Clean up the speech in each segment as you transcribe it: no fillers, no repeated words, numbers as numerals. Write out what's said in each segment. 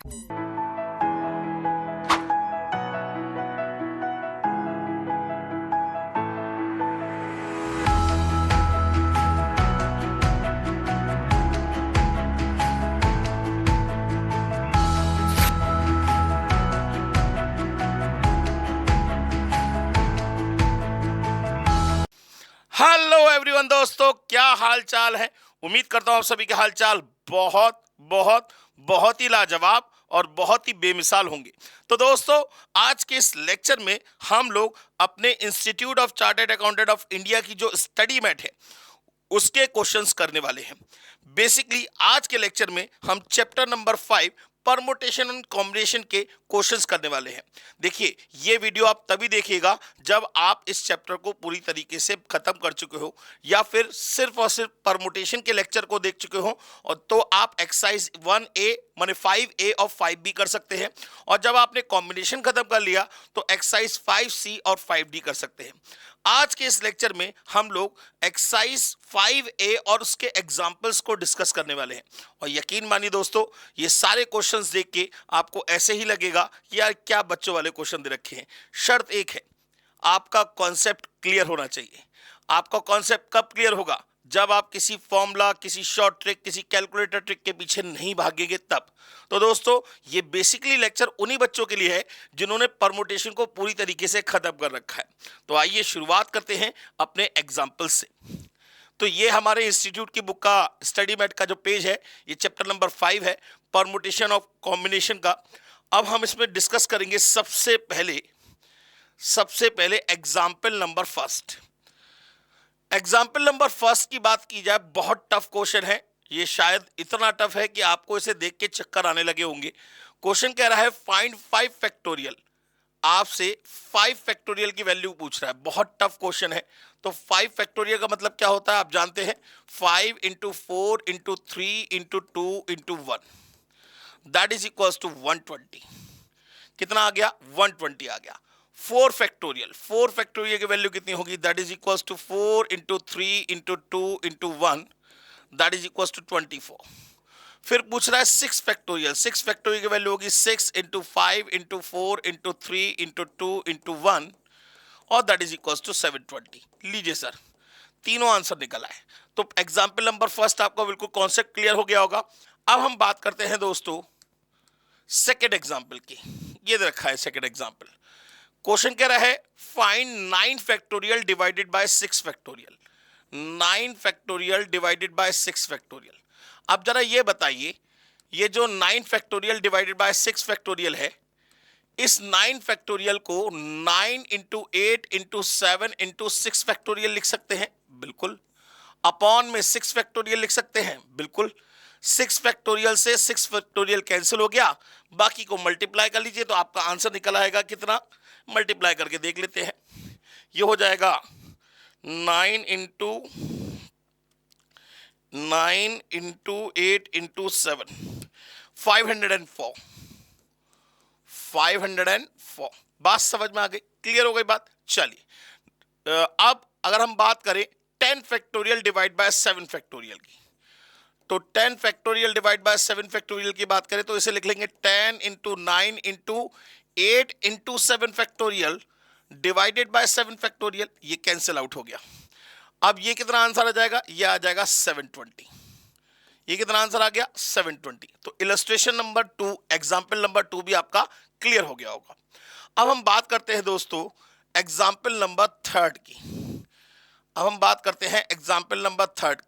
Hello everyone दोस्तों, क्या हाल चाल है। उम्मीद करता हूं आप सभी के हाल चाल बहुत बहुत बहुत ही लाजवाब और बहुत ही बेमिसाल होंगे। तो दोस्तों, आज के इस लेक्चर में हम लोग अपने institute of chartered accountant of India की जो स्टडी मैट है उसके क्वेश्चंस करने वाले हैं। बेसिकली आज के लेक्चर में हम chapter number 5 permutation and combination के क्वेश्चंस करने वाले हैं। देखिए, ये वीडियो आप तभी देखिएगा जब आप इस चैप्टर को पूरी तरीके से खत्म कर चुके हो, या फिर सिर्फ और सिर्फ परमुटेशन के लेक्चर को देख चुके हो, और तो आप एक्सरसाइज 1A माने 5A और 5B कर सकते हैं। और जब आपने कॉम्बिनेशन खत्म कर लिया तो एक्सरसाइज 5C और 5D कर सकते हैं। आज के इस लेक्चर में हम लोग एक्सरसाइज 5A और उसके एग्जाम्पल्स को डिस्कस करने वाले हैं। और यकीन मानिए दोस्तों, ये सारे क्वेश्चंस देख के आपको ऐसे ही लगेगा कि यार क्या बच्चों वाले क्वेश्चन दे रखे हैं। शर्त एक है, आपका कॉन्सेप्ट क्लियर होना चाहिए। आपका कॉन्सेप्ट कब क्लियर होगा? जब आप किसी फॉर्मूला, किसी शॉर्ट ट्रिक, किसी कैलकुलेटर ट्रिक के पीछे नहीं भागेंगे तब। तो दोस्तों, ये बेसिकली लेक्चर उन्हीं बच्चों के लिए है जिन्होंने परमुटेशन को पूरी तरीके से खत्म कर रखा है। तो आइए शुरुआत करते हैं अपने एग्जाम्पल से। तो ये हमारे इंस्टीट्यूट की बुक का स्टडी मैट का जो पेज है, ये चैप्टर नंबर 5 है, परमुटेशन ऑफ कॉम्बिनेशन का। अब हम इसमें डिस्कस करेंगे सबसे पहले example number first. Example number first की बात की जाए, बहुत टफ क्वेश्चन है। ये शायद इतना टफ है कि आपको इसे देख के चक्कर आने लगे होंगे। क्वेश्चन कह रहा है फाइंड 5 फैक्टोरियल। आपसे 5 फैक्टोरियल की वैल्यू पूछ रहा है। बहुत टफ क्वेश्चन है। तो 5 फैक्टोरियल का मतलब क्या होता है आप जानते हैं। 5 into 4 into 3 into 2 into 1 that is equal to 120। कितना आ गया? 120 आ गया। 4 फैक्टोरियल की वैल्यू कितनी होगी? That is equal to 4 into 3 into 2 into 1 that is equal to 24। फिर पूछ रहा है 6 फैक्टोरियल की वैल्यू होगी 6 into 5 into 4 into 3 into 2 into 1 और दैट इज इक्वल टू 720। लीजिए सर, तीनों आंसर निकल आए। तो एग्जाम्पल नंबर फर्स्ट आपको बिल्कुल कॉन्सेप्ट क्लियर हो गया होगा। अब हम बात करते हैं दोस्तों सेकेंड एग्जाम्पल की। ये रखा है सेकेंड एग्जाम्पल। क्वेश्चन कह रहा है find 9 factorial divided by 6 factorial. 9 factorial divided by 6 factorial. अब जरा ये बताइए, ये जो 9 फैक्टोरियल डिवाइडेड बाय 6 फैक्टोरियल है, इस 9 फैक्टोरियल को 9 इंटू 8 इंटू 7 इंटू 6 फैक्टोरियल लिख सकते हैं, बिल्कुल। अपॉन में 6 फैक्टोरियल लिख सकते हैं, बिल्कुल। 6 फैक्टोरियल से 6 फैक्टोरियल कैंसिल हो गया, बाकी को मल्टीप्लाई कर लीजिए तो आपका आंसर निकल आएगा। कितना? मल्टीप्लाई करके देख लेते हैं। ये हो जाएगा 9 इंटू 8 इंटू 7 504। 504। बात समझ में आ गई? क्लियर हो गई बात? चलिए, अब अगर हम बात करें 10 फैक्टोरियल डिवाइड बाय 7 फैक्टोरियल की, तो 10 फैक्टोरियल डिवाइड बाय 7 फैक्टोरियल की बात करें तो इसे लिख लेंगे 10 into 9 into 8 into 7 factorial divided by 7 factorial. ये कैंसिल आउट हो गया। अब ये कितना आंसर आ जाएगा? ये आ जाएगा 720। ये कितना आंसर आ गया? 720। तो इलस्ट्रेशन नंबर 2, एग्जाम्पल नंबर 2 भी आपका क्लियर हो गया होगा। अब हम बात करते हैं दोस्तों एग्जाम्पल नंबर 3 की। अब हम बात करते हैं एग्जाम्पल नंबर 3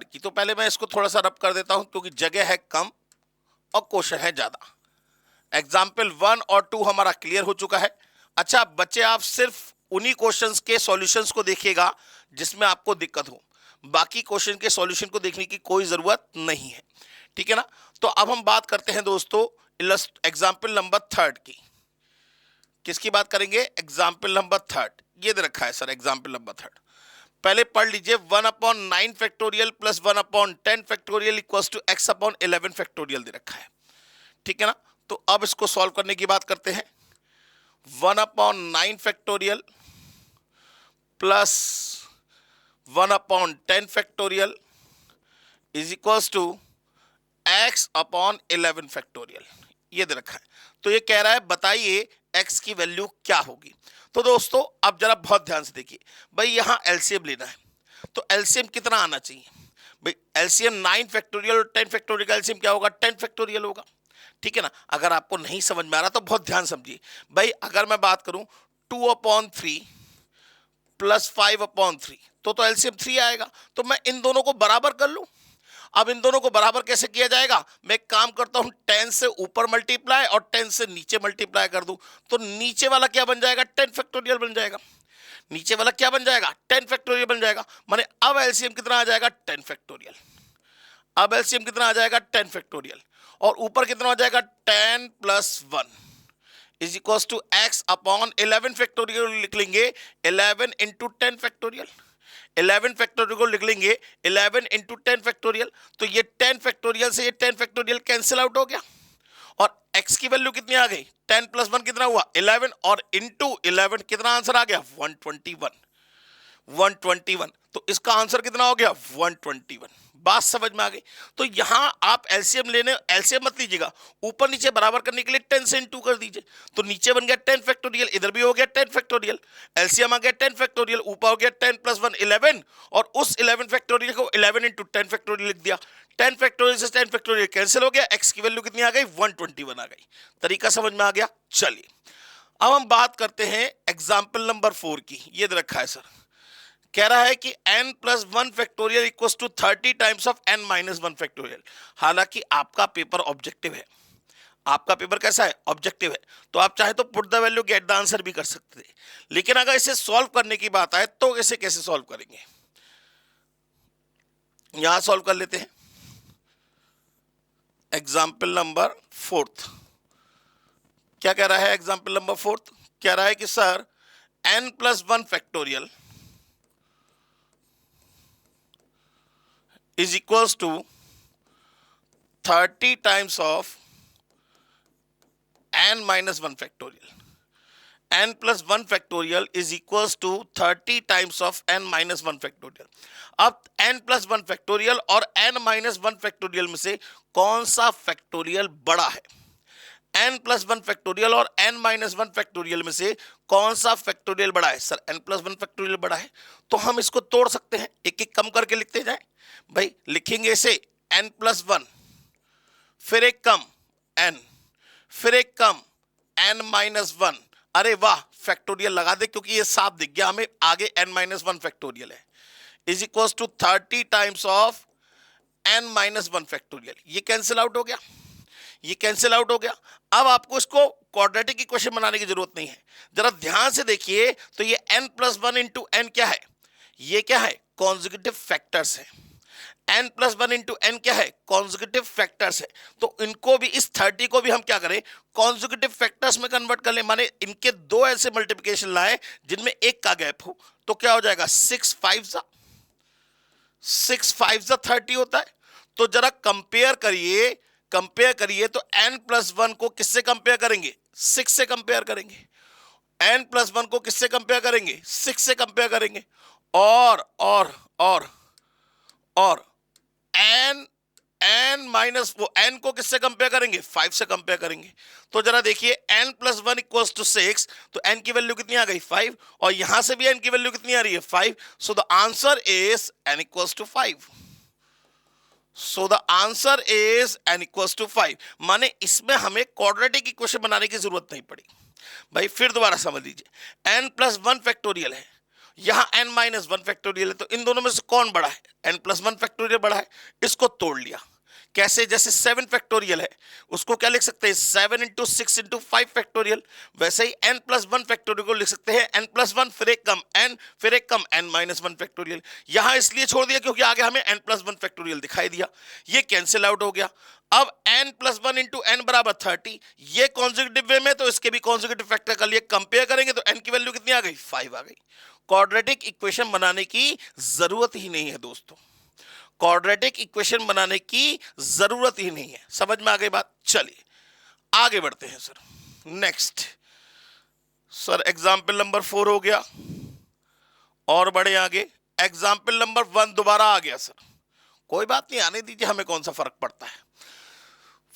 की। तो पहले मैं इसको थोड़ा सा रब कर देता हूं क्योंकि जगह है कम और क्वेश्चन है ज्यादा। एग्जाम्पल 1 और 2 हमारा क्लियर हो चुका है। अच्छा बच्चे, आप सिर्फ उन्हीं क्वेश्चंस के सॉल्यूशंस को देखिएगा जिसमें आपको दिक्कत हो, बाकी क्वेश्चन के सॉल्यूशन को देखने की कोई जरूरत नहीं है, ठीक है ना। तो अब हम बात करते हैं दोस्तों एग्जाम्पल नंबर 3 की। किसकी बात करेंगे? Example number 3। ये दे रखा है सर एग्जाम्पल नंबर 3। पहले पढ़ लीजिए 1/9 factorial plus 1/10 factorial equals to x/11 factorial दे रखा है, ठीक है ना। तो अब इसको सॉल्व करने की बात करते हैं। 1/9 factorial plus 1/10 factorial is equals to x/11 factorial. ये दे रखा है। तो ये कह रहा है बताइए x की वैल्यू क्या होगी। तो दोस्तों अब जरा बहुत ध्यान से देखिए, भाई यहां एलसीएम लेना है, तो एलसीएम कितना आना चाहिए भाई? एलसीएम 9 फैक्टोरियल और 10 फैक्टोरियल का एलसीएम क्या होगा? 10 फैक्टोरियल होगा, ठीक है ना। अगर आपको नहीं समझ में आ रहा तो बहुत ध्यान समझिए भाई। अगर मैं बात करूं 2/3 प्लस 5/3, तो एलसीएम 3 आएगा। तो मैं इन दोनों को बराबर कर लूं। अब इन दोनों को बराबर कैसे किया जाएगा? मैं एक काम करता हूं, 10 से ऊपर मल्टीप्लाई और 10 से नीचे मल्टीप्लाई कर दूं, तो नीचे वाला क्या बन जाएगा? 10 फैक्टोरियल बन जाएगा। नीचे वाला क्या बन जाएगा? 10 फैक्टोरियल बन जाएगा। माने अब एलसीएम कितना आ जाएगा? 10 फैक्टोरियल। अब एलसीएम कितना आ जाएगा? 10 फैक्टोरियल। और ऊपर कितना हो जाएगा? 10 plus 1 is equal to x upon 11 factorial लिख लेंगे, 11 इंटू 10 फैक्टोरियल। 11 फैक्टोरियल को लिख लेंगे 11 इंटू 10 फैक्टोरियल। तो ये 10 फैक्टोरियल से ये 10 फैक्टोरियल कैंसिल आउट हो गया और x की वैल्यू कितनी आ गई? 10 प्लस 1 कितना हुआ? 11 और इंटू 11 कितना आंसर आ गया? 121। 121। तो इसका आंसर कितना हो गया? 121। बात समझ में आ गई। तो यहां आप एलसीएम लेने, एलसीएम मत लीजिएगा, ऊपर नीचे बराबर करने के लिए 10 से इंटू कर दीजिए। तो नीचे बन गया 10 फैक्टोरियल, इधर भी हो गया 10 फैक्टोरियल। एलसीएम आ गया 10 फैक्टोरियल, ऊपर हो गया 10 प्लस 1 11 और उस 11 फैक्टोरियल को 11 इंटू 10 फैक्टोरियल लिख दिया। 10 फैक्टोरियल से 10 फैक्टोरियल कैंसिल हो गया, एक्स की वैल्यू कितनी आ गई? 121 आ गई। तरीका समझ में आ गया। चलिए अब हम बात करते हैं एग्जाम्पल नंबर 4 की। ये दे रखा है सर, कह रहा है कि n plus 1 factorial equals to 30 times of n minus 1 factorial. हालांकि आपका पेपर ऑब्जेक्टिव है, आपका पेपर कैसा है? ऑब्जेक्टिव है। तो आप चाहे तो put the value get the answer भी कर सकते थे, लेकिन अगर इसे सॉल्व करने की बात आए तो इसे कैसे सॉल्व करेंगे? यहां सॉल्व कर लेते हैं। एग्जाम्पल नंबर 4, क्या कह रहा है? एग्जाम्पल नंबर 4 कह रहा है कि sir n plus 1 factorial is equals to 30 times of n minus 1 factorial. n plus 1 factorial is equals to 30 times of n minus 1 factorial. अब n plus 1 factorial और n minus 1 factorial में से कौन सा फैक्टोरियल बड़ा है? n प्लस 1 फैक्टोरियल और n minus 1 factorial में से कौन सा फैक्टोरियल बड़ा है? सर n प्लस 1 फैक्टोरियल बड़ा है। तो हम इसको तोड़ सकते हैं, एक एक कम करके लिखते जाए। भाई लिखेंगे इसे n प्लस 1, फिर एक कम n, फिर एक कम n माइनस 1। अरे वाह, फैक्टोरियल लगा दे क्योंकि ये साफ दिख गया हमें, आगे n माइनस 1 फैक्टोरियल है, is equal to 30 times of n minus 1 factorial. ये कैंसिल आउट हो गया, ये कैंसिल आउट हो गया। अब आपको इसको क्वाड्रेटिक इक्वेशन बनाने की जरूरत नहीं है। जरा ध्यान से देखिए तो ये n प्लस 1 इंटू एन क्या है? ये क्या है? कॉन्जिक्यूटिव फैक्टर्स है। n प्लस 1 इंटू एन क्या है? कॉन्जिक्यूटिव फैक्टर्स है। तो इनको भी, इस 30 को भी हम क्या करें? कॉन्जिक्यूटिव फैक्टर्स में कन्वर्ट कर ले, माने इनके दो ऐसे मल्टीप्लिकेशन लाए जिनमें एक का गैप हो। तो क्या हो जाएगा? 6 5 जा 30 होता है। तो जरा कंपेयर करिए, कंपेयर करिए तो n प्लस 1 को किससे कंपेयर करेंगे? 6 से कंपेयर करेंगे। n प्लस 1 को किससे कंपेयर करेंगे? 6 से कंपेयर करेंगे। और n माइनस वो n को किससे कंपेयर करेंगे? 5 से कंपेयर करेंगे। तो जरा देखिए n प्लस 1 इक्वल्स टू 6, तो n की वैल्यू कितनी आ गई? 5। और यहां से भी n की वैल्यू कितनी आ रही है? 5। So the answer is n equals to 5। So the answer is n equals to 5। माने इसमें हमें क्वाड्रेटिक इक्वेशन बनाने की जरूरत नहीं पड़ी। भाई फिर दोबारा समझ लीजिए, n प्लस 1 फैक्टोरियल है, यहां n माइनस 1 फैक्टोरियल है, तो इन दोनों में से कौन बड़ा है? n प्लस 1 फैक्टोरियल बड़ा है। इसको तोड़ लिया। कैसे? जैसे 7 फैक्टोरियल है, उसको क्या लिख सकते हैं? 7 इंटू 6 इंटू 5 फैक्टोरियल। वैसे ही n प्लस 1 फैक्टोरियल को लिख सकते हैं n प्लस 1 फिर एक कम n, फिर एक कम n माइनस 1 फैक्टोरियल। यहां इसलिए छोड़ दिया क्योंकि आगे हमें n प्लस 1 फैक्टोरियल दिखाई दिया, ये कैंसिल आउट हो गया। अब n प्लस 1 इंटू एन बराबर 30, ये कॉन्जिक्यूटिव वे में, तो इसके भी कॉन्जिक्यूटिव फैक्टर कर लिए, कंपेयर करेंगे तो n की वैल्यू कितनी आ गई? 5 आ गई। क्वाड्रेटिक इक्वेशन बनाने की जरूरत ही नहीं है दोस्तों, क्वाड्रेटिक इक्वेशन बनाने की जरूरत ही नहीं है। समझ में आ गई बात? चलिए आगे बढ़ते हैं sir. Next sir example number 4 हो गया, और बढ़े आगे। एग्जाम्पल नंबर 1 दोबारा आ गया सर, कोई बात नहीं, आने दीजिए, हमें कौन सा फर्क पड़ता है।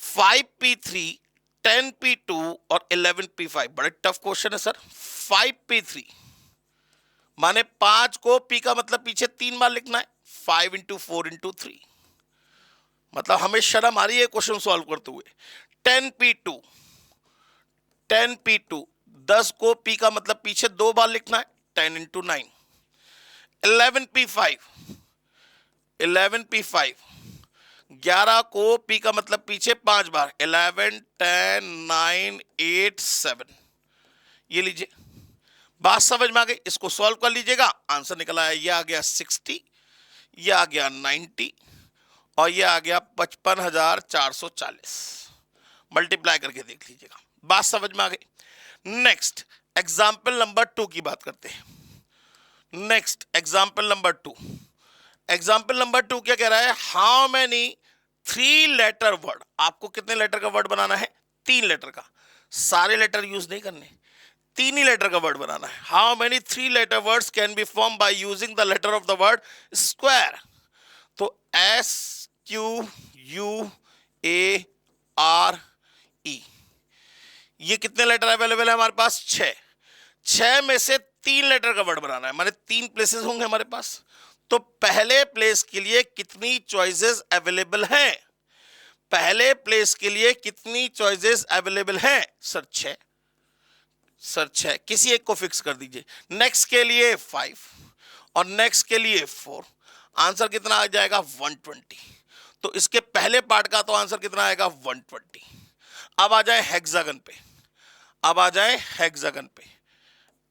5p3 10p2 और 11p5 बड़े टफ क्वेश्चन है सर। 5p3 माने 5 को p का मतलब पीछे 3 बार लिखना है, 5 इंटू 4 इंटू 3, मतलब हमें शर्म आ रही है क्वेश्चन सॉल्व करते हुए। 10p2 10 को p का मतलब पीछे 2 बार लिखना है, 10 इंटू 9। 11p5 11 को p का मतलब पीछे 5 बार, 11 10 9 8 7। ये लीजिए, बात समझ में आ गई। इसको सॉल्व कर लीजिएगा, आंसर निकला है, ये आ गया 60, ये आ गया 90 और ये आ गया 55,440। मल्टीप्लाई करके देख लीजिएगा, बात समझ में आ गई। नेक्स्ट एग्जाम्पल नंबर 2 की बात करते हैं। नेक्स्ट एग्जाम्पल नंबर 2 क्या कह रहा है? हाउ मेनी 3 लेटर वर्ड, आपको कितने लेटर का वर्ड बनाना है? 3 लेटर का, सारे लेटर यूज नहीं करने, 3 ही लेटर का वर्ड बनाना है। How many 3 letter words can be form by using the letter of the word square. तो SQUARE, ये कितने लेटर अवेलेबल है हमारे पास? 6 में से 3 लेटर का वर्ड बनाना है, माने 3 प्लेसेस होंगे हमारे पास। तो पहले प्लेस के लिए कितनी चॉइसेस अवेलेबल हैं? पहले प्लेस के लिए कितनी चॉइसेस अवेलेबल हैं? सर 6, किसी एक को फिक्स कर दीजिए। नेक्स्ट के लिए 5 और नेक्स्ट के लिए 4। आंसर कितना आ जाएगा? 120। तो इसके पहले पार्ट का तो आंसर कितना आएगा? 120। अब आ जाए हेक्सागन पे,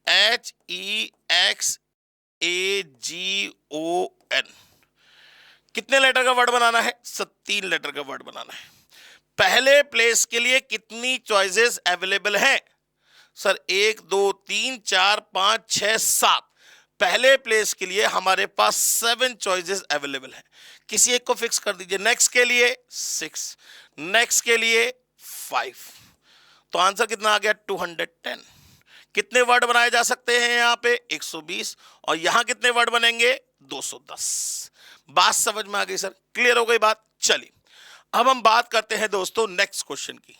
HEXAGON। कितने लेटर का वर्ड बनाना है? 3 लेटर का वर्ड बनाना है। पहले प्लेस के लिए कितनी चॉइसेस अवेलेबल हैं? सर 1 2 3 4 5 6 7। पहले प्लेस के लिए हमारे पास 7 चॉइसेस अवेलेबल हैं, किसी एक को फिक्स कर दीजिए। नेक्स्ट के लिए 6, नेक्स्ट के लिए 5। तो आंसर कितना आ गया? 210। कितने वर्ड बनाए जा सकते हैं यहाँ पे? 120। और यहां कितने वर्ड बनेंगे? 210। बात समझ में आ गई सर? क्लियर हो गई बात? चलिए अब हम बात करते हैं दोस्तों नेक्स्ट क्वेश्चन की।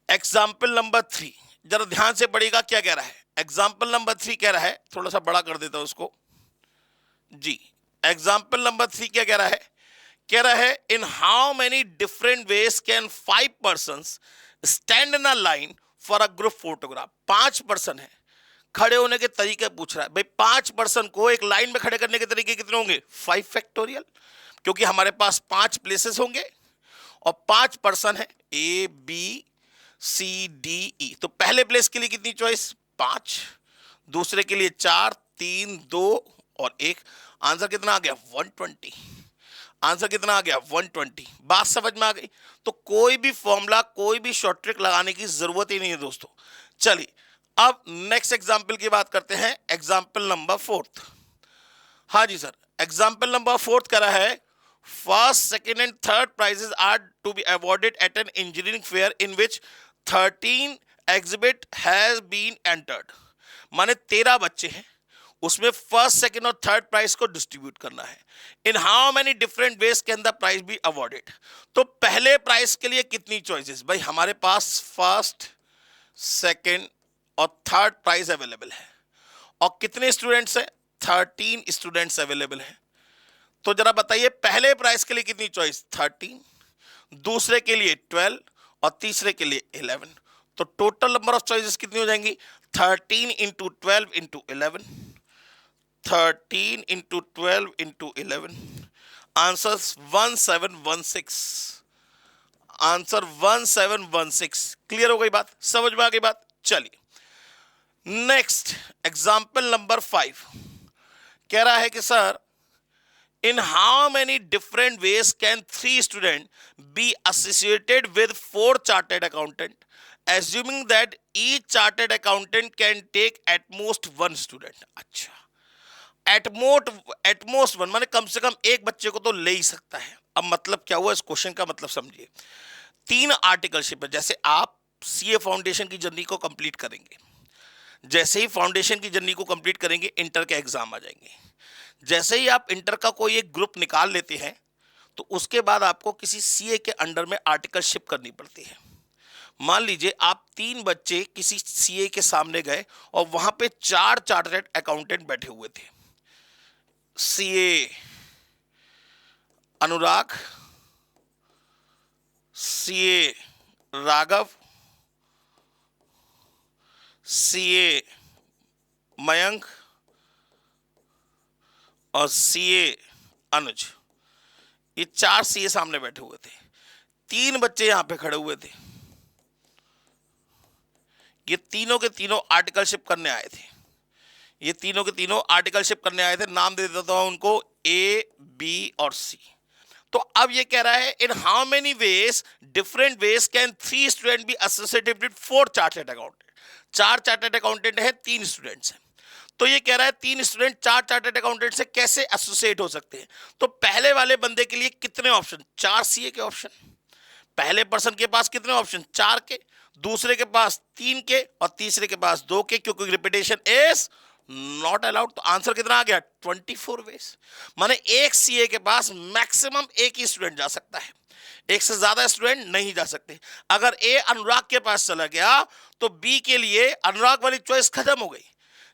एग्जाम्पल नंबर 3, जरा ध्यान से पढ़िएगा क्या कह रहा है। एग्जाम्पल नंबर 3 कह रहा है, थोड़ा सा बड़ा कर देता हूं उसको जी। एग्जाम्पल नंबर 3 क्या कह रहा है? कह रहा है in how many different ways can 5 persons stand in a line for a group photograph. 5 person है, खड़े होने के तरीके पूछ रहा है भाई। 5 पर्सन को एक लाइन में खड़े करने के तरीके कितने होंगे? 5 फैक्टोरियल, क्योंकि हमारे पास 5 प्लेसेस होंगे और 5 पर्सन है, ABCDE। तो पहले प्लेस के लिए कितनी चॉइस? 5, दूसरे के लिए 4 3 2 और 1। आंसर कितना आ गया? 120। आंसर कितना आ गया? 120। बात समझ में आ गई? तो कोई भी फॉर्मूला, कोई भी शॉर्ट ट्रिक लगाने की जरूरत ही नहीं है दोस्तों। चलिए अब नेक्स्ट एग्जाम्पल की बात करते हैं। Example number 4। हाँ जी सर, एग्जाम्पल नंबर 4 कह रहा है first second and third prizes are to be awarded at an engineering fair in which 13 exhibit has been entered. माने 13 बच्चे हैं, उसमें फर्स्ट सेकेंड और थर्ड प्राइज को डिस्ट्रीब्यूट करना है। In how many different ways can the prize be awarded. तो पहले प्राइज के लिए कितनी चॉइसेस? भाई हमारे पास फर्स्ट सेकेंड और थर्ड प्राइज अवेलेबल है और कितने स्टूडेंट्स हैं? 13 स्टूडेंट्स अवेलेबल हैं। तो जरा बताइए पहले प्राइज के लिए कितनी चॉइस? 13, दूसरे के लिए 12 और तीसरे के लिए 11। तो टोटल नंबर ऑफ चॉइसेस कितनी हो जाएंगी? 13 into 12 into 11, 13 into 12 into 11। Answer 1716। Answer 1716। Clear हो गई बात? समझ में आ गई बात? चलिए नेक्स्ट एग्जाम्पल नंबर 5 कह रहा है कि sir in how many different ways can 3 student be associated with 4 chartered accountant assuming that each chartered accountant can take at most 1 student. अच्छा, एटमोस्ट 1 माने कम से कम एक बच्चे को तो ले ही सकता है। अब मतलब क्या हुआ इस क्वेश्चन का? मतलब समझिए, 3 आर्टिकलशिप है। जैसे आप सीए फाउंडेशन की जर्नी को कंप्लीट करेंगे, जैसे ही फाउंडेशन की जर्नी को कंप्लीट करेंगे इंटर के एग्जाम आ जाएंगे। जैसे ही आप इंटर का कोई एक ग्रुप निकाल लेते हैं तो उसके बाद आपको किसी सीए के अंडर में आर्टिकलशिप करनी पड़ती है। मान लीजिए आप 3 बच्चे किसी सीए के सामने गए और वहां पे 4 चार्टर्ड अकाउंटेंट बैठे हुए थे। सीए अनुराग, सीए राघव, सीए मयंक और सीए अनुज। ये 4 सीए सामने बैठे हुए थे। 3 बच्चे यहां पे खड़े हुए थे। ये तीनों के तीनों आर्टिकलशिप करने आए थे। ये तीनों के तीनों आर्टिकलशिप करने आए थे। नाम दे देता हूं उनको ए, बी और सी। तो अब ये कह रहा है in how many veg, different ways can 3 student be associated with 4 chartered accountant. 4 chartered accountant है, 3 स्टूडेंट्स हैं। तो ये कह रहा है 3 स्टूडेंट 4 चार्टर्ड अकाउंटेंट से कैसे एसोसिएट हो सकते हैं। तो पहले वाले बंदे के लिए कितने ऑप्शन? 4 सीए के ऑप्शन। पहले पर्सन के पास कितने ऑप्शन? 4 के, दूसरे के पास 3 के और तीसरे के पास 2 के, क्योंकि रिपीटेशन इज नॉट अलाउड। तो आंसर कितना आ गया? 24 वेज। माने एक सीए के पास मैक्सिमम एक ही स्टूडेंट जा सकता है, एक से ज्यादा स्टूडेंट नहीं जा सकते। अगर ए अनुराग के पास चला गया तो बी के लिए अनुराग वाली चॉइस खत्म हो गई,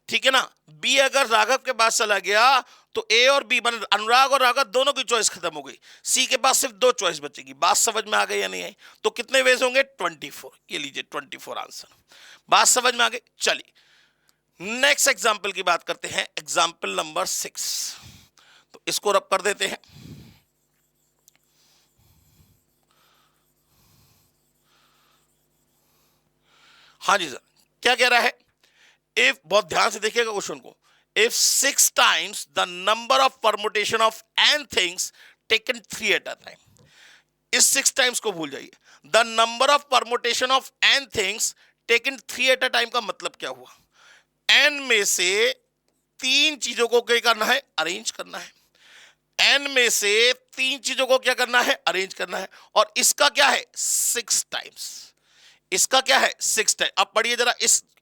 ठीक है ना। बी अगर राघव के पास चला गया तो ए और बी बन, अनुराग और राघव दोनों की चॉइस खत्म हो गई। सी के पास सिर्फ 2 चॉइस बचेगी। बात समझ में आ गई या नहीं आई? तो कितने वेज होंगे? 24। ये लीजिए 24 आंसर। बात समझ में आ गई? चलिए नेक्स्ट एग्जाम्पल की बात करते हैं। Example number 6। तो इसको रब कर देते हैं। हाँ जी सर, क्या कह रहा है? इफ, बहुत ध्यान से देखिएगा क्वेश्चन को, if 6 times the number of permutation of n things taken 3 eight a time. इस 6 टाइम्स को भूल जाइए। The number of permutation of n things taken 3 eight a time का मतलब क्या हुआ? n में से 3 चीजों को क्या करना है? अरेंज करना है। n में से 3 चीजों को क्या करना है? अरेंज करना है। और इसका क्या है? 6 टाइम्स। इसका क्या है? 6 टाइम्स। अब पढ़िए जरा,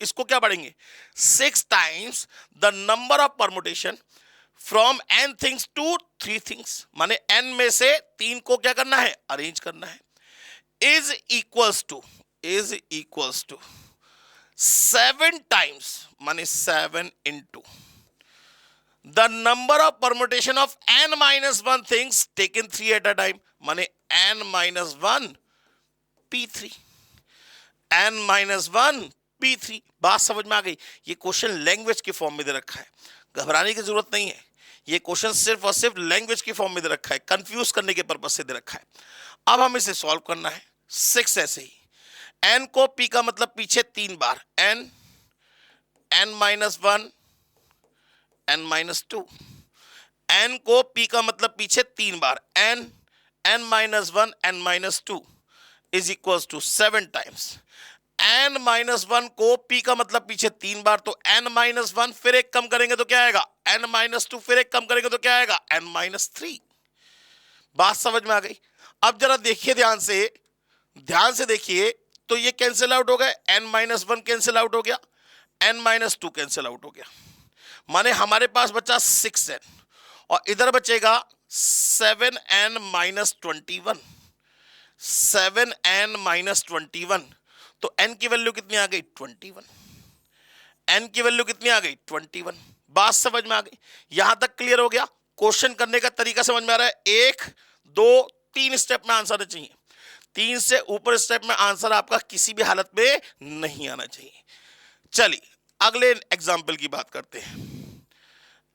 इसको क्या पढ़ेंगे? 6 times the number of permutation from n things to 3 things. माने n में से 3 को क्या करना है? अरेंज करना है। इज इक्वल्स टू 7 टाइम्स, माने 7 into the number of permutation of n minus 1 things taken 3 eight a time, माने n minus 1 p3। n minus 1 p3। बात समझ में आ गई? ये क्वेश्चन लैंग्वेज के फॉर्म में दे रखा है, घबराने की जरूरत नहीं है। ये क्वेश्चन सिर्फ और सिर्फ लैंग्वेज की फॉर्म में दे रखा है, कंफ्यूज करने के पर्पज से दे रखा है। अब हम इसे सॉल्व करना है। 6 ऐसे ही, n को p का मतलब पीछे 3 बार, n minus 1, n minus 2। n को p का मतलब पीछे 3 बार, n minus 1, n minus 2 is equal to 7 times. n minus 1 को p का मतलब पीछे 3 बार, तो n माइनस 1 फिर एक कम करेंगे तो क्या आएगा? n माइनस 2 फिर एक कम करेंगे तो क्या आएगा? n minus 3। बात समझ में आ गई? अब जरा देखिए ध्यान से देखिए, तो ये कैंसिल आउट हो गए। n माइनस 1 कैंसिल आउट हो गया, n माइनस 2 कैंसिल आउट हो गया। माने हमारे पास बचा 6n और इधर बचेगा 7n माइनस 21। 7n माइनस 21, तो n की वैल्यू कितनी आ गई? 21। n की वैल्यू कितनी आ गई? 21। बात समझ में आ गई? यहां तक क्लियर हो गया? क्वेश्चन करने का तरीका समझ में आ रहा है? 1, 2, 3 स्टेप में आंसर चाहिए। 3 से ऊपर स्टेप में आंसर आपका किसी भी हालत में नहीं आना चाहिए। चलिए अगले एग्जाम्पल की बात करते हैं।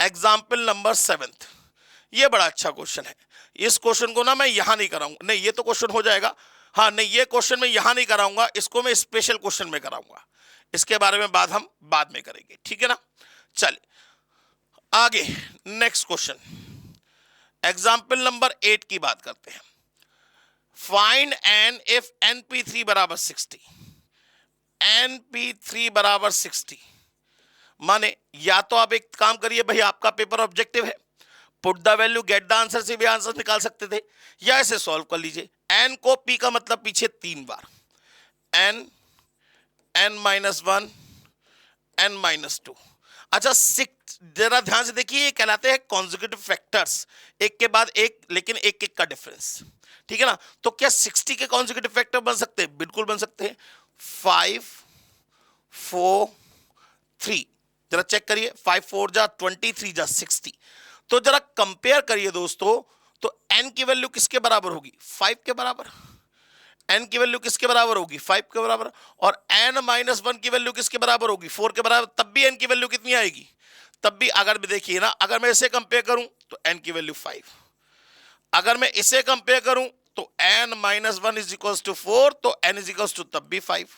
Example number 7। ये बड़ा अच्छा क्वेश्चन है। इस क्वेश्चन को ना मैं यहां नहीं कराऊंगा, नहीं ये तो क्वेश्चन हो जाएगा। हाँ नहीं, ये क्वेश्चन मैं यहां नहीं कराऊंगा, इसको मैं स्पेशल क्वेश्चन में कराऊंगा। इसके बारे में हम बाद में करेंगे, ठीक है ना। चलिए आगे नेक्स्ट क्वेश्चन, एग्जाम्पल नंबर 8 की बात करते हैं। फाइंड n इफ np3 बराबर 60। np3 बराबर 60 माने या तो आप एक काम करिए भाई, आपका पेपर ऑब्जेक्टिव है, put the value get the answer से भी आंसर निकाल सकते थे, या ऐसे सॉल्व कर लीजिए। n को p का मतलब पीछे 3 बार, n माइनस 1, n माइनस 2। अच्छा 6, जरा ध्यान से देखिए, ये कहलाते हैं कॉन्जिक्यूटिव फैक्टर्स, एक के बाद एक, लेकिन एक एक का डिफरेंस, ठीक है ना। तो क्या 60 के कॉन्जिक्यूटिव फैक्टर बन सकते हैं? बिल्कुल बन सकते हैं। 5 4 3, जरा चेक करिए, 5 4 जा 20, 3 जा 60। तो जरा कंपेयर करिए दोस्तों, तो n की वैल्यू किसके बराबर होगी? 5 के बराबर। n की वैल्यू किसके बराबर होगी? 5 के बराबर। और n माइनस 1 की वैल्यू किसके बराबर होगी? 4 के बराबर। तब भी n की वैल्यू कितनी आएगी? तब भी अगर देखिए ना, अगर मैं इसे कंपेयर करूं तो n की वैल्यू 5, अगर मैं इसे कंपेयर करूं तो n minus 1 is equal to 4, तो n इज इक्वल टू तब भी 5।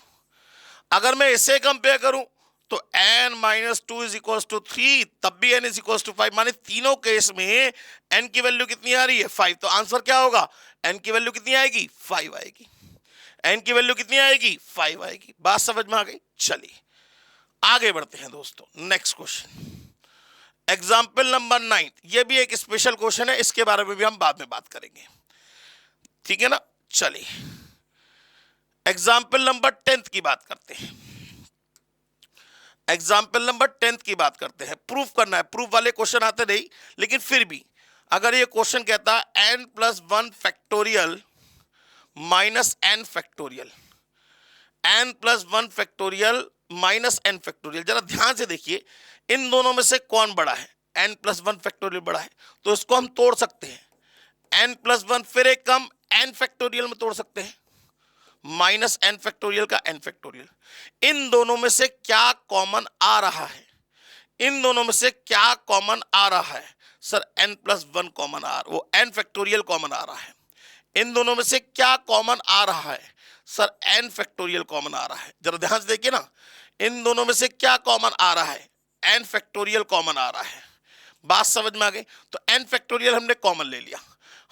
अगर मैं इसे कंपेयर करूं तो n minus 2 is equal to 3, तब भी n इज इक्वल टू 5। माने तीनों केस में n की वैल्यू कितनी आ रही है? 5। तो आंसर क्या होगा? n की वैल्यू कितनी आएगी? 5 आएगी। n की वैल्यू कितनी आएगी? 5 आएगी। बात समझ में आ गई? चलिए आगे बढ़ते हैं दोस्तों। Next question, example number 9। ये भी एक स्पेशल क्वेश्चन है, इसके बारे में भी हम बाद में बात करेंगे, ठीक है ना। चलिए एग्जाम्पल नंबर 10 की बात करते हैं। एग्जाम्पल नंबर 10 की बात करते हैं। प्रूफ करना है, प्रूफ वाले क्वेश्चन आते नहीं, लेकिन फिर भी अगर ये क्वेश्चन कहता है n plus 1 factorial minus n factorial, n plus 1 factorial minus n factorial, जरा ध्यान से देखिए इन दोनों में से कौन बड़ा है? n प्लस 1 फैक्टोरियल बड़ा है, तो इसको हम तोड़ सकते हैं। n प्लस 1 फिर एक कम n फैक्टोरियल में तोड़ सकते हैं, माइनस n फैक्टोरियल का n फैक्टोरियल। इन दोनों में से क्या कॉमन आ रहा है? इन दोनों में से क्या कॉमन आ रहा है? सर n प्लस 1 कॉमन वो n फैक्टोरियल कॉमन आ रहा है। इन दोनों में से क्या कॉमन आ रहा है? सर n फैक्टोरियल कॉमन आ रहा है। जरा ध्यान से देखिए ना, इन दोनों में से क्या कॉमन आ रहा है? n फैक्टोरियल कॉमन आ रहा है। बात समझ में आ गई? तो n फैक्टोरियल हमने कॉमन ले लिया,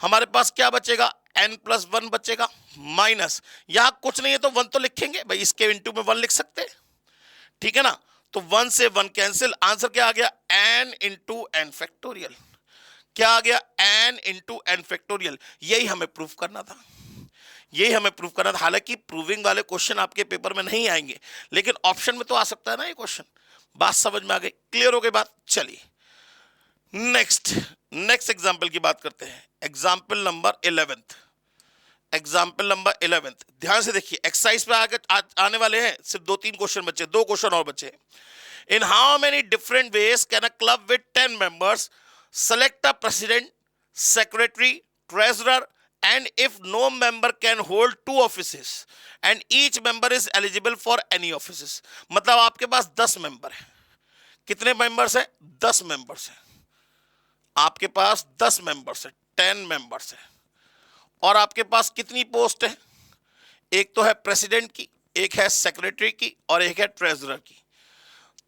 हमारे पास क्या बचेगा? n प्लस 1 बचेगा, माइनस यहां कुछ नहीं है तो 1 तो लिखेंगे भाई, इसके इंटू में 1 लिख सकते हैं, ठीक है ना। तो 1 से 1 कैंसिल, आंसर क्या आ गया? n into n factorial. क्या आ गया? n into n factorial. यही हमें प्रूफ करना था, यही हमें प्रूफ करना था। हालांकि प्रूविंग वाले क्वेश्चन आपके पेपर में नहीं आएंगे, लेकिन ऑप्शन में तो आ सकता है ना ये क्वेश्चन। बात समझ में आ गई? क्लियर हो गई बात? चलिए नेक्स्ट एग्जाम्पल की बात करते हैं। Example number 11। एग्जाम्पल नंबर 11, ध्यान से देखिए, एक्सरसाइज पे आगे आने वाले हैं, सिर्फ 2-3 क्वेश्चन बचे, 2 क्वेश्चन और बचे। In how many different ways can a club with 10 members select a president, secretary, treasurer and if no member can hold 2 offices and each member is eligible for any offices. मतलब आपके पास 10 member है। कितने members है? 10 members है। आपके पास 10 members है, 10 members है, और आपके पास कितनी पोस्ट है? एक तो है प्रेसिडेंट की, एक है सेक्रेटरी की, और एक है ट्रेजरर की।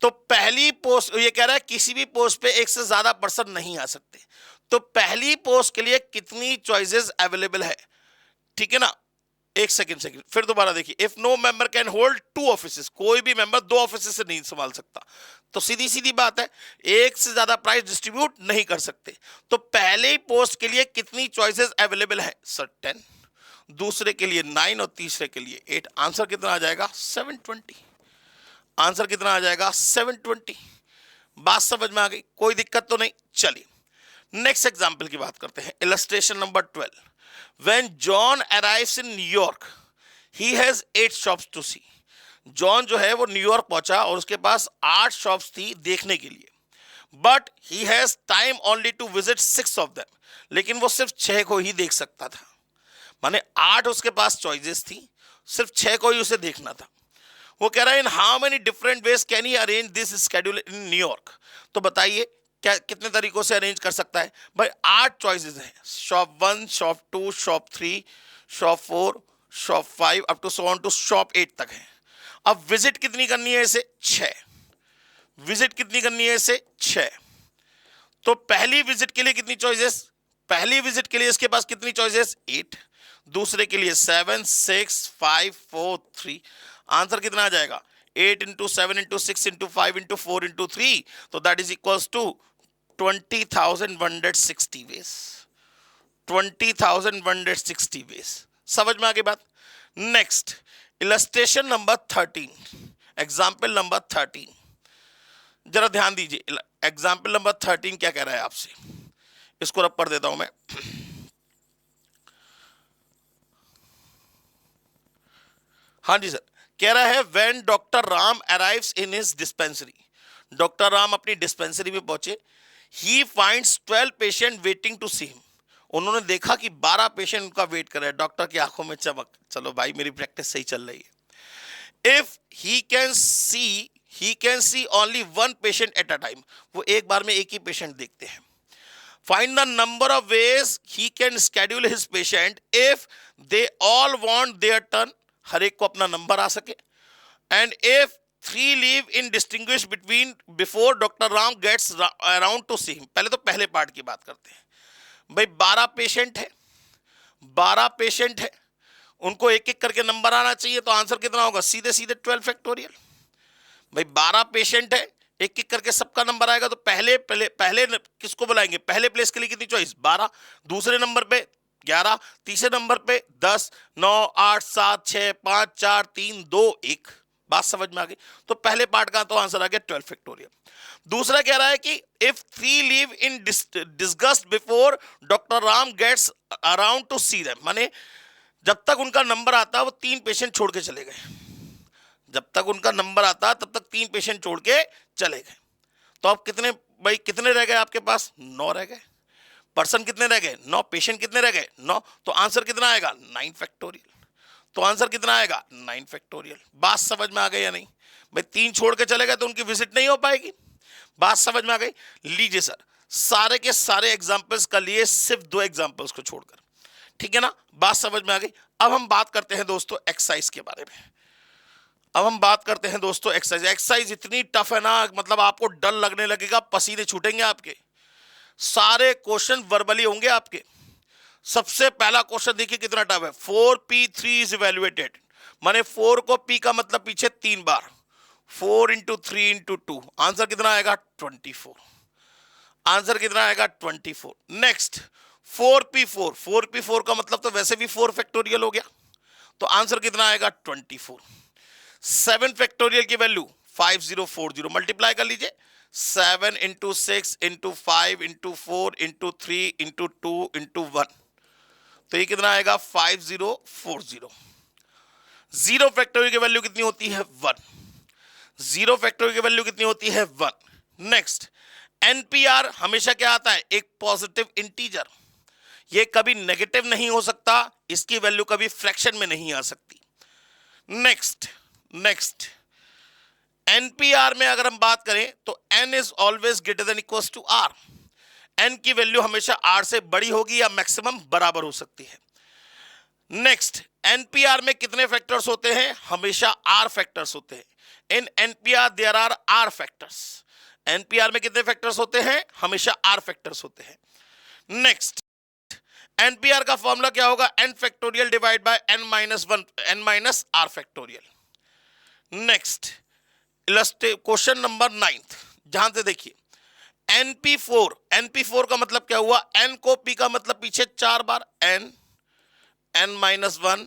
तो पहली पोस्ट, ये कह रहा है किसी भी पोस्ट पे एक से ज्यादा पर्सन नहीं आ सकते। तो पहली पोस्ट के लिए कितनी चॉइसेस अवेलेबल है? ठीक है ना। एक सेकंड फिर दोबारा देखिए, if no member can hold 2 offices, कोई भी मेंबर 2 ऑफिसेस से नहीं संभाल सकता। तो सीधी सीधी बात है, एक से ज्यादा प्राइस डिस्ट्रीब्यूट नहीं कर सकते। तो पहले पोस्ट के लिए कितनी चॉइसेस अवेलेबल है? सर 10, दूसरे के लिए 9 और तीसरे के लिए 8। आंसर कितना आ जाएगा? 720। आंसर कितना आ जाएगा? 720। बात समझ में आ गई? कोई दिक्कत तो नहीं? चलिए नेक्स्ट एग्जांपल की बात करते हैं। Illustration number 12। When John arrives in New York, he has 8 shops to see. John जो है वो न्यूयॉर्क पहुंचा और उसके पास 8 शॉप्स थी देखने के लिए, but he has time only to visit 6 of them. लेकिन वो सिर्फ 6 को ही देख सकता था। माने 8 उसके पास चॉइसेस थी, सिर्फ 6 को ही उसे देखना था। वो कह रहा है in how many different ways can he arrange this schedule in New York. तो बताइए क्या कितने तरीकों से अरेंज कर सकता है? भाई 8 चॉइसेस हैं, shop 1, shop 2, shop 3, shop 4, shop 5 up to so on to shop 8 तक है। अब विजिट कितनी करनी है इसे? 6। विजिट कितनी करनी है इसे? 6। तो पहली विजिट के लिए कितनी चॉइसेस? पहली विजिट के लिए इसके पास कितनी चॉइसेस? 8। दूसरे के लिए 7, 6, 5, 4, 3। आंसर कितना आ जाएगा? 8 into 7 into 6 into 5 into 4 into 3, तो that is equals to 20,160 ways. 20,160 ways. समझ में आ गई बात? Next illustration number 13। Example number 13, जरा ध्यान दीजिए। एग्जाम्पल नंबर 13 क्या कह रहा है आपसे? इसको रब कर देता हूं मैं। हाँ जी सर, कह रहा है when doctor Ram arrives in his dispensary, doctor Ram अपनी डिस्पेंसरी में पहुंचे, he finds 12 patient waiting to see him, उन्होंने देखा कि 12 पेशेंट उनका वेट कर रहे हैं। डॉक्टर की आंखों में चमक, चलो भाई मेरी प्रैक्टिस सही चल रही है। If he can see only one patient at a time, वो एक बार में एक ही पेशेंट देखते हैं। Find the number of ways he can schedule his patient if they all want their turn, हर एक को अपना नंबर आ सके। And if 3 leave in distinguish between before doctor Ram gets around to see him. पहले तो पहले पार्ट की बात करते हैं भाई। 12 पेशेंट है, 12 पेशेंट है, उनको एक एक करके नंबर आना चाहिए, तो आंसर कितना होगा? सीधे सीधे 12 फैक्टोरियल। भाई 12 पेशेंट है, एक एक करके सबका नंबर आएगा, तो पहले पहले पहले किसको बुलाएंगे? पहले प्लेस के लिए कितनी चॉइस? 12। दूसरे नंबर पे 11, तीसरे नंबर पे 10, 9, 8, 7, 6, 5, 4, 3, 2, 1। बात समझ में आ गई? तो पहले पार्ट का तो आंसर आ गया 12 फैक्टोरियल। दूसरा कह रहा है कि if 3 leave in disgust before doctor Ram gets around to see them, माने जब तक उनका नंबर आता वो 3 पेशेंट छोड़ के चले गए। जब तक उनका नंबर आता तब तक 3 पेशेंट छोड़ के चले गए। तो अब कितने भाई, कितने रह गए आपके पास? 9 रह गए। पर्सन कितने रह गए? 9। पेशेंट कितने रह गए? 9। तो आंसर कितना आएगा? 9 फैक्टोरियल। तो आंसर कितना आएगा? 9 फैक्टोरियल। बात समझ में आ गई या नहीं? भाई 3 छोड़ के चले गए तो उनकी विजिट नहीं हो पाएगी। बात समझ में आ गई? लीजिए सर, सारे के सारे एग्जाम्पल्स का लिए सिर्फ 2 एग्जाम्पल्स को छोड़कर, ठीक है ना? बात समझ में आ गई? अब हम बात करते हैं दोस्तों एक्सरसाइज के बारे में। अब हम बात करते हैं दोस्तों एक्सरसाइज। एक्सरसाइज इतनी टफ है ना, मतलब आपको डर लगने लगेगा, पसीने छूटेंगे आपके। सारे क्वेश्चन वर्बली होंगे आपके। सबसे पहला क्वेश्चन देखिए कितना टफ है। 4p3 इज इवेल्युएटेड, माने 4 को p का मतलब पीछे 3 बार, 4 इंटू 3 इंटू 2, आंसर कितना आएगा? 24। आंसर कितना आएगा? 24। नेक्स्ट 4p4, 4p4 का मतलब तो वैसे भी 4 फैक्टोरियल हो गया, तो आंसर कितना आएगा? 24। 7 फैक्टोरियल की वैल्यू 5040, मल्टीप्लाई कर लीजिए। 7 into 6 into 5 into 4 into 3 into 2 into 1, तो ये कितना आएगा? 5040। 0 फैक्टोरियल की वैल्यू कितनी होती है? 1। 0 फैक्टोरियल की वैल्यू कितनी होती है? 1। नेक्स्ट एनपीआर हमेशा क्या आता है? एक पॉजिटिव इंटीजर, ये कभी नेगेटिव नहीं हो सकता, इसकी वैल्यू कभी फ्रैक्शन में नहीं आ सकती। नेक्स्ट एनपीआर में अगर हम बात करें तो n is always greater than equals to r, n की वैल्यू हमेशा r से बड़ी होगी या मैक्सिमम बराबर हो सकती है। नेक्स्ट एनपीआर में कितने फैक्टर्स होते हैं? हमेशा r फैक्टर्स होते हैं। In NPR there are r factors. NPR में कितने फैक्टर्स होते हैं? हमेशा r फैक्टर्स होते हैं। नेक्स्ट एनपीआर का फॉर्मूला क्या होगा? n factorial divide bye n minus 1 n minus r factorial. Next question number 9, जहां से देखिए np4, np4 का मतलब क्या हुआ? n को p का मतलब पीछे 4 बार, n माइनस 1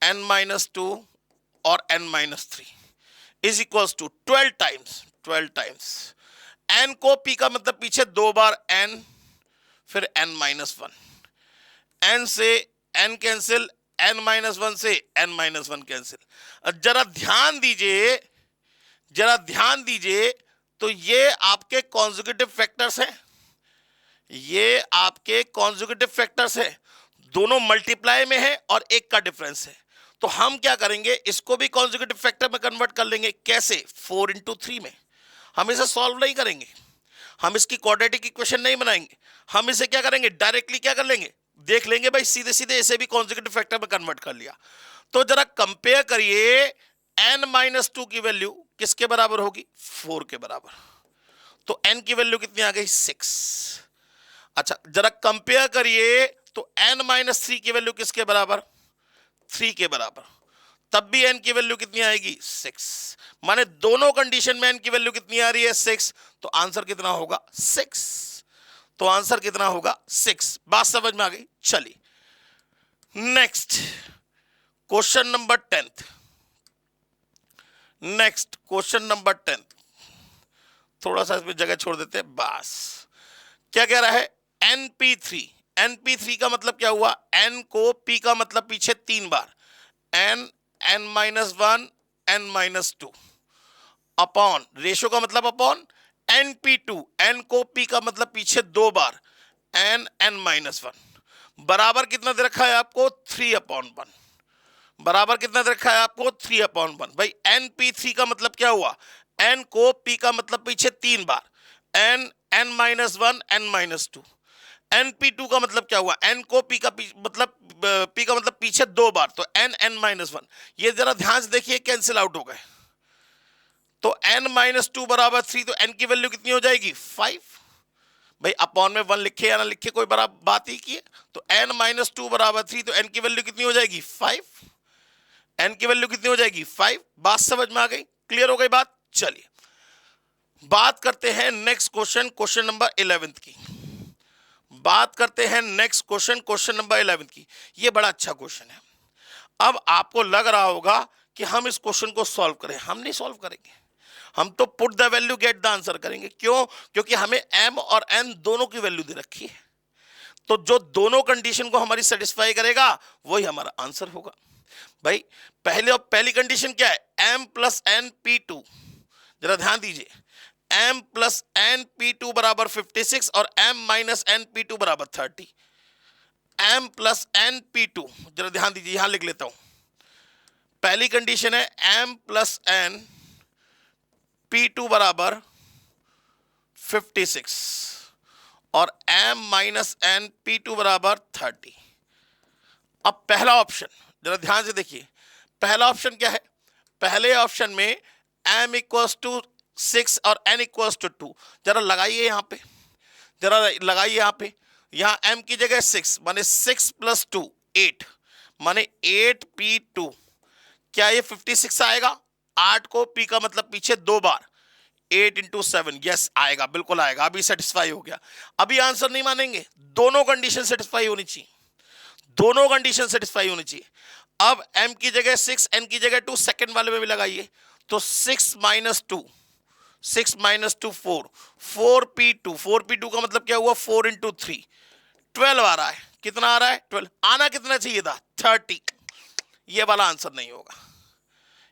n माइनस 2 और n minus 3 is equals to 12 times. 12 times n को p का मतलब पीछे 2 बार n, फिर n माइनस 1, n से n कैंसिल, n माइनस 1 से n माइनस 1 कैंसिल। जरा ध्यान दीजिए, जरा ध्यान दीजिए, तो ये आपके कॉन्जुगेटिव फैक्टर्स हैं, ये आपके कॉन्जुगेटिव फैक्टर्स हैं, दोनों मल्टीप्लाई में है और एक का डिफरेंस है। तो हम क्या करेंगे? इसको भी कॉन्जुगेटिव फैक्टर में कन्वर्ट कर लेंगे। कैसे? 4 इंटू 3 में। हम इसे सॉल्व नहीं करेंगे, हम इसकी क्वाड्रेटिक इक्वेशन नहीं बनाएंगे, हम इसे क्या करेंगे? डायरेक्टली क्या कर लेंगे? देख लेंगे भाई, सीधे सीधे इसे भी कॉन्जुगेटिव फैक्टर में कन्वर्ट कर लिया। तो जरा कंपेयर करिए, n माइनस 2 की वैल्यू किसके बराबर होगी? 4 के बराबर। तो n की वैल्यू कितनी आ गई? 6। अच्छा जरा कंपेयर करिए, तो n माइनस 3 की वैल्यू किसके बराबर? 3 के बराबर। तब भी n की वैल्यू कितनी आएगी? 6। माने दोनों कंडीशन में n की वैल्यू कितनी आ रही है? 6। तो आंसर कितना होगा? 6। तो आंसर कितना होगा? 6। बात समझ में आ गई? चलिए next question number 10। Next question number 10, थोड़ा सा इसमें जगह छोड़ देते हैं। बस क्या कह रहा है? np3, np3 का मतलब क्या हुआ? n को p का मतलब पीछे 3 बार, n n minus 1 n-2 upon, ratio का मतलब अपॉन np2, n को p का मतलब पीछे 2 बार, n-1 बराबर कितना दे रखा है आपको 3/1, बराबर कितना दे रखा है आपको 3/1। भाई np3 का मतलब क्या हुआ, n को p का मतलब पीछे 3 बार, n-1 n-2, np2 का मतलब क्या हुआ, n को p का मतलब p का मतलब पीछे 2 बार, तो n-1। ये जरा ध्यान से देखिए, कैंसिल आउट हो गए, तो n-2 बराबर 3, तो n की वैल्यू कितनी हो जाएगी 5। भाई अपॉन में 1 लिखे या ना लिखे कोई बड़ा बात ही की है, तो n-2 बराबर 3, तो n की वैल्यू कितनी हो जाएगी 5, n की वैल्यू कितनी हो जाएगी 5। बात समझ में आ गई, क्लियर हो गई बात। चलिए बात करते हैं नेक्स्ट क्वेश्चन, क्वेश्चन नंबर 11 की बात करते हैं, नेक्स्ट क्वेश्चन, क्वेश्चन नंबर 11 की। ये बड़ा अच्छा क्वेश्चन है। अब आपको लग रहा होगा कि हम इस क्वेश्चन को सॉल्व करें, हम नहीं सॉल्व करेंगे, हम तो put the value get the answer करेंगे। क्यों? क्योंकि हमें m और n दोनों की वैल्यू दे रखी है, तो जो दोनों कंडीशन को हमारी सेटिस्फाई करेगा वही हमारा आंसर होगा। भाई पहली कंडीशन क्या है, m plus n P two, जरा ध्यान दीजिए, m plus n P two बराबर 56 और m minus n P two बराबर 30। m plus n P two, जरा ध्यान दीजिए, यहां लिख लेता हूं। पहली कंडीशन है m plus n P two बराबर 56 और m minus n P two बराबर 30। अब पहला ऑप्शन जरा ध्यान से देखिए, पहला ऑप्शन क्या है, पहले ऑप्शन में m इक्वल्स टू 6 और n इक्वल्स टू 2, जरा लगाइए यहां पे, जरा लगाइए यहां पे, यहां m की जगह 6 माने 6 प्लस 2 8 माने 8p2, क्या ये 56 आएगा? 8 को p का मतलब पीछे 2 बार, 8 इंटू 7, यस आएगा, बिल्कुल आएगा। अभी सेटिस्फाई हो गया, अभी आंसर नहीं मानेंगे, दोनों कंडीशन सेटिस्फाई होनी चाहिए, दोनों कंडीशन सेटिस्फाई होनी चाहिए। अब m की जगह 6, n की जगह 2, सेकंड वाले में भी लगाइए, तो 6 माइनस 2, 6 माइनस 2 4, 4p2, 4p2 का मतलब क्या हुआ 4 इंटू 3, 12 आ रहा है। कितना आ रहा है 12, आना कितना चाहिए था 30। ये वाला आंसर नहीं होगा,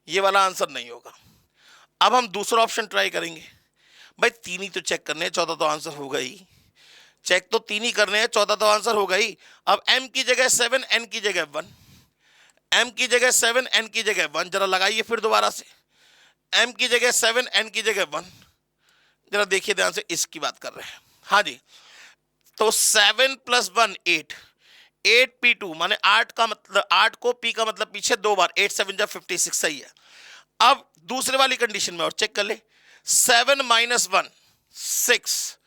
ये वाला आंसर नहीं होगा। अब हम दूसरा ऑप्शन ट्राई करेंगे। भाई तीन ही तो चेक करने हैं, चौथा तो आंसर होगा ही, चेक तो तीन ही करने हैं, चौथा तो आंसर होगा ही। अब m की जगह 7, n की जगह 1, m की जगह 7, n की जगह 1, जरा लगाइए फिर दोबारा से, m की जगह 7, n की जगह 1, जरा देखिए ध्यान से, इसकी बात कर रहे हैं। हाँ जी, तो 7 प्लस 1 8, 8p2 माने 8 का मतलब 8 को p का मतलब पीछे 2 बार, 8 7 जा 56, सही है। अब दूसरे वाली कंडीशन में और चेक कर ले, 7 माइनस 1 6,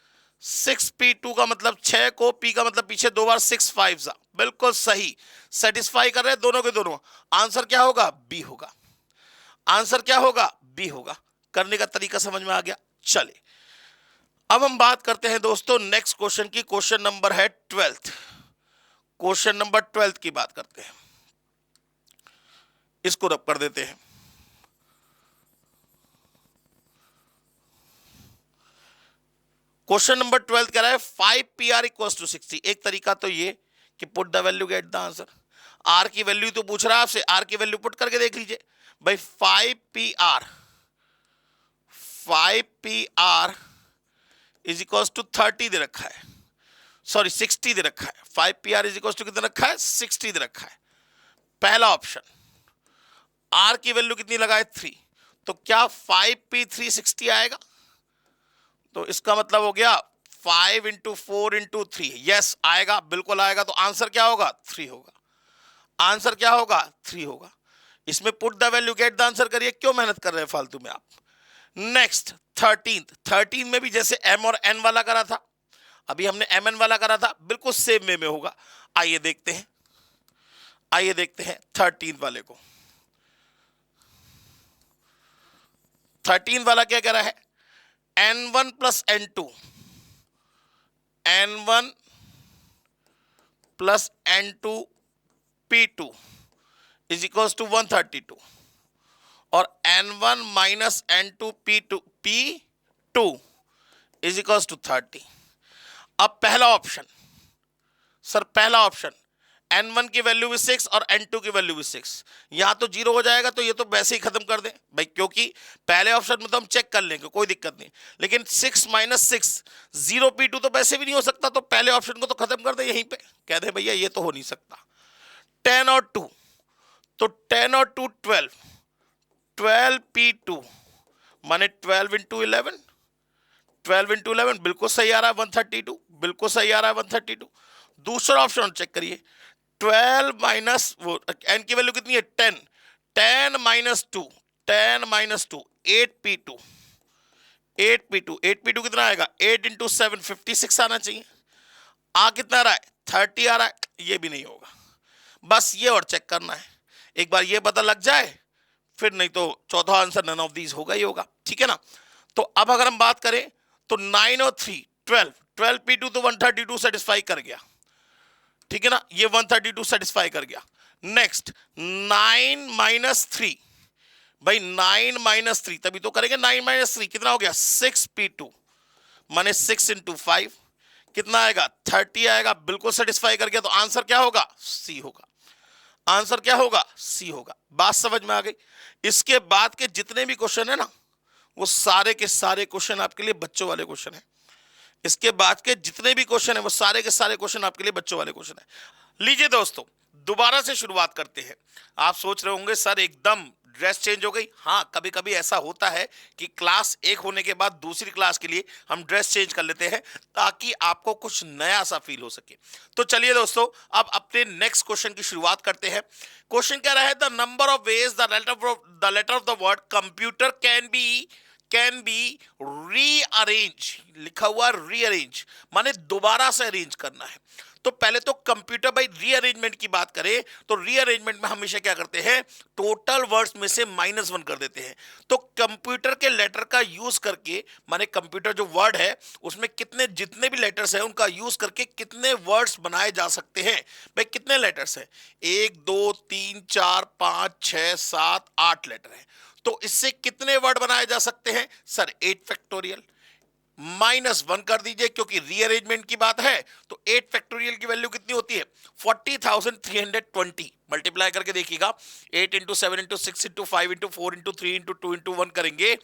6p2 का मतलब 6 को p का मतलब पीछे 2 बार, 6 5 जा, बिल्कुल सही, सेटिस्फाई कर रहे हैं दोनों के दोनों। आंसर क्या होगा बी होगा, आंसर क्या होगा बी होगा। करने का तरीका समझ में आ गया। चलिए अब हम बात करते हैं दोस्तों नेक्स्ट क्वेश्चन की, क्वेश्चन नंबर है 12th, क्वेश्चन नंबर 12th की बात करते हैं। इसको रब कर देते हैं। क्वेश्चन नंबर 12 कह रहा है 5pr इक्वल्स टू 60। एक तरीका तो ये कि put the value get the answer, r की वैल्यू तो पूछ रहा है आपसे, आर की वैल्यू पुट करके देख लीजिए। भाई 5pr इज इक्वल्स टू 30 दे रखा है, सॉरी 60 दे रखा है। 5pr इज इक्वल्स टू कितना रखा है 60 दे रखा है। पहला ऑप्शन, आर की वैल्यू कितनी लगाए 3, तो क्या 5p3 60 आएगा? तो इसका मतलब हो गया 5 इंटू 4 इंटू 3, यस आएगा, बिल्कुल आएगा। तो आंसर क्या होगा 3 होगा, आंसर क्या होगा 3 होगा। इसमें put the value get the answer करिए, क्यों मेहनत कर रहे हैं फालतू में आप। नेक्स्ट 13 में भी जैसे m और n वाला करा था, अभी हमने mn वाला करा था, बिल्कुल सेम वे में होगा। आइए देखते हैं, आइए देखते हैं 13 वाले को। 13 वाला क्या कह रहा है, n1 plus n2, n1 plus n2 p2 is equals to 132 और n1 minus n2 p2 is equals to 30। अब पहला ऑप्शन, सर पहला ऑप्शन n1 की वैल्यू भी 6 और n2 की वैल्यू भी 6। यहां तो 0 हो जाएगा, तो ये तो वैसे ही खत्म कर दें भाई, क्योंकि पहले ऑप्शन में तो हम चेक कर लेंगे, कोई दिक्कत नहीं। लेकिन 6 माइनस 6 0 p2 तो वैसे भी नहीं हो सकता, तो पहले ऑप्शन को तो खत्म कर दे यहीं पे, कह दे भैया ये तो हो नहीं सकता। 10 और 2, तो 10 और 2 12, 12 p2 माने 12 इंटू 11, 12 इंटू 11 बिल्कुल सही आ रहा है 132, बिल्कुल सही आ रहा है 132। दूसरा ऑप्शन चेक करिए, 12 माइनस वो n की वैल्यू कितनी है 10, 10 minus 2, 10 minus 2 8p2, 8p2, 8p2 कितना आएगा 8 इंटू 7 56 आना चाहिए। आ कितना आ रहा है 30 आ रहा है, ये भी नहीं होगा। बस ये और चेक करना है, एक बार ये पता लग जाए फिर नहीं तो चौथा आंसर नन ऑफ दीज होगा ही होगा, ठीक है ना। तो अब अगर हम बात करें तो 9 और 3 12, 12 p2 तो 132 सेटिस्फाई कर गया, ठीक है ना, ये 132 सेटिस्फाई कर गया। नेक्स्ट 9 माइनस 3, भाई 9 माइनस 3 तभी तो करेंगे, 9 माइनस 3 कितना हो गया 6p2 माने 6 इंटू 5 कितना आएगा 30 आएगा, बिल्कुल सेटिस्फाई कर गया। तो आंसर क्या होगा सी होगा, आंसर क्या होगा सी होगा। बात समझ में आ गई। इसके बाद के जितने भी क्वेश्चन है ना वो सारे के सारे क्वेश्चन आपके लिए बच्चों वाले क्वेश्चन है। इसके बाद के जितने भी क्वेश्चन है वो सारे के सारे क्वेश्चन आपके लिए बच्चों वाले क्वेश्चन है। लीजिए दोस्तों दोबारा से शुरुआत करते हैं। आप सोच रहे होंगे सर एकदम ड्रेस चेंज हो गई। हाँ, कभी कभी ऐसा होता है कि क्लास एक होने के बाद दूसरी क्लास के लिए हम ड्रेस चेंज कर लेते हैं ताकि आपको कुछ नया सा फील हो सके। तो चलिए दोस्तों अब अपने नेक्स्ट क्वेश्चन की शुरुआत करते हैं। क्वेश्चन कह रहा है the number of ways the letter of the word computer can be rearrange, लिखा हुआ रीअरेंज माने दोबारा से अरेंज करना है। तो पहले तो कंप्यूटर भाई रीअरेंजमेंट की बात करें तो रीअरेंजमेंट में हमेशा क्या करते हैं टोटल वर्ड्स में से -1 कर देते हैं। तो कंप्यूटर के लेटर का यूज करके माने कंप्यूटर जो वर्ड है उसमें कितने जितने भी लेटर्स हैं उनका यूज करके कितने वर्ड्स बनाए जा सकते हैं। भाई कितने लेटर्स हैं 1 2 3 4 5 6 7 8 लेटर हैं। तो इससे कितने वर्ड बनाए जा सकते हैं सर 8 फैक्टोरियल। -1 कर दीजिए क्योंकि रीअरेंजमेंट की बात है। तो 8 फैक्टोरियल की वैल्यू कितनी होती है 40,320। मल्टीप्लाई करके देखिएगा 8 into 7 into 6 into 5 into 4 into 3 into 2 into 1 करेंगे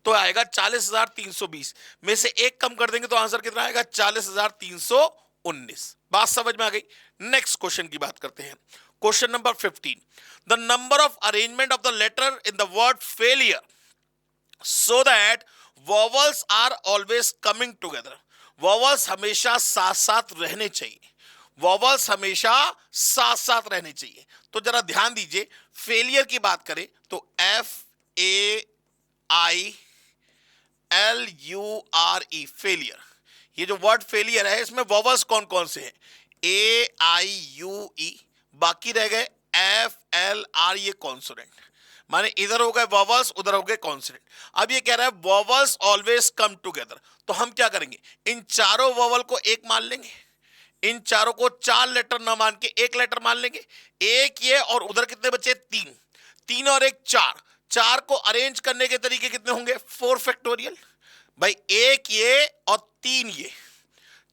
तो आएगा 40,320 में से एक कम कर देंगे तो आंसर कितना आएगा 40,319। बात समझ में आ गई। नेक्स्ट क्वेश्चन की बात करते हैं। Question number 15 the number of arrangement of the letter in the word failure so that vowels are always coming together। vowels हमेशा साथ साथ रहने चाहिए, vowels हमेशा साथ साथ रहने चाहिए। तो जरा ध्यान दीजिए फेलियर की बात करें तो FAILURE फेलियर, ये जो वर्ड फेलियर है इसमें वॉवल्स कौन कौन से हैं AIUE, बाकी रह गए FLR, ये कॉन्सोनेंट माने इधर हो गए वॉवल्स उधर हो गए कॉन्सोनेंट। अब ये कह रहा है वॉवल्स ऑलवेज कम टुगेदर, तो हम क्या करेंगे इन चारों वॉवल को एक मान लेंगे, इन चारों को 4 लेटर ना मान के एक लेटर मान लेंगे। एक ये और उधर कितने बचे 3, 3 और 1 4, 4 को अरेंज करने के तरीके कितने होंगे 4 फैक्टोरियल। भाई एक ये और 3 ये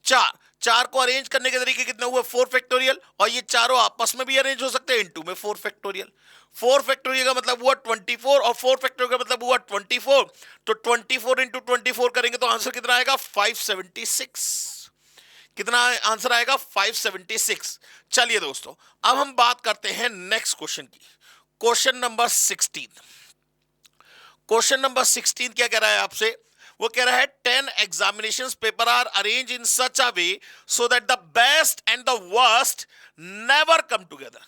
4, 4 को अरेंज करने के तरीके कितने हुए 4 फैक्टोरियल, और ये चारों आपस में भी अरेंज हो सकते हैं इनटू में 4 फैक्टोरियल। 4 फैक्टोरियल का मतलब हुआ 24 और 4 फैक्टोरियल का मतलब हुआ 24। तो 24 इंटू 24 करेंगे तो आंसर कितना आएगा 576। कितना आंसर आएगा 576। चलिए दोस्तों अब हम बात करते हैं नेक्स्ट क्वेश्चन की। Question number 16। क्वेश्चन नंबर 16 क्या कह रहा है आपसे, वो कह रहा है 10 examinations paper are arrange in such a way so that the best and the worst never come together.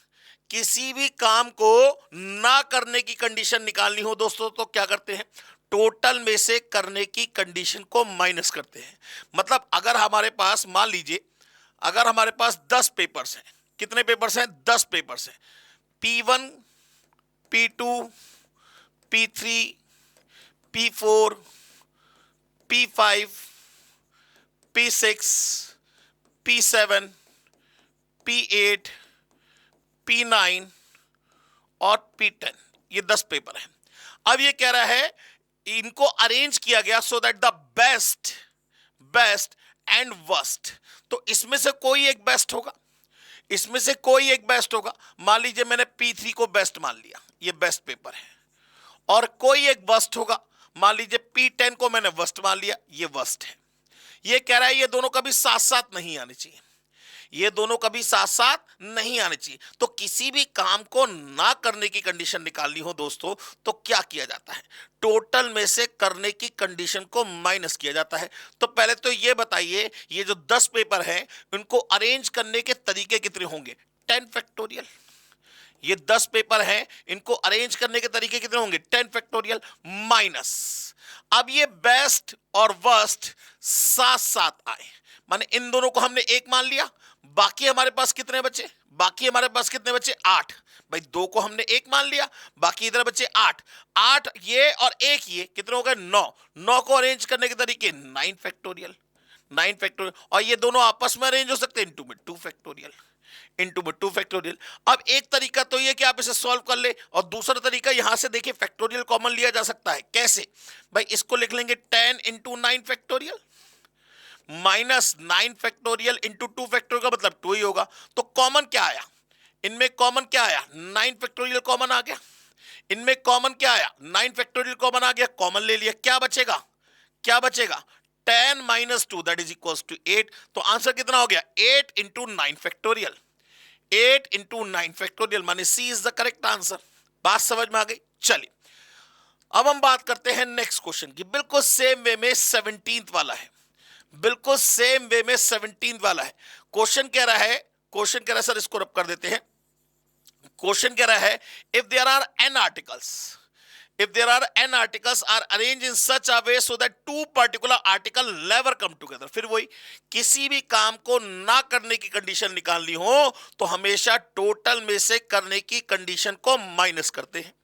किसी भी काम को ना करने की कंडीशन निकालनी हो दोस्तों तो क्या करते हैं टोटल में से करने की कंडीशन को माइनस करते हैं। मतलब अगर हमारे पास मान लीजिए अगर हमारे पास 10 पेपर्स हैं, कितने पेपर्स हैं 10 पेपर्स हैं, P1 P2 P3 P4 P5 P6 P7 P8 P9 और P10, ये 10 पेपर हैं। अब ये कह रहा है इनको अरेंज किया गया सो that the best and worst, तो इसमें से कोई एक बेस्ट होगा, इसमें से कोई एक बेस्ट होगा। मान लीजिए मैंने P3 को बेस्ट मान लिया, ये बेस्ट पेपर है, और कोई एक वर्स्ट होगा। मान लीजिए P10 को मैंने वर्स्ट मान लिया, ये वर्स्ट है। ये कह रहा है ये दोनों कभी साथ साथ नहीं आने चाहिए, ये दोनों कभी साथ साथ नहीं आने चाहिए। तो किसी भी काम को ना करने की कंडीशन निकालनी हो दोस्तों, तो क्या किया जाता है? टोटल में से करने की कंडीशन को माइनस किया जाता है। तो पहले तो ये बताइए, ये जो 10 पेपर हैं, इनको अरेंज करने के तरीके कितने होंगे? 10 फैक्टोरियल। ये 10 पेपर हैं, इनको अरेंज करने के तरीके कितने होंगे? 10 फैक्टोरियल माइनस। अब ये बेस्ट और वर्स्ट साथ साथ आए, माने इन दोनों को हमने एक मान लिया, बाकी हमारे पास कितने बचे? बाकी हमारे पास कितने बचे? 8। भाई दो को हमने एक मान लिया, बाकी इधर बचे 8। 8 ये और एक ये कितने हो गए? 9। 9 को अरेंज करने के तरीके 9 फैक्टोरियल। 9 फैक्टोरियल, और ये दोनों आपस में अरेंज हो सकते हैं इनटू में 2 फैक्टोरियल, इनटू में 2 फैक्टोरियल। अब एक तरीका तो ये कि आप इसे सॉल्व कर ले, और दूसरा तरीका यहां से देखिए फैक्टोरियल कॉमन लिया जा सकता है। कैसे? भाई इसको लिख लेंगे 10 into 9 factorial minus 9 factorial into 2 factorial का मतलब 2 ही होगा। तो कॉमन क्या आया? इनमें कॉमन क्या आया? 9 फैक्टोरियल कॉमन आ गया। इनमें कॉमन क्या आया? 9 फैक्टोरियल कॉमन आ गया, कॉमन ले लिया। क्या बचेगा? क्या बचेगा? 10 minus 2 that is equal to 8। तो आंसर कितना हो गया? 8 इंटू 9 फैक्टोरियल। 8 इंटू 9 फैक्टोरियल माने सी इज द करेक्ट आंसर। बात समझ में आ गई? चलिए अब हम बात करते हैं नेक्स्ट क्वेश्चन की। बिल्कुल सेम वे में 17th वाला है, बिल्कुल सेम वे में 17th वाला है। क्वेश्चन कह रहा है, क्वेश्चन कह रहा है, सर इसको रब कर देते हैं। क्वेश्चन कह रहा है if there are n articles, if there are n articles are arranged in such a way so that two particular article never come together। फिर वही, किसी भी काम को ना करने की कंडीशन निकालनी हो तो हमेशा टोटल में से करने की कंडीशन को माइनस करते हैं।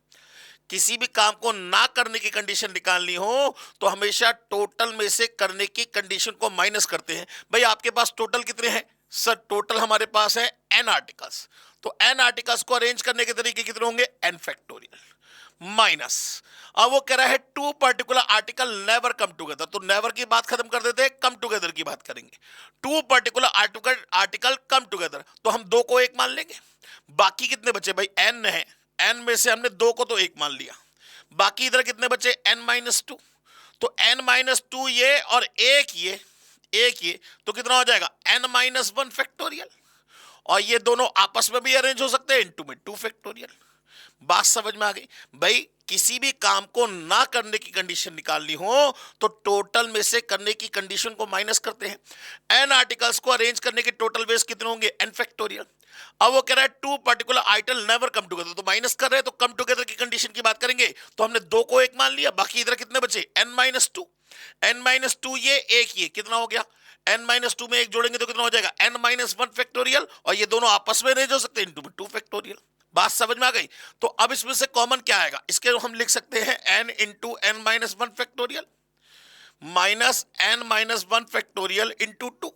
किसी भी काम को ना करने की कंडीशन निकालनी हो तो हमेशा टोटल में से करने की कंडीशन को माइनस करते हैं। भाई आपके पास टोटल कितने हैं? सर टोटल हमारे पास है n आर्टिकल्स, तो n आर्टिकल्स को अरेंज करने के तरीके कितने होंगे? n factorial minus. अब वो कह रहा है two particular article never come together, तो नेवर की बात खत्म कर देते हैं, कम टुगेदर की बात करेंगे। Two particular article come together, तो हम दो को एक मान लेंगे। बाकी कितने बचे? भाई n है, n में से हमने दो को तो एक मान लिया, बाकी इधर कितने बचे? n minus 2। तो n माइनस 2 ये और एक ये तो कितना हो जाएगा? n minus 1 factorial. और ये दोनों आपस में भी अरेंज हो सकते हैं इनटू में 2 फैक्टोरियल। बात समझ में आ गई? भाई किसी भी काम को ना करने की कंडीशन निकालनी हो तो टोटल में से करने की कंडीशन को माइनस करते हैं। n आर्टिकल्स को अरेंज करने के टोटल वेज कितने होंगे? n factorial. अब वो कह रहा है two particular item never come together, तो माइनस कर रहे हैं तो कम टुगेदर की कंडीशन की बात करेंगे। तो हमने दो को एक मान लिया, बाकी इधर कितने बचे? n minus 2। n माइनस 2 ये एक ये कितना हो गया? n माइनस 2 में एक जोड़ेंगे तो कितना हो जाएगा? n माइनस 1 फैक्टोरियल, और ये दोनों आपस में अरेंज हो सकते हैं इनटू में 2 फैक्टोरियल। बात समझ में आ गई? तो अब इसमें से कॉमन क्या आएगा? इसके हम लिख सकते हैं n into n minus 1 factorial minus n minus 1 factorial into 2।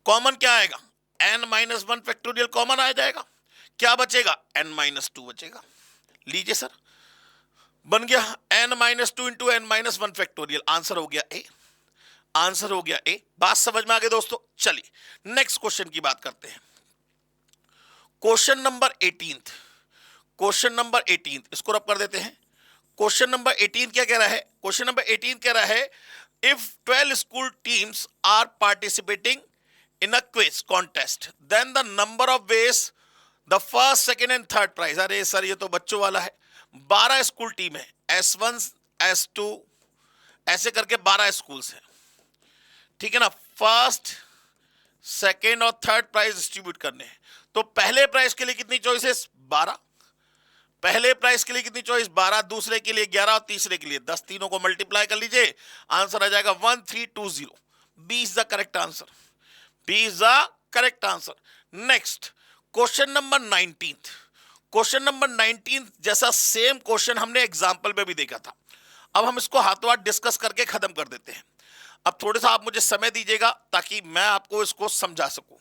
Common क्या आएगा? n माइनस 1 फैक्टोरियल कॉमन आ जाएगा, क्या बचेगा? n माइनस 2 बचेगा। लीजिए सर बन गया n minus 2 into n minus 1 factorial. Answer हो गया ए, आंसर हो गया ए। बात समझ में आ गई दोस्तों? चलिए नेक्स्ट क्वेश्चन की बात करते हैं। क्वेश्चन नंबर 18, क्वेश्चन नंबर 18 इसको रब कर देते हैं। क्वेश्चन नंबर 18 क्या कह रहा है? क्वेश्चन नंबर 18 कह रहा है if 12 school teams are participating in a quiz contest then the number of ways the first second and third prize. अरे सर ये तो बच्चों वाला है। 12 स्कूल टीम है, S1 S2 ऐसे करके 12 स्कूल्स हैं, ठीक है ना। फर्स्ट सेकेंड और थर्ड प्राइज डिस्ट्रीब्यूट करने हैं। तो पहले प्राइज के लिए कितनी चॉइसेस? 12। पहले प्राइज के लिए कितनी चॉइस? 12। दूसरे के लिए 11 और तीसरे के लिए 10। तीनों को मल्टीप्लाई कर लीजिए, आंसर आ जाएगा 1320। B is the correct answer, B is the correct answer. Next question number 19। Question number 19 जैसा सेम क्वेश्चन हमने एग्जाम्पल में भी देखा था। अब हम इसको हाथों हाथ डिस्कस करके खत्म कर देते हैं। अब थोड़ा सा आप मुझे समय दीजिएगा ताकि मैं आपको इसको समझा सकूं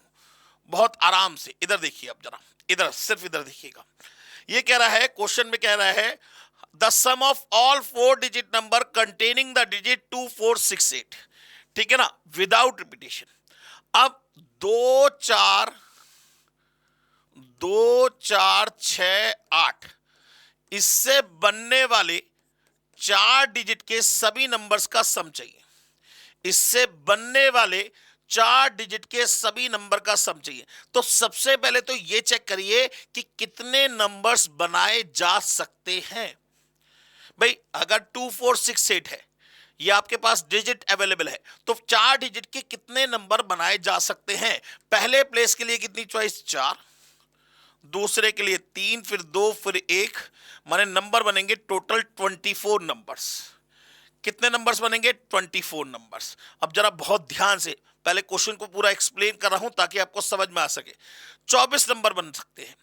बहुत आराम से। इधर देखिए, अब जरा इधर, सिर्फ इधर देखिएगा। ये कह रहा है, क्वेश्चन में कह रहा है the sum of all 4 digit number containing the digit 2468, ठीक है ना, विदाउट रिपीटेशन। अब 2 4 2 4 6 8, इससे बनने वाले 4 डिजिट के सभी नंबर्स का सम चाहिए। इससे बनने वाले 4 डिजिट के सभी नंबर का सम चाहिए। तो सबसे पहले तो यह चेक करिए कि कितने नंबर्स बनाए जा सकते हैं। भाई अगर 2 4 6 8 है, ये आपके पास डिजिट अवेलेबल है, तो 4 डिजिट के कितने नंबर बनाए जा सकते हैं। पहले प्लेस के लिए कितनी चॉइस, 4, दूसरे के लिए 3, फिर 2, फिर 1, माने नंबर बनेंगे टोटल 24 नंबर्स। कितने नंबर्स बनेंगे, 24 नंबर्स। अब जरा बहुत ध्यान से पहले क्वेश्चन को पूरा एक्सप्लेन कर रहा हूं ताकि आपको समझ में आ सके। 24 नंबर बन सकते हैं।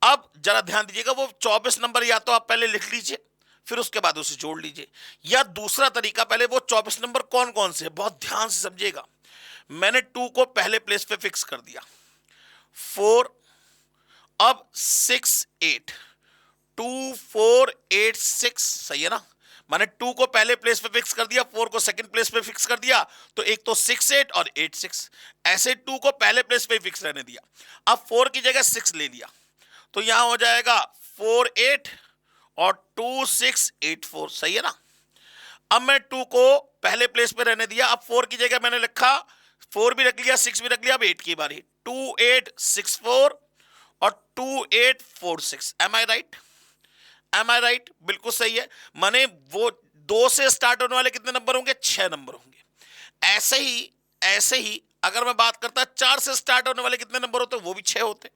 अब जरा ध्यान दीजिएगा, वो 24 नंबर या तो आप पहले लिख लीजिए, फिर उसके बाद उसे जोड़ लीजिए, या दूसरा तरीका, पहले वो 24 नंबर कौन कौन से, बहुत ध्यान से समझिएगा। मैंने 2 को पहले प्लेस पे फिक्स कर दिया, 4, अब 6 8, 2 4 8 6, सही है ना। मैंने 2 को पहले प्लेस पे फिक्स कर दिया, 4 को सेकंड प्लेस पे फिक्स कर दिया, तो एक तो 6 8 और 8 6, ऐसे 2 को पहले प्लेस पे फिक्स रहने दिया। अब 4 की जगह 6 ले लिया, तो यहां हो जाएगा 4 8 और 2 6 8 4, सही है ना। अब मैं 2 को पहले प्लेस पे रहने दिया, अब 4 की जगह मैंने लिखा, 4 भी रख लिया, 6 भी रख लिया, अब 8 की बारी, 2 8 6 4 और 2 8 4 6। एम आई राइट, एम आई राइट, बिल्कुल सही है। माने वो 2 से स्टार्ट होने वाले कितने नंबर होंगे, 6 नंबर होंगे। ऐसे ही अगर मैं बात करता 4 से स्टार्ट होने वाले कितने नंबर होते, वो भी 6 होते।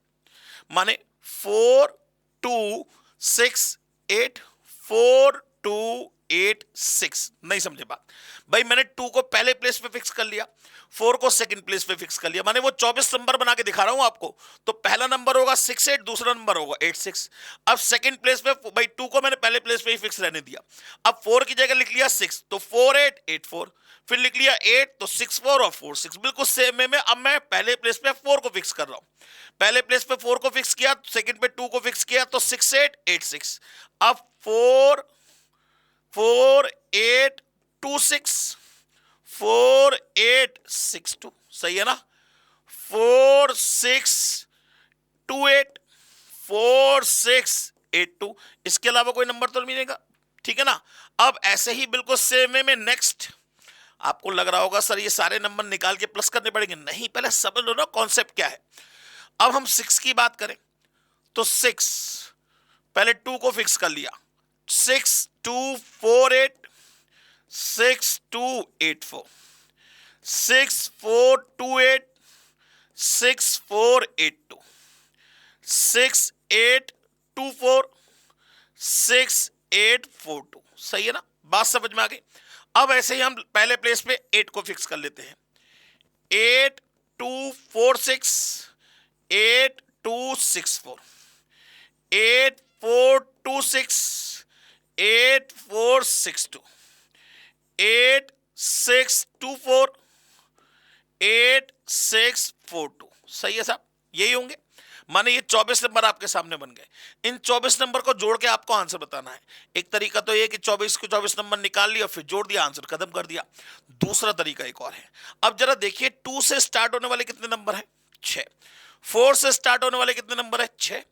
माने 4 2 6 8, 4 2 8 6। नहीं समझे बात भाई, मैंने 2 को पहले प्लेस पे फिक्स कर लिया, 4 को सेकंड प्लेस पे फिक्स कर लिया, माने वो 24 नंबर बना के दिखा रहा हूं आपको। तो पहला नंबर होगा 6 8, दूसरा नंबर होगा 8 6। अब सेकंड प्लेस पे भाई 2 को मैंने पहले प्लेस पे ही फिक्स रहने दिया, अब 4 की जगह लिख लिया 6, तो 4 8 8 4, फिर लिख लिया 8, तो 6 4 और 4 6, बिल्कुल सेम वे में। अब मैं पहले प्लेस पे 4 को फिक्स कर रहा हूं, पहले प्लेस पे 4 को फिक्स किया, सेकंड पे 2 को फिक्स किया, तो 6 8 8 6। अब 4 4 8 2 6, 4 8 6 2, सही है ना। 4 6 2 8, 4 6 8 2, इसके अलावा कोई नंबर तो नहीं मिलेगा, ठीक है ना। अब ऐसे ही बिल्कुल सेम वे में नेक्स्ट, आपको लग रहा होगा सर ये सारे नंबर निकाल के प्लस करने पड़ेंगे, नहीं, पहले समझ लो ना कॉन्सेप्ट क्या है। अब हम 6 की बात करें तो 6 पहले 2 को फिक्स कर लिया, 6 2 4 8, 6 2 8 4, 6 4 2 8, 6 4 8 2, 6 8 2 4, 6 8 4 2, सही है ना, बात समझ में आ गई। अब ऐसे ही हम पहले प्लेस पे 8 को फिक्स कर लेते हैं, 8 2 4 6, 8 2 6 4, 8 4 2 6, 8 4 6 2, 8 6 2 4, 8 6 4 2, सही है साहब, यही होंगे। माने ये 24 नंबर आपके सामने बन गए। इन 24 नंबर को जोड़ के आपको आंसर बताना है। एक तरीका तो ये कि 24 को 24 नंबर निकाल लिया, फिर जोड़ दिया, आंसर खत्म कर दिया। दूसरा तरीका एक और है। अब जरा देखिए 2 से स्टार्ट होने वाले कितने नंबर हैं, 6। 4 से स्टार्ट होने वाले कितने नंबर है, 6।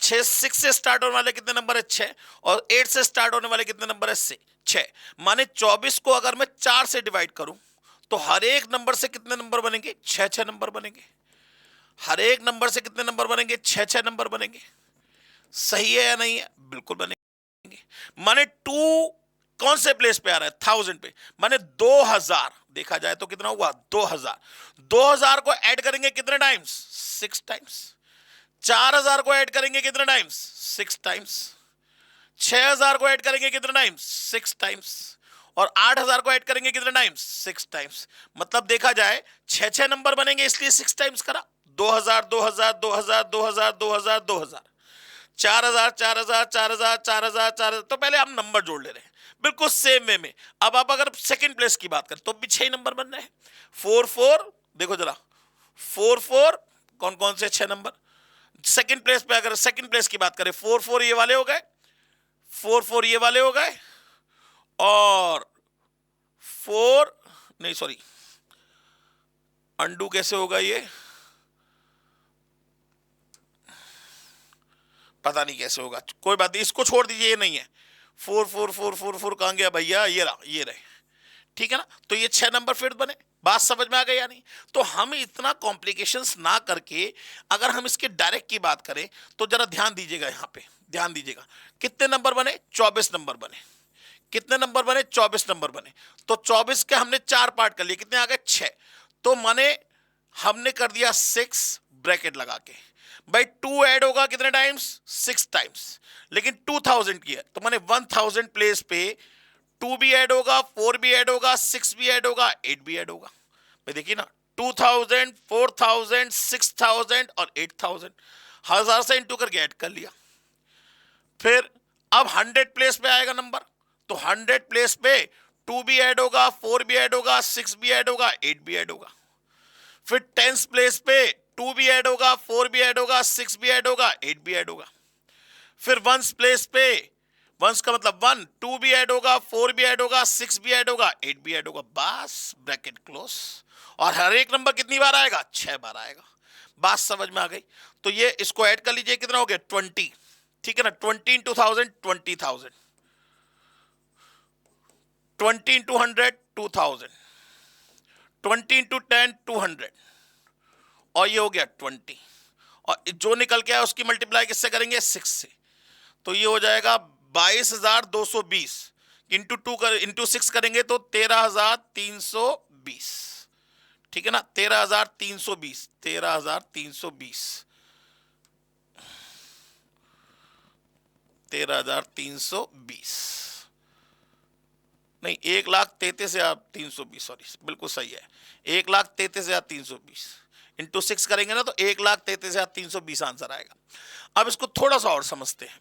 6 से स्टार्ट होने वाले कितने नंबर है, 6। और 8 से स्टार्ट होने वाले कितने नंबर है, 6। माने 24 को अगर मैं 4 से डिवाइड करूं तो हर एक नंबर से कितने नंबर बनेंगे, 6 नंबर बनेंगे। हर एक नंबर से कितने नंबर बनेंगे, 6 नंबर बनेंगे। सही है या नहीं है, बिल्कुल बनेंगे। माने 2 कौन से प्लेस पे आ रहा है, 1000 पे, माने 2000। देखा जाए तो कितना हुआ, 2000। 2000 को ऐड करेंगे कितने टाइम्स, 6 टाइम्स। 4000 को ऐड करेंगे कितने टाइम्स, 6 टाइम्स। 6000 को ऐड करेंगे कितने टाइम्स, 6 टाइम्स। और 8000 को ऐड करेंगे कितने टाइम्स, 6 टाइम्स। मतलब देखा जाए 6 नंबर बनेंगे, इसलिए 6 टाइम्स करा। 2000 2000 2000 2000 2000 2000, 4000 4000 4000 4000 4000। तो पहले हम नंबर जोड़ ले रहे हैं बिल्कुल सेम वे में। अब आप अगर सेकंड प्लेस की बात करें तो भी 6 नंबर बन रहे हैं। 4 4, देखो जरा 4 4, कौन कौन से 6 नंबर। सेकंड प्लेस पे अगर सेकंड प्लेस की बात करें, 4 4 ये वाले हो गए, 4 4 ये वाले हो गए, और 4 नहीं सॉरी, अंडू कैसे होगा ये, पता नहीं कैसे होगा, कोई बात नहीं, इसको छोड़ दीजिए, ये नहीं है। 4 4 4 4 4 कहां गया भैया, ये रहा, ये रहे, ठीक है ना। तो ये 6 नंबर फिर बने, बात समझ में आ गई या नहीं। तो हम इतना कॉम्प्लिकेशंस ना करके अगर हम इसके डायरेक्ट की बात करें तो जरा ध्यान दीजिएगा, यहां पे ध्यान दीजिएगा। कितने नंबर बने, 24 नंबर बने। कितने नंबर बने, 24 नंबर बने। तो 24 के हमने 4 पार्ट कर लिए, कितने आ गए, 6। तो माने हमने कर दिया 6 ब्रैकेट लगा के। भाई 2 ऐड होगा कितने टाइम्स, 6 टाइम्स, लेकिन 2000 की है तो माने 1000 प्लेस पे 2 भी ऐड होगा, 4 भी ऐड होगा, 6 भी ऐड होगा, 8 भी ऐड होगा। भाई देखिए ना, 2000, 4000, 6000 और 8000, 1000 से इंटू करके ऐड कर लिया। फिर अब 100 प्लेस पे आएगा नंबर, तो 100 प्लेस पे 2 भी ऐड होगा, 4 भी ऐड होगा, 6 भी ऐड होगा, 8 भी ऐड होगा। फिर 10 प्लेस पे 2 भी ऐड होगा, 4 भी ऐड होगा, 6 भी ऐड होगा, 8 भी ऐड होगा। फिर 1 प्लेस पे, 1 का मतलब 1, 2 भी ऐड होगा, 4 भी ऐड होगा, 6 भी ऐड होगा, 8 भी ऐड होगा, बस ब्रैकेट क्लोज। और हर एक नंबर कितनी बार आएगा, 6 बार आएगा। बात समझ में आ गई। तो ये इसको ऐड कर लीजिए, कितना हो गया, 20, ठीक है ना। 20 इंटू 1000, 20,000, 20 इंटू 100, 2000, 20 इंटू 10, 200, और ये हो गया 20। और जो निकल के आया उसकी मल्टीप्लाई किससे करेंगे, 6 से। तो ये हो जाएगा 22,220, इंटू 2 कर, इंटू 6 करेंगे तो 13,320, ठीक है ना। 13,320, 13,320, 13,320 नहीं, 1,33,320, सॉरी, बिल्कुल सही है, 1,33,320 इंटू 6 करेंगे ना तो 1,33,320 आंसर आएगा। अब इसको थोड़ा सा और समझते हैं।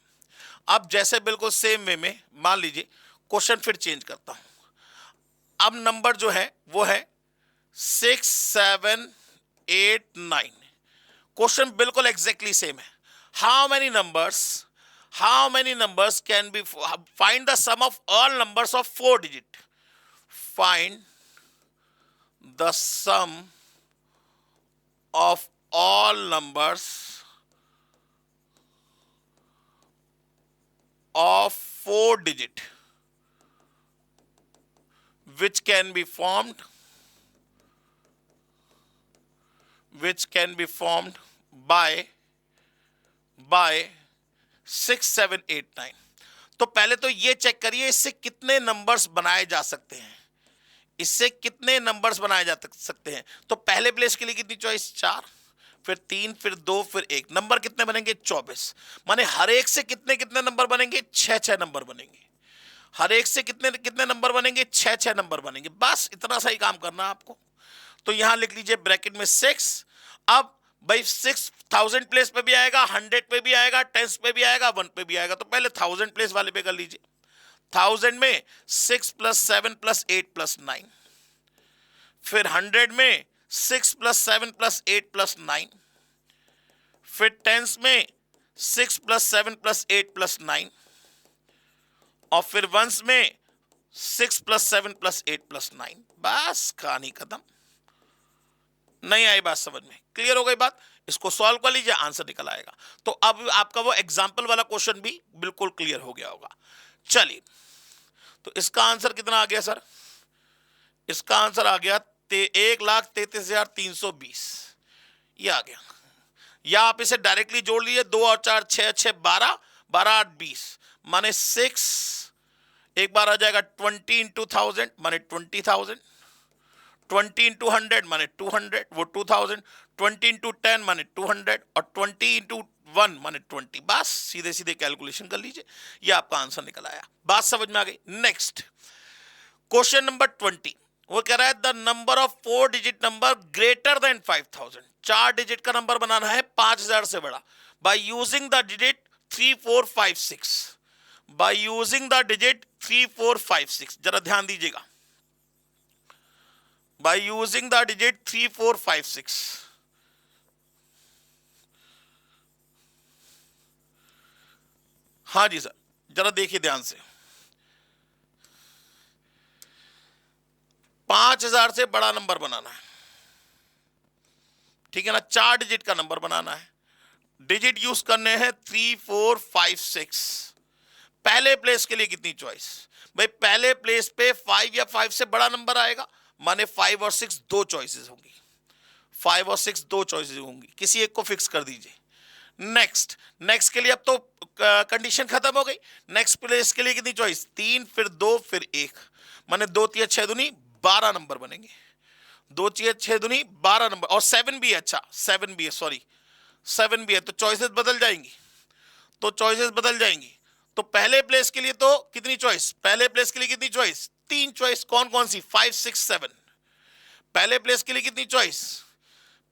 अब जैसे बिल्कुल सेम वे में मान लीजिए, क्वेश्चन फिर चेंज करता हूं। अब नंबर जो है वो है 6, 7, 8, 9। क्वेश्चन बिल्कुल एग्जैक्टली सेम है। How many numbers can be, find the sum of all numbers of 4 digit. Find the sum of all numbers of 4 digit which can be formed by 6, 7, 8, 9। तो पहले तो ये चेक करिए इससे कितने नंबर्स बनाए जा सकते हैं, इससे कितने नंबर्स बनाए जा सकते हैं। तो पहले प्लेस के लिए कितनी चॉइस, 4, फिर 3, फिर 2, फिर 1। नंबर कितने बनेंगे, 24। माने हर एक से कितने कितने नंबर बनेंगे, 6 नंबर बनेंगे। हर एक से कितने कितने नंबर बनेंगे, 6 नंबर बनेंगे। बस इतना सा ही काम करना है आपको। तो यहां लिख लीजिए ब्रैकेट में 6। अब भाई 6,000 प्लेस पे भी आएगा, 100 पे भी आएगा, 10 पे भी आएगा, 1 पे भी आएगा। तो पहले 1000 प्लेस वाले पे कर लीजिए। 1000 में 6 + 7 + 8 + 9। फिर 100 में 6 + 7 + 8 + 9। फिर 10s में 6 + 7 + 8 + 9। और फिर 1s में 6 + 7 + 8 + 9। बस कहानी खत्म। नहीं आई बात समझ में, क्लियर हो गई बात। इसको सॉल्व कर लीजिए, आंसर निकल आएगा। तो अब आपका वो एग्जाम्पल वाला क्वेश्चन भी बिल्कुल क्लियर हो गया होगा। चलिए, तो इसका आंसर कितना आ गया सर, इसका आंसर आ गया 1,33,320, ये आ गया। या आप इसे डायरेक्टली जोड़ लीजिए, 2 और 4 6 6 12, 12 8 20, माने 6, एक बार आ जाएगा 20 इंटू 1000 माने 20,000, 20 इंटू 100 माने 200, वो 2000, 20 इंटू 10 माने 200, और 20 इंटू 1 माने 20। बस सीधे सीधे कैलकुलेशन कर लीजिए, ये आपका आंसर निकल आया। बात समझ में आ गई। नेक्स्ट क्वेश्चन नंबर 20, वो कह रहा है the number of 4 digit number greater than 5000। 4 digit का नंबर बनाना है 5000 से बड़ा, bye using the digit 3 4 5 6। Bye using the digit 3 4 5 6, जरा ध्यान दीजिएगा, बाय यूजिंग द डिजिट 3 4 5 6। हाँ जी सर, जरा देखिए ध्यान से। 5000 से बड़ा नंबर बनाना है, ठीक है ना। 4 डिजिट का नंबर बनाना है, डिजिट यूज करने हैं 3 4 5 6। पहले प्लेस के लिए कितनी चॉइस? भाई पहले प्लेस पे 5 या 5 से बड़ा नंबर आएगा, माने 5 और 6 दो चॉइसेस होंगी, 5 और 6 दो चॉइसेस होंगी, किसी एक को फिक्स कर दीजिए। नेक्स्ट, नेक्स्ट के लिए अब तो कंडीशन खत्म हो गई। नेक्स्ट प्लेस के लिए कितनी चॉइस? 3 फिर 2 फिर 1, माने 2 3 6 दूनी 12 नंबर बनेंगे, 2 6 दूनी 12 नंबर, और 7 भी है, अच्छा 7 भी है, सॉरी 7 भी है, तो चॉइसेस बदल जाएंगी, तो चॉइसेस बदल जाएंगी। तो पहले प्लेस के लिए तो कितनी चॉइस? पहले प्लेस के लिए कितनी चॉइस? 3 चॉइस। कौन कौन सी? 5 6 7। पहले प्लेस के लिए कितनी चॉइस?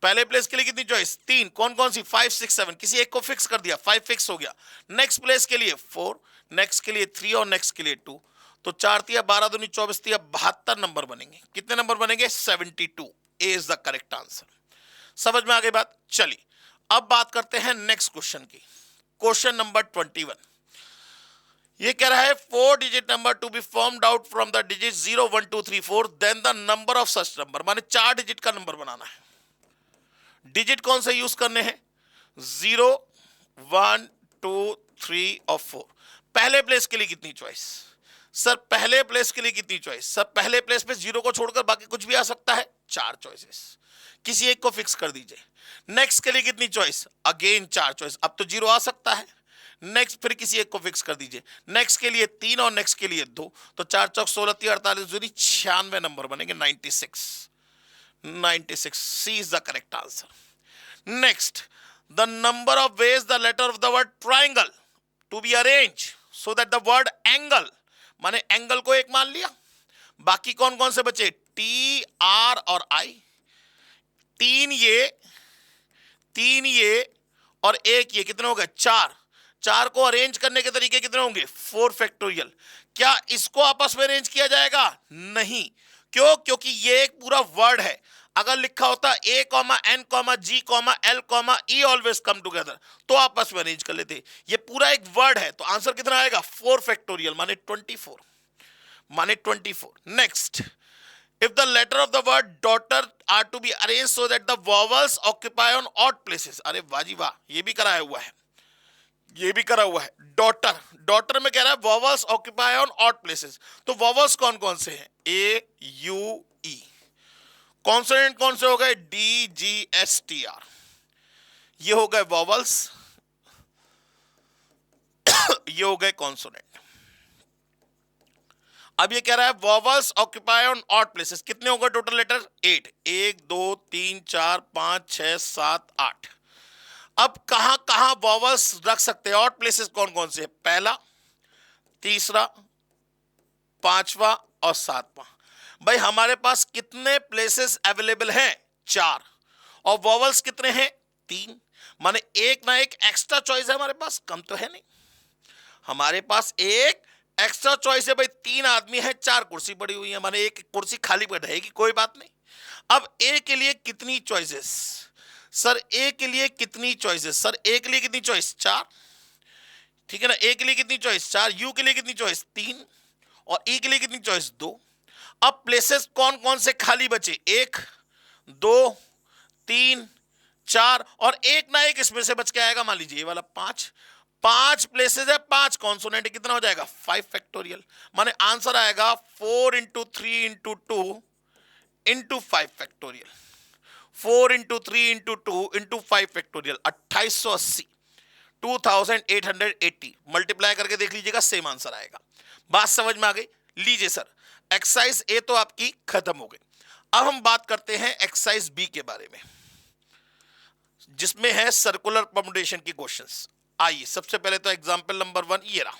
पहले प्लेस के लिए कितनी चॉइस? 3। कौन कौन सी? 5 6 7, किसी एक को फिक्स कर दिया, 5 फिक्स हो गया। नेक्स्ट प्लेस के लिए 4, नेक्स्ट के लिए 3 और नेक्स्ट के लिए 2, तो 4 तिया 12 दूनी 24 तिया 72 नंबर बनेंगे। कितने नंबर बनेंगे? 72। ए इज द करेक्ट आंसर। समझ में आ गई बात? चलिए अब बात करते हैं नेक्स्ट क्वेश्चन की। क्वेश्चन नंबर 21 ये कह रहा है 4 digit number to be formed out from the digit 0 1 2 3 4 then the number of such number, माने 4 डिजिट का नंबर बनाना है। डिजिट कौन से यूज करने हैं? 0 1 2 3 और 4। पहले प्लेस के लिए कितनी चॉइस? सर पहले प्लेस के लिए कितनी चॉइस? सर पहले प्लेस पे 0 को छोड़कर बाकी कुछ भी आ सकता है, 4 चॉइसेस, किसी एक को फिक्स कर दीजिए। नेक्स्ट के लिए कितनी चॉइस? अगेन 4 चॉइस, अब तो 0 आ सकता है। नेक्स्ट फिर किसी एक को फिक्स कर दीजिए। नेक्स्ट के लिए 3 और नेक्स्ट के लिए 2, तो 4 चौक 16 3 48 दूनी 96 नंबर बनेंगे, 96। 96, C is the correct answer. Next, the number of ways the letter of the word triangle to be arrange so that the word angle, माने एंगल को एक मान लिया, बाकी कौन कौन से बचे? टी आर और आई। 3 ये और 1 ये, कितने हो गए? 4। 4 को अरेंज करने के तरीके कितने होंगे? 4 फैक्टोरियल। क्या इसको आपस में अरेंज किया जाएगा? नहीं। क्यों? क्योंकि ये एक पूरा वर्ड है। अगर लिखा होता A comma N comma G comma L comma E always come together, तो आपस में अरेंज कर लेते। ये पूरा एक वर्ड है, तो आंसर कितना आएगा? 4 फैक्टोरियल, माने 24, माने 24। Next, if the letter of the word daughter are to be arranged so that the vowels occupy on odd places, अरे वाह जी वाह, ये भी कराया हुआ है, ये भी करा हुआ है। डॉटर, डॉटर में कह रहा है vowels occupy on odd places, तो वॉवल्स कौन कौन से हैं? ए यू ई। कॉन्सोनेंट कौन से हो गए? D G S T R, ये हो गए वॉवल्स, ये हो गए कॉन्सोनेंट। अब ये कह रहा है vowels occupy on odd places, कितने होंगे टोटल लेटर? 8। 1 2 3 4 5 6 7 8। अब कहां कहां वॉवल्स रख सकते हैं? ऑड प्लेसेस कौन कौन से? पहला, तीसरा, पांचवा और सातवां। भाई हमारे पास कितने प्लेसेस अवेलेबल हैं? 4। और वॉवल्स कितने हैं? 3, माने एक ना एक एक्स्ट्रा चॉइस है हमारे पास, कम तो है नहीं। हमारे पास एक एक्स्ट्रा चॉइस है भाई, 3 आदमी है, 4 कुर्सी पड़ी हुई है, माने एक कुर्सी खाली पड़ रहेगी, कोई बात नहीं। अब ए के लिए कितनी चॉइसेस? सर ए के लिए कितनी चॉइसेस? सर ए के लिए कितनी चॉइस? 4, ठीक है ना। ए के लिए कितनी चॉइस? 4। यू के लिए कितनी चॉइस? 3। और ई के लिए कितनी चॉइस? 2। अब प्लेसेस कौन कौन से खाली बचे? 1 2 3 4, और एक ना एक इसमें से बच के आएगा, मान लीजिए ये वाला 5। 5 प्लेसेस है, 5 कॉन्सोनेंट, कितना हो जाएगा? 5 फैक्टोरियल, माने आंसर आएगा 4 into 3 into 2 into 5 factorial. 4 into 3 into 2 into 5 factorial, 2880, 2880 multiply करके देख लीजिएगा, सेम आंसर आएगा। बात समझ में आ गई? लीजिए सर, एक्सरसाइज ए तो आपकी खत्म हो गई। अब हम बात करते हैं एक्सरसाइज बी के बारे में, जिसमें है सर्कुलर परम्यूटेशन की क्वेश्चंस। आइए सबसे पहले तो एग्जांपल नंबर 1 ये रहा।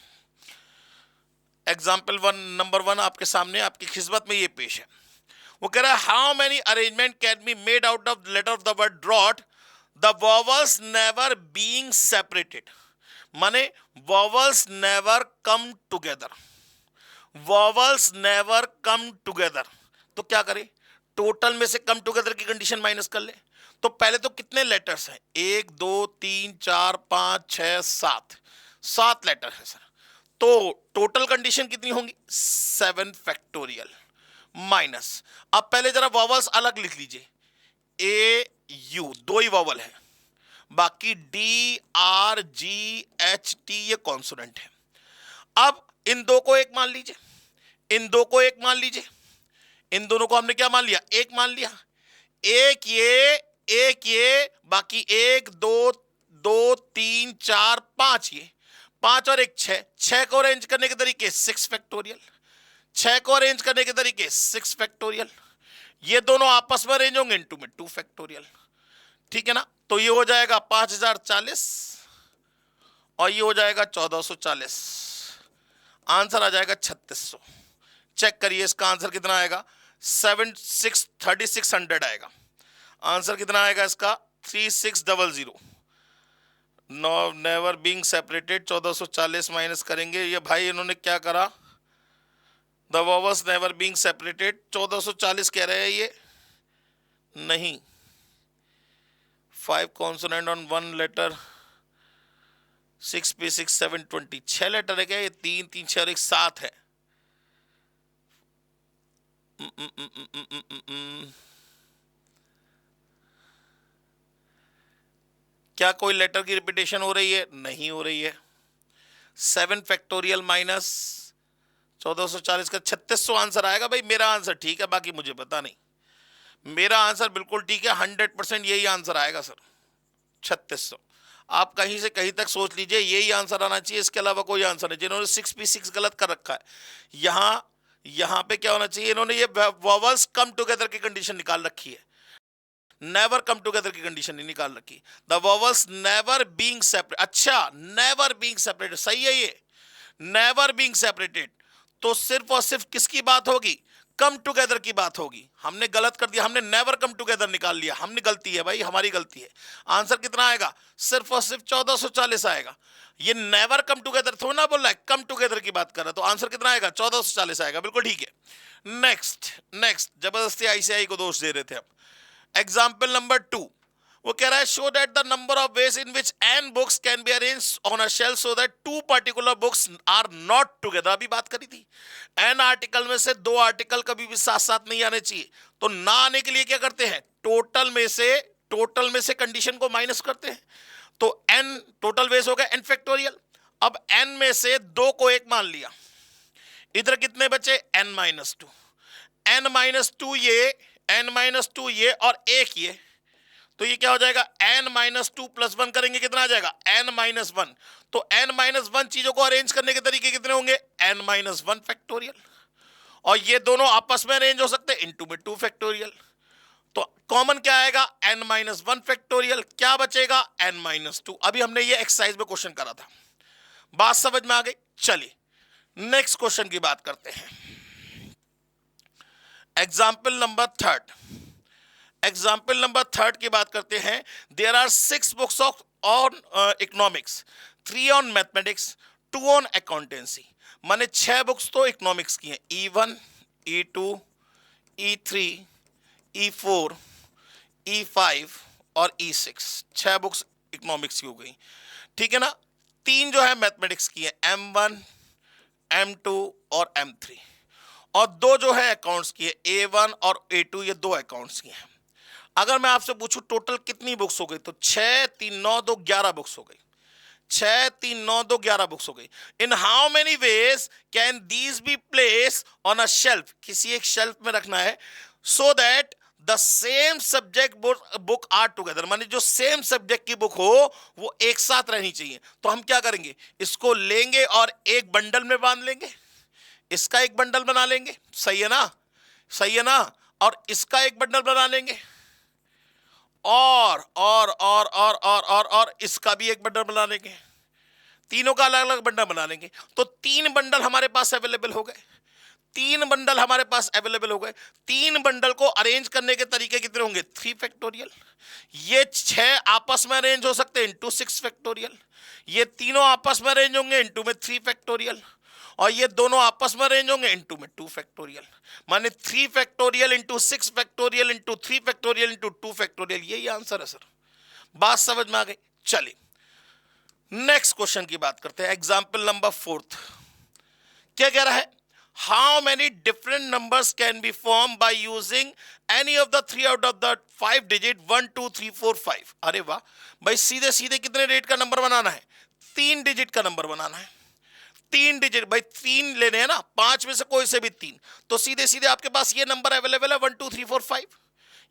एग्जांपल नंबर 1 आपके सामने, आपकी खिदमत में ये पेश है। वो कह रहा है how many arrangement can be made out of letter of the word drought the vowels never being separated, माने vowels never come together, vowels never come together. तो क्या करें? टोटल में से कम टुगेदर की कंडीशन माइनस कर ले। तो पहले तो कितने लेटर्स हैं? 1 2 3 4 5 6 7, 7 लेटर है सर। तो टोटल कंडीशन कितनी होंगी? 7 फैक्टोरियल माइनस, अब पहले जरा वॉवल्स अलग लिख लीजिए। ए यू 2 ही वॉवल है, बाकी D R G H T ये कॉन्सोनेंट है। अब इन दो को एक मान लीजिए, इन दो को एक मान लीजिए, इन दोनों को हमने क्या मान लिया, एक मान लिया। एक ये, बाकी एक दो, दो तीन चार पांच, ये पांच और एक छह, छह को अरेंज करने के तरीके 6 फैक्टोरियल, छह को अरेंज करने के तरीके 6 फैक्टोरियल, ये दोनों आपस में अरेंज होंगे इनटू में 2 फैक्टोरियल, ठीक है ना। तो ये हो जाएगा 5040 और ये हो जाएगा 1440, आंसर आ जाएगा 3600। चेक करिए इसका आंसर कितना आएगा, 3600 आएगा। आंसर कितना आएगा इसका, 3600। No never being separated 1440 minus करेंगे, ये भाई इन्होंने क्या करा, the vowels never being separated 1440 कह रहे हैं ये, नहीं 5 कॉन्सोनेंट ऑन 1 लेटर, 6 पे 6 720, 6 लेटर है क्या ये, 3 3 6 और 1 7 है। क्या कोई लेटर की रिपीटेशन हो रही है, नहीं हो रही है। 7 फैक्टोरियल माइनस 1440 का 3600 आंसर आएगा। भाई मेरा आंसर ठीक है, बाकी मुझे पता नहीं, मेरा आंसर बिल्कुल ठीक है, 100% यही आंसर आएगा सर, 3600। आप कहीं से कहीं तक सोच लीजिए, यही आंसर आना चाहिए, इसके अलावा कोई आंसर नहीं। जिन्होंने 6p6 गलत कर रखा है, यहां पे क्या होना चाहिए, इन्होंने ये वॉवल्स कम टुगेदर की कंडीशन निकाल रखी है, नेवर कम टुगेदर की कंडीशन नहीं निकाल रखी। The vowels never being separate, अच्छा नेवर बीइंग सेपरेटेड सही है ये, नेवर बीइंग सेपरेटेड, तो सिर्फ और सिर्फ किसकी बात होगी, कम टुगेदर की बात होगी। हमने गलत कर दिया, हमने नेवर कम टुगेदर निकाल लिया, हमने गलती है भाई, हमारी गलती है। आंसर कितना आएगा, सिर्फ और सिर्फ 1440 आएगा। ये नेवर कम टुगेदर थोड़ा ना बोल रहा है, कम टुगेदर की बात कर रहा है, तो आंसर कितना आएगा, 1440 आएगा, बिल्कुल ठीक है। नेक्स्ट जबरदस्ती आईसीआई को दोष दे रहे थे हम। एग्जाम्पल नंबर 2, वो कह रहा है show that the number of ways in which n books can be arranged on a shelf so that 2 particular books are not together. अभी बात करी थी, n आर्टिकल में से 2 आर्टिकल कभी भी साथ साथ नहीं आने चाहिए, तो ना आने के लिए क्या करते हैं, टोटल में से कंडीशन को माइनस करते हैं, तो n टोटल वेज हो गया n फैक्टोरियल। अब n में से 2 को एक मान लिया, इधर कितने बचे, n-2, n-2 ये और एक ये, तो ये क्या हो जाएगा, n-2 + 1 करेंगे कितना आ जाएगा, n-1। तो n-1 चीजों को अरेंज करने के तरीके कितने होंगे, n-1 फैक्टोरियल, और ये दोनों आपस में अरेंज हो सकते हैं इनटू में 2 फैक्टोरियल। तो कॉमन क्या आएगा, n-1 फैक्टोरियल, क्या बचेगा, n-2। अभी हमने ये एक्सरसाइज में क्वेश्चन करा था, बात समझ में आ गई। चलिए नेक्स्ट क्वेश्चन की बात करते हैं। एग्जाम्पल नंबर थर्ड की बात करते हैं। There are 6 books on economics, 3 on mathematics, 2 on accountancy. माने 6 बुक्स तो इकोनॉमिक्स की हैं, E1, E2, E3, E4, E5 और E6, 6 बुक्स इकोनॉमिक्स की हो गई, ठीक है ना। 3 जो है मैथमेटिक्स की है, M1, M2 और M3, और 2 जो है अकाउंट्स की है, A1 और A2, ये 2 अकाउंट्स की हैं। अगर मैं आपसे पूछूं टोटल कितनी बुक्स हो गई, तो 6 3 9 2 11 बुक्स हो गई, 6 3 9 2 11 बुक्स हो गई। In how many ways can these be place on a shelf, किसी एक शेल्फ में रखना है, so that the same subject book are together, माने जो सेम सब्जेक्ट की बुक हो वो एक साथ रहनी चाहिए। तो हम क्या करेंगे, इसको लेंगे और एक बंडल में बांध लेंगे, इसका एक बंडल बना लेंगे, सही है ना, और इसका एक बंडल बना लेंगे, और इसका भी एक बंडल बना लेंगे, तीनों का अलग अलग बंडल बना लेंगे। तो 3 बंडल हमारे पास अवेलेबल हो गए, 3 बंडल को अरेंज करने के तरीके कितने होंगे, 3 फैक्टोरियल। ये 6 आपस में अरेंज हो सकते हैं इनटू 6 फैक्टोरियल, ये तीनों आपस में अरेंज होंगे इनटू में 3 फैक्टोरियल, और ये दोनों आपस में अरेंज होंगे इनटू में 2 फैक्टोरियल। माने 3 factorial into 6 factorial into 3 factorial into 2 factorial, यही आंसर है सर। बात समझ में आ गई। चलिए नेक्स्ट क्वेश्चन की बात करते हैं। एग्जाम्पल नंबर 4, क्या कह रहा है, how many different numbers can be formed by using any of the three out of the 5 digit 1 2 3 4 5। अरे वाह भाई, सीधे सीधे कितने डिजिट का नंबर बनाना है? 3 डिजिट का नंबर बनाना है। 3 डिजिट भाई, 3 लेने हैं ना, 5 में से कोई से भी 3, तो सीधे सीधे आपके पास ये नंबर अवेलेबल है 1 2 3 4 5।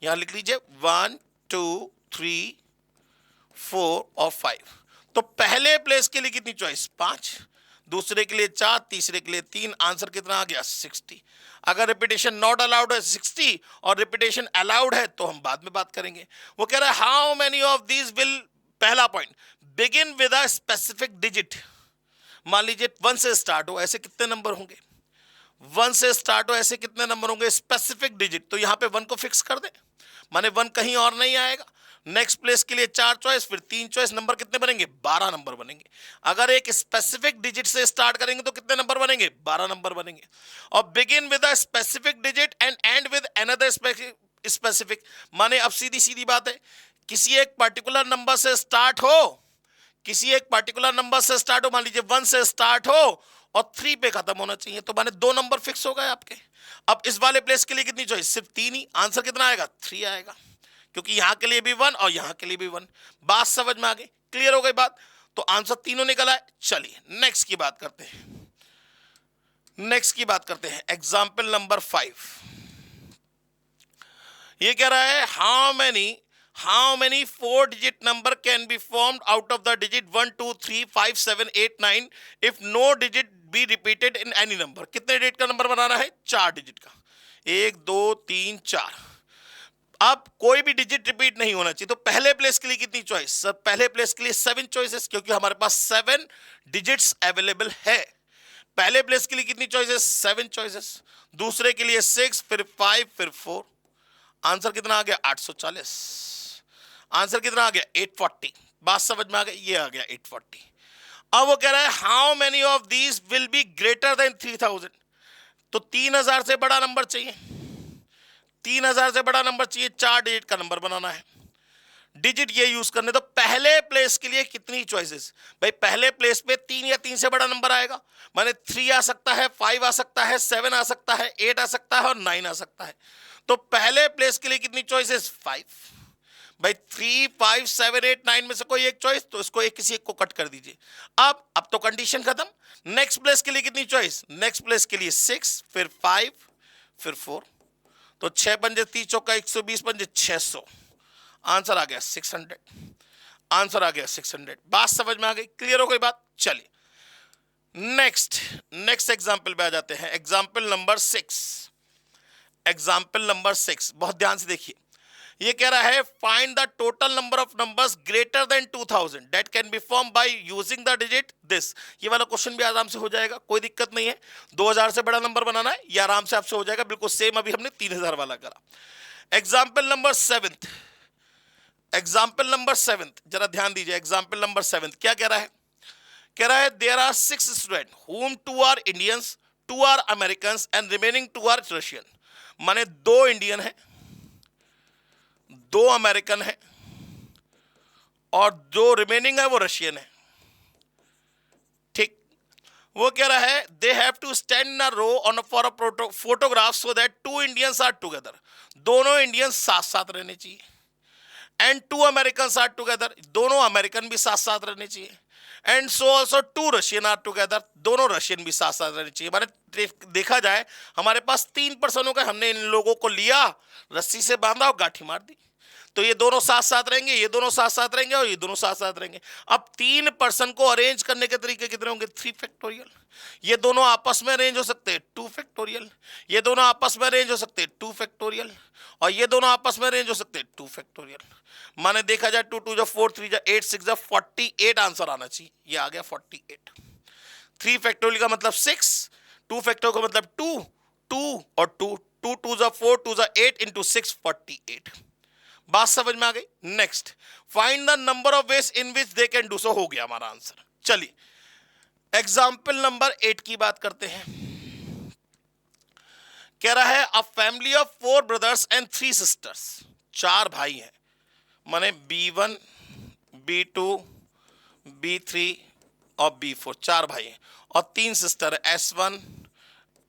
यहां लिख लीजिए 1 2 3 4 और 5। तो पहले प्लेस के लिए कितनी चॉइस? 5, दूसरे के लिए 4, तीसरे के लिए 3। आंसर कितना आ गया? 60। अगर रिपीटेशन नॉट अलाउड है 60 और रिपीटेशन अलाउड है तो हम बाद में बात करेंगे। वो कह रहा है how many of these will, पहला point, begin with a specific digit. मान लीजिए 1 से स्टार्ट हो, ऐसे कितने नंबर होंगे? 1 से स्टार्ट हो, ऐसे कितने नंबर होंगे? स्पेसिफिक डिजिट, तो यहां पे 1 को फिक्स कर दे, माने 1 कहीं और नहीं आएगा। नेक्स्ट प्लेस के लिए 4 चॉइस, फिर 3 चॉइस, नंबर कितने बनेंगे? 12 नंबर बनेंगे। अगर एक स्पेसिफिक डिजिट से स्टार्ट करेंगे तो कितने नंबर बनेंगे? 12 नंबर बनेंगे। और begin with a specific digit and and with another specific, माने अब सीधी सीधी बात है, किसी एक पर्टिकुलर नंबर से स्टार्ट हो, किसी एक पर्टिकुलर नंबर से स्टार्ट हो, मान लीजिए 1 से स्टार्ट हो और 3 पे खत्म होना चाहिए, तो माने 2 नंबर फिक्स हो गए आपके। अब इस वाले प्लेस के लिए कितनी चॉइस? सिर्फ 3 ही। आंसर कितना आएगा? 3 आएगा, क्योंकि यहां के लिए भी 1 और यहां के लिए भी 1। बात समझ में आ गई? क्लियर हो गई बात? तो आंसर तीनों निकला है। चलिए नेक्स्ट की बात करते हैं। नेक्स्ट की बात करते हैं, एग्जाम्पल नंबर 5। ये कह रहा है how many 4 digit number can be formed out of the digit 1 2 3 5 7 8 9 if no digit be repeated in any number. कितने डिजिट का नंबर बनाना है? 4 डिजिट का। 1 2 3 4। अब कोई भी डिजिट रिपीट नहीं होना चाहिए, तो पहले प्लेस के लिए कितनी चॉइस? सर पहले प्लेस के लिए 7 चॉइसेस, क्योंकि हमारे पास 7 डिजिट्स अवेलेबल है। पहले प्लेस के लिए कितनी चॉइसेस? 7 चॉइसेस। दूसरे के लिए 6, फिर 5, फिर 4। आंसर कितना आ गया? 840। आंसर कितना आ गया? 840। बात समझ में आ गई? ये आ गया 840। अब वो कह रहा है how many of these will be greater than 3000। तो 3000 से बड़ा नंबर चाहिए, 3000 से बड़ा नंबर चाहिए, 4 डिजिट का नंबर बनाना है। डिजिट ये यूज करने, तो पहले प्लेस के लिए कितनी चॉइसेस? भाई पहले प्लेस पे 3 या 3 से बड़ा नंबर आएगा, माने 3 आ सकता है, 5 आ सकता है, 7 आ सकता है, 8 आ सकता है और 9 आ सकता है। तो पहले प्लेस के लिए कितनी चॉइसेस? 5। भाई 3 5 7 8 9 में से कोई एक चॉइस, तो इसको एक किसी एक को कट कर दीजिए। अब तो कंडीशन खत्म। नेक्स्ट प्लेस के लिए कितनी चॉइस? नेक्स्ट प्लेस के लिए 6, फिर 5, फिर 4। तो 6 पंजे 30 चौका 120 पंजे 600। आंसर आ गया 600। आंसर आ गया 600। बात समझ में आ गई? क्लियर हो गई बात? चलिए नेक्स्ट एग्जाम्पल पे आ जाते हैं। Example number 6। एग्जाम्पल नंबर 6 बहुत ध्यान से देखिए। ये कह रहा है find the total number of numbers greater than 2000 that can be form by using the digit this. ये वाला क्वेश्चन भी आराम से हो जाएगा, कोई दिक्कत नहीं है। 2000 से बड़ा नंबर बनाना है, ये आराम से आपसे हो जाएगा, बिल्कुल सेम अभी हमने 3000 वाला करा। Example number 7। एग्जाम्पल नंबर 7 जरा ध्यान दीजिए। एग्जाम्पल नंबर 7 क्या कह रहा है? कह रहा है there are 6 student whom 2 are Indians, 2 are American and remaining 2 are Russian. माने 2 इंडियन है, 2 अमेरिकन है और जो रिमेनिंग है वो रशियन है। ठीक, वो कह रहा है they have to stand in a row on for a photograph so that 2 Indians are together. दोनों इंडियंस साथ साथ रहने चाहिए। एंड 2 अमेरिकन आर टुगेदर, दोनों अमेरिकन भी साथ साथ रहने चाहिए। And so also 2 Russian are together, दोनों रशियन भी साथ साथ रहने चाहिए। माने देखा जाए हमारे पास 3 पर्सनों का, हमने इन लोगों को लिया, रस्सी से बांधा और गाठी मार दी, तो ये दोनों साथ साथ रहेंगे, ये दोनों साथ साथ रहेंगे और ये दोनों साथ साथ रहेंगे। अब 3 पर्सन को अरेंज करने के तरीके कितने होंगे? 3 फैक्टोरियल। ये दोनों आपस में अरेंज हो सकते हैं 2 फैक्टोरियल, ये दोनों आपस में अरेंज हो सकते हैं 2 फैक्टोरियल और ये दोनों आपस में अरेंज हो सकते हैं 2 फैक्टोरियल। माने देखा जाए 2 2 4 3 8 6 48 आंसर आना चाहिए। ये आ गया 48। 3 फैक्टोरियल का मतलब 6, 2 फैक्टोरियल का मतलब 2, 2 और 2, 2 2 4 2 8 इंटू 6 48। बात समझ में आ गई? Next find the number of ways in which they can do so. हो गया हमारा आंसर। चलिए एग्जाम्पल नंबर 8 की बात करते हैं। कह रहा है a family of 4 brothers and 3 sisters. 4 भाई हैं, माने B1 B2 B3 और B4, 4 भाई हैं और 3 सिस्टर है S1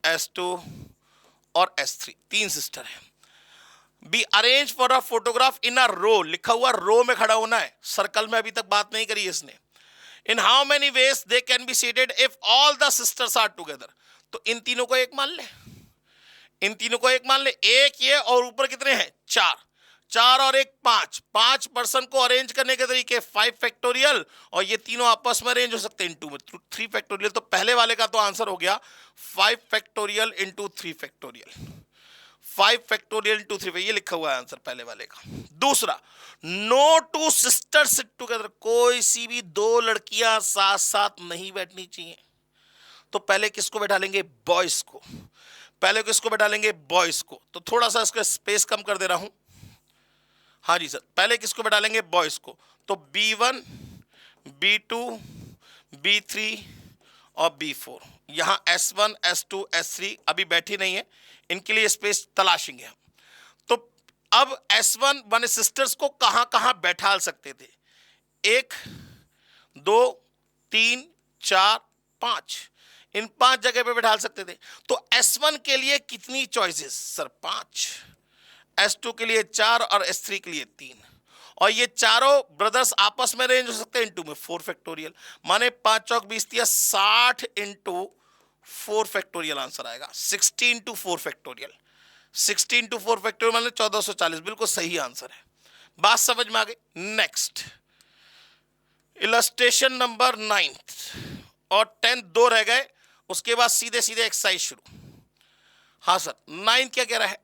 S2 और S3, 3 सिस्टर हैं। Be arrange for a photograph in a row, लिखा हुआ रो में खड़ा होना है, सर्कल में अभी तक बात नहीं करी इसने। In how many ways they can be seated if all the sisters are together, तो इन तीनों को एक मान ले, इन तीनों को एक मान ले, एक ये और ऊपर कितने हैं, 4, 4 और एक 5, 5 पर्सन को अरेंज करने के तरीके 5 फैक्टोरियल, और ये तीनों आपस में अरेंज हो सकते हैं इनटू में 3 फैक्टोरियल। तो पहले वाले का तो आंसर हो गया 5 factorial into 3 factorial, 5 factorial into 3, ये लिखा हुआ है आंसर पहले वाले का। दूसरा, no two sister sit together, कोई सी भी दो लड़कियां साथ साथ नहीं बैठनी चाहिए। तो पहले किसको बैठा लेंगे, बॉयज को, पहले किसको बैठा लेंगे, बॉयज को। तो थोड़ा सा इसका स्पेस कम कर दे रहा हूं, हाँ जी सर, पहले किसको बैठा लेंगे, बॉयज को। तो B1, B2, B3 और B4, यहां S1, S2, S3 अभी बैठी नहीं है, इनके लिए स्पेस तलाशेंगे हम। तो अब S1 माने सिस्टर्स को कहां कहां बैठा सकते थे, 1, 2, 3, 4, 5, इन 5 जगह पे बैठा सकते थे। तो S1 के लिए कितनी चॉइसेस सर, 5, S2 के लिए 4 और S3 के लिए 3, और ये चारों ब्रदर्स आपस में रेंज हो सकते हैं इनटू में 4 फैक्टोरियल, माने 5 चौक 20 दिया 60 इंटू 4 फैक्टोरियल आंसर आएगा, 60 इंटू 4 फैक्टोरियल, 60 इंटू 4 फैक्टोरियल माने 1440, बिल्कुल सही आंसर है। बात समझ में आ गई। नेक्स्ट इलस्ट्रेशन नंबर 9 और 10 दो रह गए, उसके बाद सीधे सीधे एक्सरसाइज शुरू। हाँ सर, 9 क्या कह रहा है,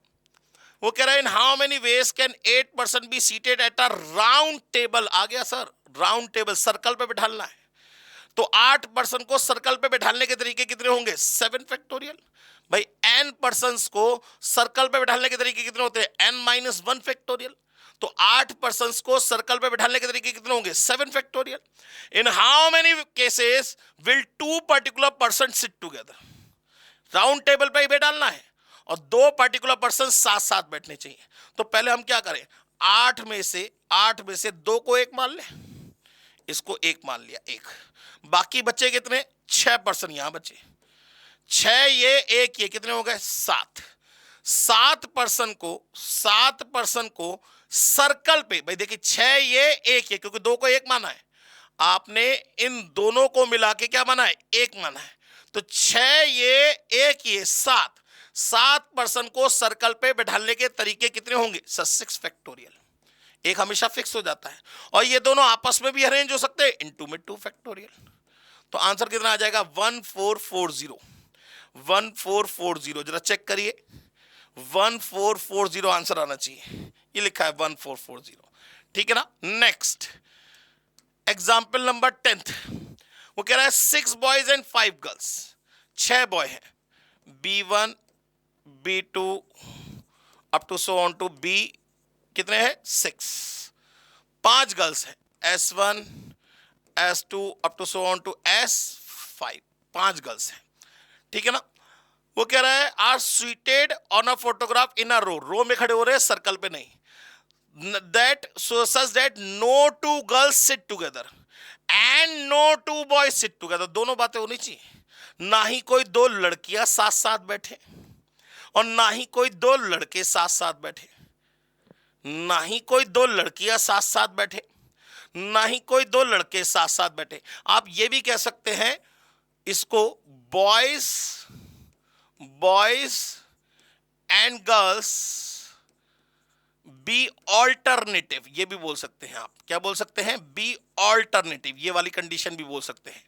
वो कह रहा है in how many ways can 8 person be seated at a round table. आ गया सर, राउंड टेबल, सर्कल पे बैठाना है। तो 8 पर्सन को सर्कल पे बैठाने के तरीके कितने होंगे, 7 फैक्टोरियल। भाई n पर्संस को सर्कल पे बैठाने के तरीके कितने होते हैं, n-1 फैक्टोरियल। तो 8 पर्संस को सर्कल पे बैठाने के तरीके कितने होंगे, 7 factorial. In how many cases will 2 particular person sit together, round table पे ही बैठाना है और 2 पर्टिकुलर पर्सन साथ साथ बैठने चाहिए। तो पहले हम क्या करें, 8 में से 2 को एक मान ले, इसको एक मान लिया, एक, बाकी बचे कितने, 6 पर्सन यहां बचे, 6 ये 1 ये, कितने हो गए, 7। 7 पर्सन को सर्कल पे, भाई देखिए 6 ये 1 ये, क्योंकि 2 को एक माना है, आपने इन दोनों को मिला के क्या माना है, एक माना है। तो 6 ये 1 ये 7 पर्सन को सर्कल पे बैठाने के तरीके कितने होंगे सर, 6 फैक्टोरियल। एक हमेशा फिक्स हो जाता है, और ये दोनों आपस में भी अरेंज हो सकते हैं इनटू में 2 फैक्टोरियल। तो आंसर कितना आ जाएगा, 1440, 1440, जरा चेक करिए, 1440 आंसर आना चाहिए, ये लिखा है 1440, ठीक है ना। नेक्स्ट एग्जाम्पल नंबर 10, वो कह रहा है 6 बॉयज एंड 5 गर्ल्स, 6 बॉय हैं, B1, B2 up to so on to B कितने हैं, 6, 5 गर्ल्स हैं, S1, S2 up to so on to S5, 5 girls हैं, ठीक है ना। वो कह रहा है are seated on a photograph in a row में खड़े हो रहे हैं, सर्कल पे नहीं, that so such that no 2 girls sit together and no 2 boys sit together, दोनों बातें होनी चाहिए, ना ही कोई 2 लड़कियां साथ साथ बैठे और ना ही कोई 2 लड़के साथ साथ बैठे, ना ही कोई 2 लड़कियां साथ साथ बैठे, ना ही कोई 2 लड़के साथ साथ बैठे। आप ये भी कह सकते हैं इसको boys and girls be alternative, ये भी बोल सकते हैं आप, क्या बोल सकते हैं, बी ऑल्टरनेटिव, ये वाली कंडीशन भी बोल सकते हैं,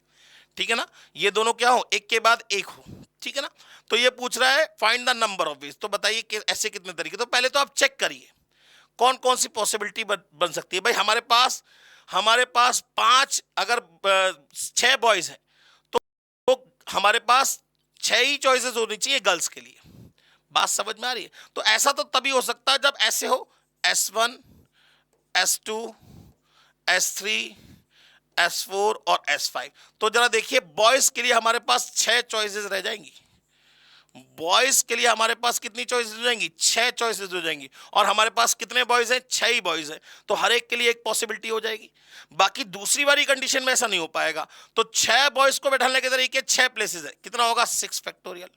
ठीक है ना। ये दोनों क्या हो, एक के बाद एक हो, ठीक है ना। तो ये पूछ रहा है find the number of veg, तो बताइए कि ऐसे कितने तरीके। तो पहले तो आप चेक करिए कौन कौन सी पॉसिबिलिटी बन सकती है। भाई हमारे पास 5, अगर 6 बॉयज हैं तो हमारे पास 6 ही चॉइसेस होनी चाहिए गर्ल्स के लिए। बात समझ में आ रही है। तो ऐसा तो तभी हो सकता है जब ऐसे हो S1, S2, S3, S4 और S5। तो जरा देखिए बॉयज के लिए हमारे पास 6 चॉइसेस रह जाएंगी, बॉयज के लिए हमारे पास कितनी चॉइसेस हो जाएंगी? 6 चॉइसेस हो जाएंगी, और हमारे पास कितने बॉयज हैं? 6 ही बॉयज हैं, तो हर एक के लिए एक पॉसिबिलिटी हो जाएगी। बाकी दूसरी वाली कंडीशन में ऐसा नहीं हो पाएगा। तो 6 बॉयज को बैठाने के तरीके 6 प्लेसेस है, कितना होगा? 6 फैक्टोरियल,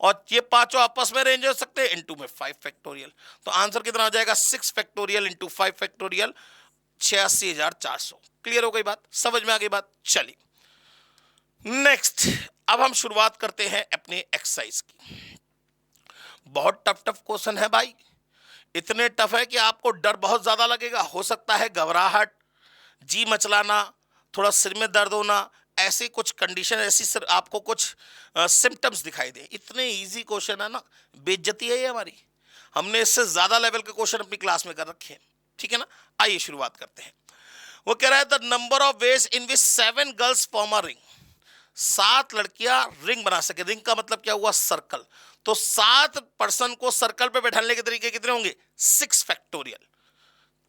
और ये पांचों आपस में रेंज हो सकते हैं, इनटू में 5 फैक्टोरियल। तो आंसर कितना हो जाएगा? 6 फैक्टोरियल इंटू 5 फैक्टोरियल, 86,400। क्लियर हो गई बात? समझ में आ गई बात? चलिए नेक्स्ट, अब हम शुरुआत करते हैं अपने एक्सरसाइज की। बहुत टफ टफ क्वेश्चन है भाई, इतने टफ है कि आपको डर बहुत ज्यादा लगेगा। हो सकता है घबराहट, जी मचलाना, थोड़ा सिर में दर्द होना, ऐसी कुछ कंडीशन, ऐसी आपको कुछ सिम्टम्स दिखाई दे। इतने इजी क्वेश्चन है ना, बेइज्जती है ये हमारी। हमने इससे ज्यादा लेवल के क्वेश्चन अपनी क्लास में कर रखे हैं, ठीक है ना। आइए शुरुआत करते हैं। वो कह रहा है the number of ways in which 7 girls form a ring. 7 लड़कियां रिंग बना सके। रिंग का मतलब क्या हुआ? सर्कल। तो 7 पर्सन को सर्कल पे बैठाने के तरीके कितने होंगे? 6 फैक्टोरियल।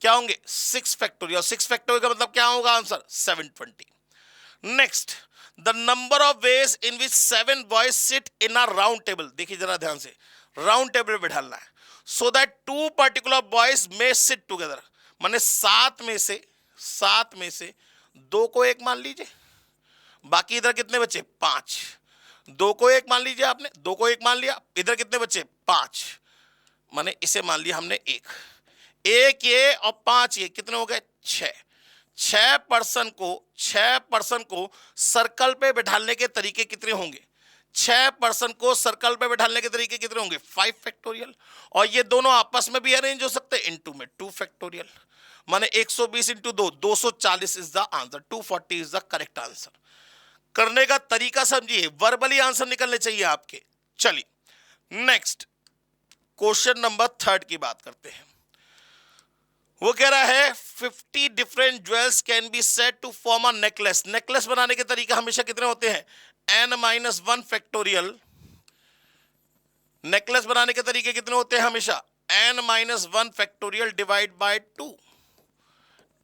क्या होंगे? 6 फैक्टोरियल। 6 फैक्टोरियल का मतलब क्या होगा? Answer 720। Next, the number of ways in which 7 boys sit in a round table. देखिए जरा ध्यान से, राउंड टेबल पे बैठाना है, so that 2 particular boys may sit together. माने 7 में से 2 को एक मान लीजिए, बाकी इधर कितने बचे? 5। 2 को एक मान लीजिए आपने, 2 को एक मान लिया, इधर कितने बचे? 5। माने इसे मान लिया हमने एक ये और 5 ये, कितने हो गए? 6। 6 पर्सन को सर्कल पे बैठाने के तरीके कितने होंगे? 6 पर्सन को सर्कल पे बैठाने के तरीके कितने होंगे? 5 फैक्टोरियल। और ये दोनों आपस में भी अरेंज हो सकते हैं, इनटू में 2 फैक्टोरियल। माने 120 into 2, 240 is the answer. 240 is the correct answer. करने का तरीका समझिए, वर्बली आंसर निकलने चाहिए आपके। चलिए नेक्स्ट, क्वेश्चन नंबर 3 की बात करते हैं। वो कह रहा है 50 different jewels can be set to form a necklace. Necklace बनाने के तरीके हमेशा कितने होते हैं? n-1 factorial. नेकलेस बनाने के तरीके कितने होते हैं हमेशा? n-1 factorial divide by 2।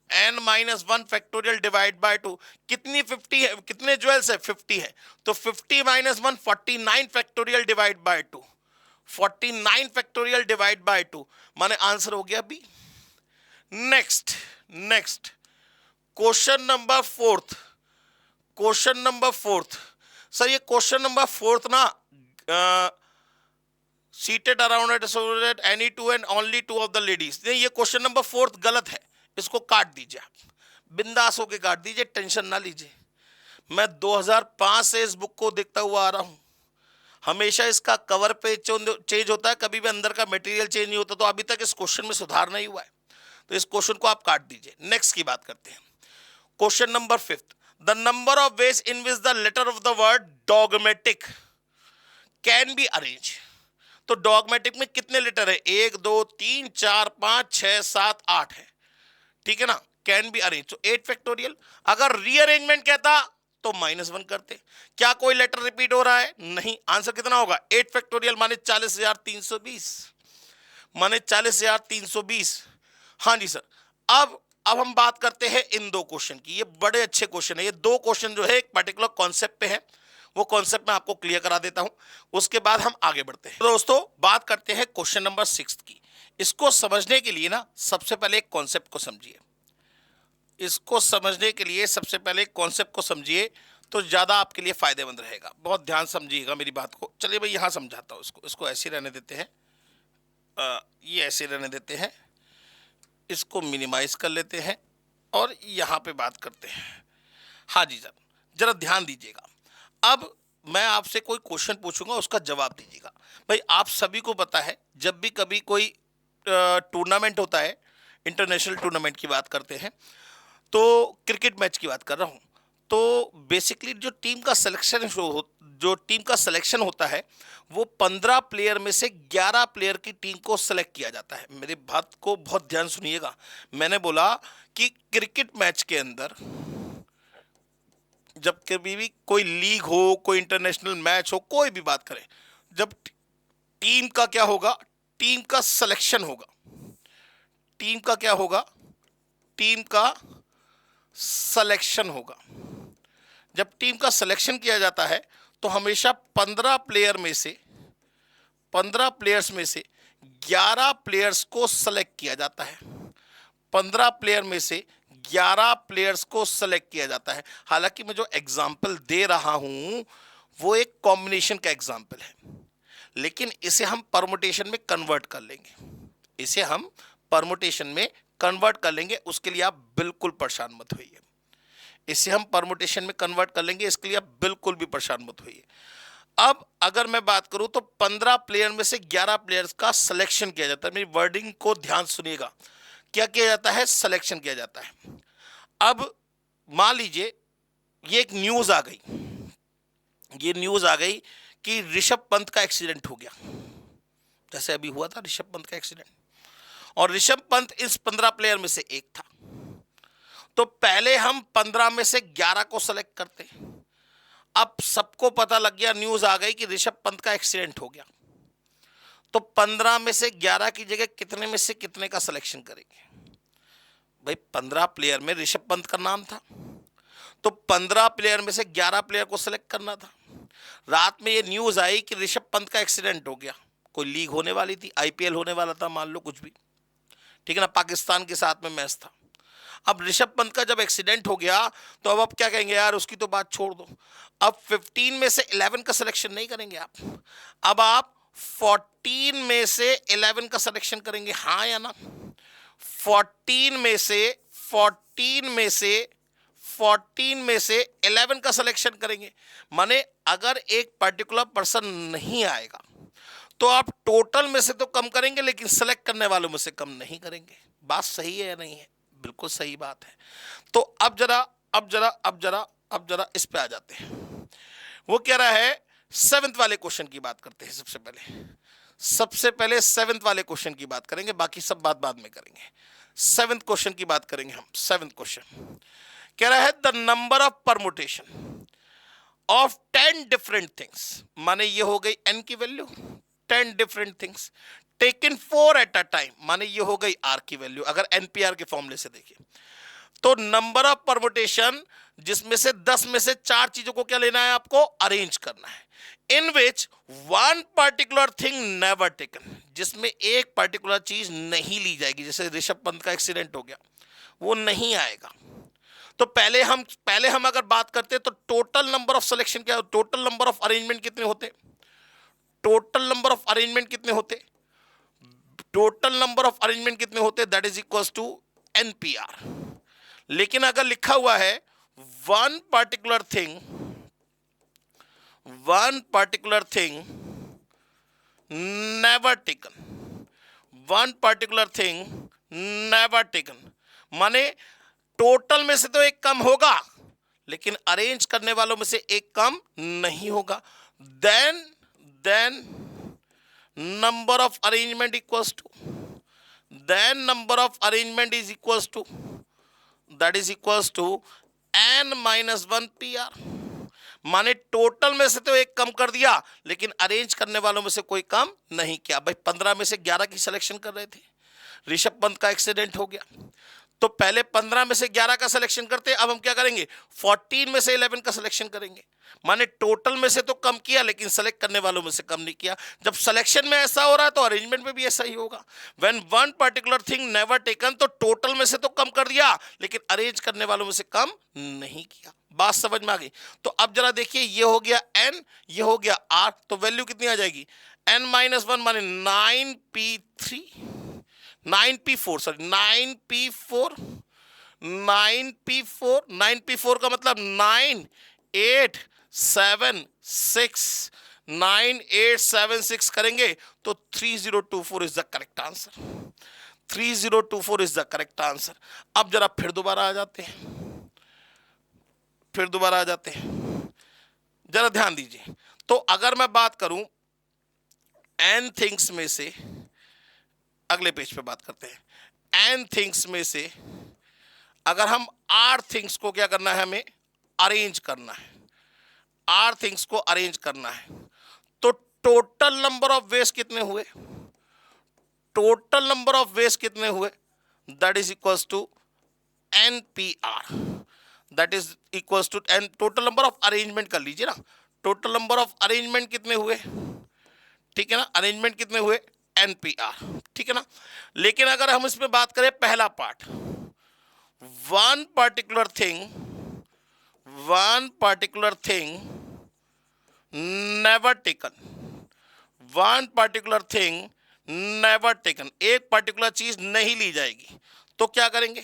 n-1 factorial divide by 2। कितनी 50 है? कितने ज्वेल्स है? 50 है। तो 50 - 1 49 factorial divide by 2। 49 factorial divide by 2, माने आंसर हो गया B. Next question number 4। Question number 4 sir, ये क्वेश्चन नंबर 4 ना, seated around at any two and only 2 of the ladies. नहीं, ये क्वेश्चन नंबर 4 गलत है, इसको काट दीजिए आप, बिंदास होके काट दीजिए, टेंशन ना लीजिए। मैं 2005 से इस बुक को देखता हुआ आ रहा हूं, हमेशा इसका कवर पेज चेंज होता है, कभी भी अंदर का मटेरियल चेंज नहीं होता, तो अभी तक इस क्वेश्चन में सुधार नहीं हुआ है, तो इस क्वेश्चन को आप काट दीजिए। नेक्स्ट की बात करते हैं, question number 5। The number of ways in which the letter of the word dogmatic can be arrange. तो डॉगमेटिक में कितने लेटर है? 1 2 3 4 5 6 7 8 है, ठीक है ना। कैन बी अरेंज, तो 8 फैक्टोरियल। अगर रीअरेंजमेंट कहता तो -1 करते। क्या कोई लेटर रिपीट हो रहा है? नहीं। आंसर कितना होगा? 8 फैक्टोरियल माने 40,320, माने 40,320। हाँ जी सर। अब हम बात करते हैं इन 2 क्वेश्चन की। ये बड़े अच्छे क्वेश्चन है, ये 2 क्वेश्चन जो है एक पर्टिकुलर कॉन्सेप्ट पे है, वो कॉन्सेप्ट मैं आपको क्लियर करा देता हूं, उसके बाद हम आगे बढ़ते हैं। तो दोस्तों बात करते हैं क्वेश्चन नंबर 6 की। इसको समझने के लिए ना सबसे पहले एक कॉन्सेप्ट को समझिए। इसको समझने के लिए सबसे पहले कॉन्सेप्ट को समझिए, तो ज़्यादा आपके लिए फ़ायदेमंद रहेगा। बहुत ध्यान समझिएगा मेरी बात को। चलिए मैं यहाँ समझाता हूँ इसको ऐसे रहने देते हैं, ये ऐसे रहने देते हैं, इसको मिनिमाइज कर लेते हैं और यहाँ पे बात करते हैं। हाँ जी सर, ज़रा ध्यान दीजिएगा। अब मैं आपसे कोई क्वेश्चन पूछूंगा, उसका जवाब दीजिएगा। भाई आप सभी को पता है, जब भी कभी कोई टूर्नामेंट होता है, इंटरनेशनल टूर्नामेंट की बात करते हैं, तो क्रिकेट मैच की बात कर रहा हूँ, तो बेसिकली जो टीम का सिलेक्शन होता है, वो 15 प्लेयर में से 11 प्लेयर की टीम को सेलेक्ट किया जाता है। मेरी बात को बहुत ध्यान सुनिएगा। मैंने बोला कि क्रिकेट मैच के अंदर जब कभी भी कोई लीग हो, कोई इंटरनेशनल मैच हो, कोई भी बात करें, जब टीम का क्या होगा? टीम का सिलेक्शन होगा। टीम का क्या होगा? टीम का सिलेक्शन होगा। जब टीम का सिलेक्शन किया जाता है तो हमेशा 15 प्लेयर में से 15 प्लेयर्स में से 11 प्लेयर्स को सेलेक्ट किया जाता है। 15 प्लेयर में से 11 प्लेयर्स को सेलेक्ट किया जाता है। हालांकि मैं जो एग्जाम्पल दे रहा हूं वो एक कॉम्बिनेशन का एग्जाम्पल है, लेकिन इसे हम परमुटेशन में कन्वर्ट कर लेंगे। इसे हम परमुटेशन में कन्वर्ट कर लेंगे, उसके लिए आप बिल्कुल परेशान मत होइए। इसे हम परमुटेशन में कन्वर्ट कर लेंगे, इसके लिए आप बिल्कुल भी परेशान मत होइए। अब अगर मैं बात करूं तो 15 प्लेयर में से 11 प्लेयर्स का सिलेक्शन किया जाता है। मेरी वर्डिंग को ध्यान सुनिएगा, क्या किया जाता है? सिलेक्शन किया जाता है। अब मान लीजिए ये एक न्यूज आ गई, ये न्यूज आ गई कि ऋषभ पंत का एक्सीडेंट हो गया, जैसे अभी हुआ था ऋषभ पंत का एक्सीडेंट, और ऋषभ पंत इस 15 प्लेयर में से एक था। तो पहले हम 15 में से 11 को सेलेक्ट करते। अब सबको पता लग गया, न्यूज आ गई कि ऋषभ पंत का एक्सीडेंट हो गया, तो 15 में से 11 की जगह कितने में से कितने का सिलेक्शन करेंगे? भाई 15 प्लेयर में ऋषभ पंत का नाम था, तो 15 प्लेयर में से 11 प्लेयर को सिलेक्ट करना था। रात में ये न्यूज आई कि ऋषभ पंत का एक्सीडेंट हो गया, कोई लीग होने वाली थी, आईपीएल होने वाला था, मान लो कुछ भी, ठीक है ना, पाकिस्तान के साथ में मैच था। अब ऋषभ पंत का जब एक्सीडेंट हो गया तो अब आप क्या कहेंगे? यार उसकी तो बात छोड़ दो। अब 15 में से 11 का सिलेक्शन नहीं करेंगे आप, अब आप 14 में से 11 का सिलेक्शन करेंगे, हाँ या ना? 14 में से 14 में से 14 में से 11 का सिलेक्शन करेंगे। माने अगर एक पर्टिकुलर पर्सन नहीं आएगा तो आप टोटल में से तो कम करेंगे, लेकिन सेलेक्ट करने वालों में से कम नहीं करेंगे। बात सही है या नहीं है? बिल्कुल सही बात है। तो अब जरा इस पे आ जाते हैं। वो कह रहा है 7th वाले क्वेश्चन की बात करते हैं। सबसे पहले 7th वाले क्वेश्चन की बात करेंगे, बाकी सब बात बाद में करेंगे। 7th क्वेश्चन की बात करेंगे हम। 7th क्वेश्चन कह रहा है the number of permutation of 10 different things, माने ये हो गई n की value, 10 different things taken 4 eight a time, माने ये हो गई r की वैल्यू। अगर npr के फॉर्मूले से देखिए तो नंबर ऑफ परमुटेशन जिसमें से 10 में से 4 चीजों को क्या लेना है? आपको अरेंज करना है। In which one particular thing never taken, जिसमें एक पर्टिकुलर चीज नहीं ली जाएगी। जैसे ऋषभ पंत का एक्सीडेंट हो गया, वो नहीं आएगा। तो पहले हम अगर बात करते तो टोटल नंबर ऑफ सिलेक्शन क्या, टोटल नंबर ऑफ अरेंजमेंट कितने होते? टोटल नंबर ऑफ अरेंजमेंट कितने होते? टोटल नंबर ऑफ अरेंजमेंट कितने होते? That is equal to nPr. लेकिन अगर लिखा हुआ है one particular thing never taken, one particular thing never taken, माने टोटल में से तो एक कम होगा, लेकिन अरेंज करने वालों में से एक कम नहीं होगा। Then number of arrangement equals to, then number of arrangement is equals to, that is equals to n-1 PR। माने टोटल में से तो एक कम कर दिया, लेकिन अरेंज करने वालों में से कोई कम नहीं किया। भाई 15 में से 11 की सिलेक्शन कर रहे थे, ऋषभ पंत का एक्सीडेंट हो गया, तो पहले 15 में से 11 का सिलेक्शन करते, अब हम क्या करेंगे? 14 में से 11 का सिलेक्शन करेंगे। माने टोटल में से तो कम किया, लेकिन सेलेक्ट करने वालों में से कम नहीं किया। जब सिलेक्शन में ऐसा हो रहा है तो अरेंजमेंट में भी ऐसा ही होगा। When one particular thing never taken, तो टोटल में से तो कम कर दिया, लेकिन अरेंज करने वालों में से कम नहीं किया। बात समझ में आ गई? तो अब जरा देखिए, ये हो गया n, ये हो गया r, तो वैल्यू कितनी आ जाएगी? n-1 माने 9p3, 9p4 sorry 9p4, 9p4 का मतलब 9 8 7 6, 9 8 7 6 करेंगे तो 3024 is the correct answer. 3024 is the correct answer. अब जरा फिर दोबारा आ जाते हैं, जरा ध्यान दीजिए। तो अगर मैं बात करूं n थिंग्स में से, अगले पेज पे बात करते हैं। n थिंग्स में से अगर हम r थिंग्स को क्या करना है? हमें अरेंज करना है। r थिंग्स को अरेंज करना है, तो टोटल नंबर ऑफ वेज कितने हुए? टोटल नंबर ऑफ वेज कितने हुए? That is equals to NPR, that is equals to n। Total number of arrangement कर लीजिए ना, टोटल नंबर ऑफ अरेंजमेंट कितने हुए? ठीक है ना, अरेंजमेंट कितने हुए, NPR, ठीक है ना। लेकिन अगर हम इसमें बात करें पहला part, one particular thing never taken, one particular thing never taken, एक पर्टिकुलर चीज नहीं ली जाएगी, तो क्या करेंगे,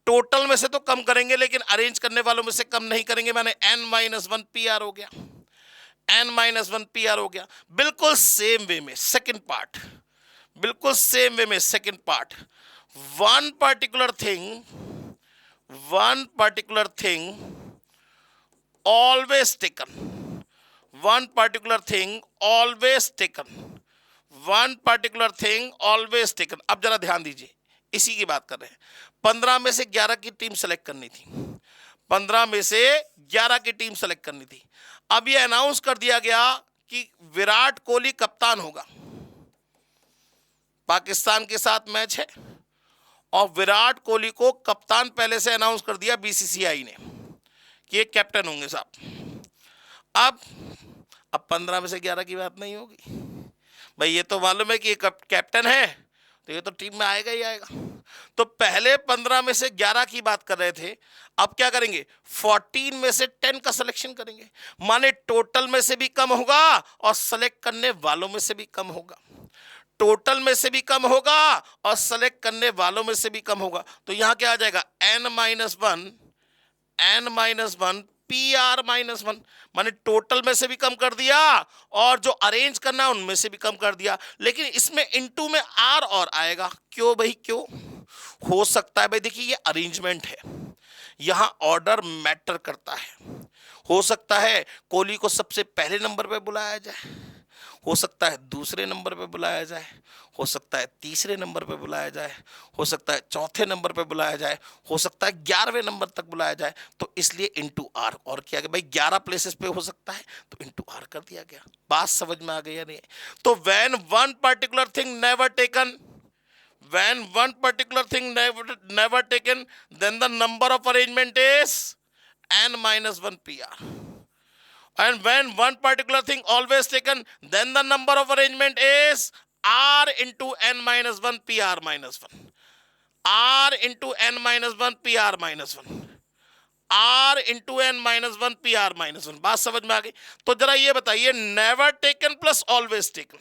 टोटल में से तो कम करेंगे लेकिन अरेंज करने वालों में से कम नहीं करेंगे, मैंने n-1 PR हो गया, n-1 PR हो गया। बिल्कुल सेम वे में second part, one particular thing always taken, one particular thing always taken। अब जरा ध्यान दीजिए, इसी की बात कर रहे हैं। 15 में से 11 की टीम सेलेक्ट करनी थी, 15 में से 11 की टीम सेलेक्ट करनी थी। अब ये अनाउंस कर दिया गया कि विराट कोहली कप्तान होगा, पाकिस्तान के साथ मैच है और विराट कोहली को कप्तान पहले से अनाउंस कर दिया BCCI ने कि ये कैप्टन होंगे साहब। अब 15 में से 11 की बात नहीं होगी भाई, ये तो मालूम है कि ये कैप्टन है तो ये तो टीम में आएगा ही आएगा। तो पहले 15 में से 11 की बात कर रहे थे, अब क्या करेंगे, 14 में से 10 का सिलेक्शन करेंगे, माने टोटल में से भी कम होगा और सेलेक्ट करने वालों में से भी कम होगा, टोटल में से भी कम होगा और सेलेक्ट करने वालों में से भी कम होगा। तो यहां क्या आ जाएगा, n-1 PR-1, माने टोटल में से भी कम कर दिया और जो अरेंज करना है उनमें से भी कम कर दिया। लेकिन इसमें इनटू में R और आएगा, क्यों भाई, क्यों हो सकता है भाई, देखिए ये अरेंजमेंट है, यहां ऑर्डर मैटर करता है। हो सकता है कोहली को सबसे पहले नंबर पे बुलाया जाए, हो सकता है दूसरे नंबर पे बुलाया जाए, हो सकता है तीसरे नंबर पे बुलाया जाए, हो सकता है चौथे नंबर पे बुलाया जाए, हो सकता है 11वें नंबर तक बुलाया जाए। तो इसलिए इंटू आर और किया गया भाई, 11 प्लेसेस पे हो सकता है तो इंटू आर कर दिया गया। बात समझ में आ गई या नहीं? तो when one particular thing never taken, when one particular thing never taken, then the number of arrangement is n-1 PR, and when one particular thing always taken, then the number of arrangement is R into n-1 PR-1, R into n-1 PR-1, R into n-1 PR-1। बात समझ में आ गई? तो जरा ये बताइए, never taken plus always taken,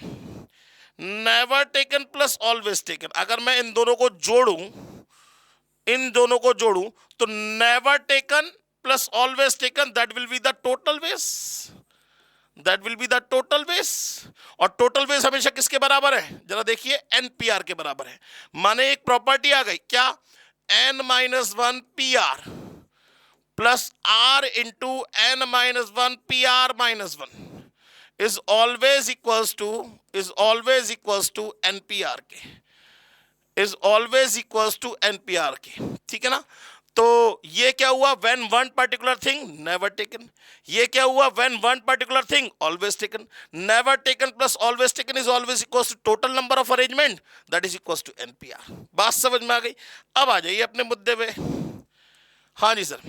never taken plus always taken, अगर मैं इन दोनों को जोड़ूं तो never taken plus always taken, that will be the total वेस, और टोटल वेस हमेशा किसके बराबर है, जरा देखिए, NPR के बराबर है। माने एक प्रॉपर्टी आ गई क्या, n-1 PR plus R into n-1 PR-1 is always equals to NPR के, ठीक है ना। तो ये क्या हुआ, when one particular thing never taken, ये क्या हुआ, when one particular thing always taken, never taken plus always taken is always equals to total number of arrangement, that is equals to NPR। बात समझ में आ गई? अब आ जाइए अपने मुद्दे पे। हाँ जी सर,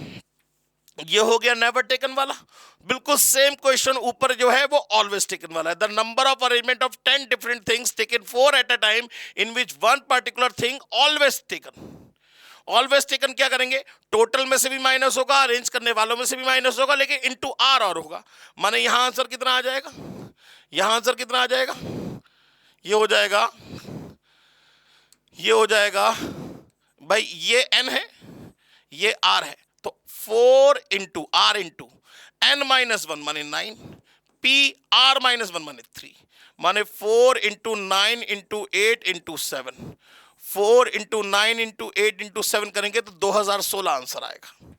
ये हो गया नेवर टेकन वाला। बिल्कुल सेम क्वेश्चन ऊपर जो है वो ऑलवेज टेकन वाला है। The number of arrangement of 10 different things taken 4 eight a time in which one particular thing always taken. Always taken क्या करेंगे, टोटल में से भी माइनस होगा, अरेंज करने वालों में से भी माइनस होगा, लेकिन इनटू आर और होगा। माने यहां आंसर कितना आ जाएगा, ये हो जाएगा भाई, ये n है, ये r है, तो 4 इंटू r इंटू n-1 माने 9, PR-1 माने 3, माने 4 into 9 into 8 into 7, 4 into 9 into 8 into 7 करेंगे तो 2016 आंसर आएगा,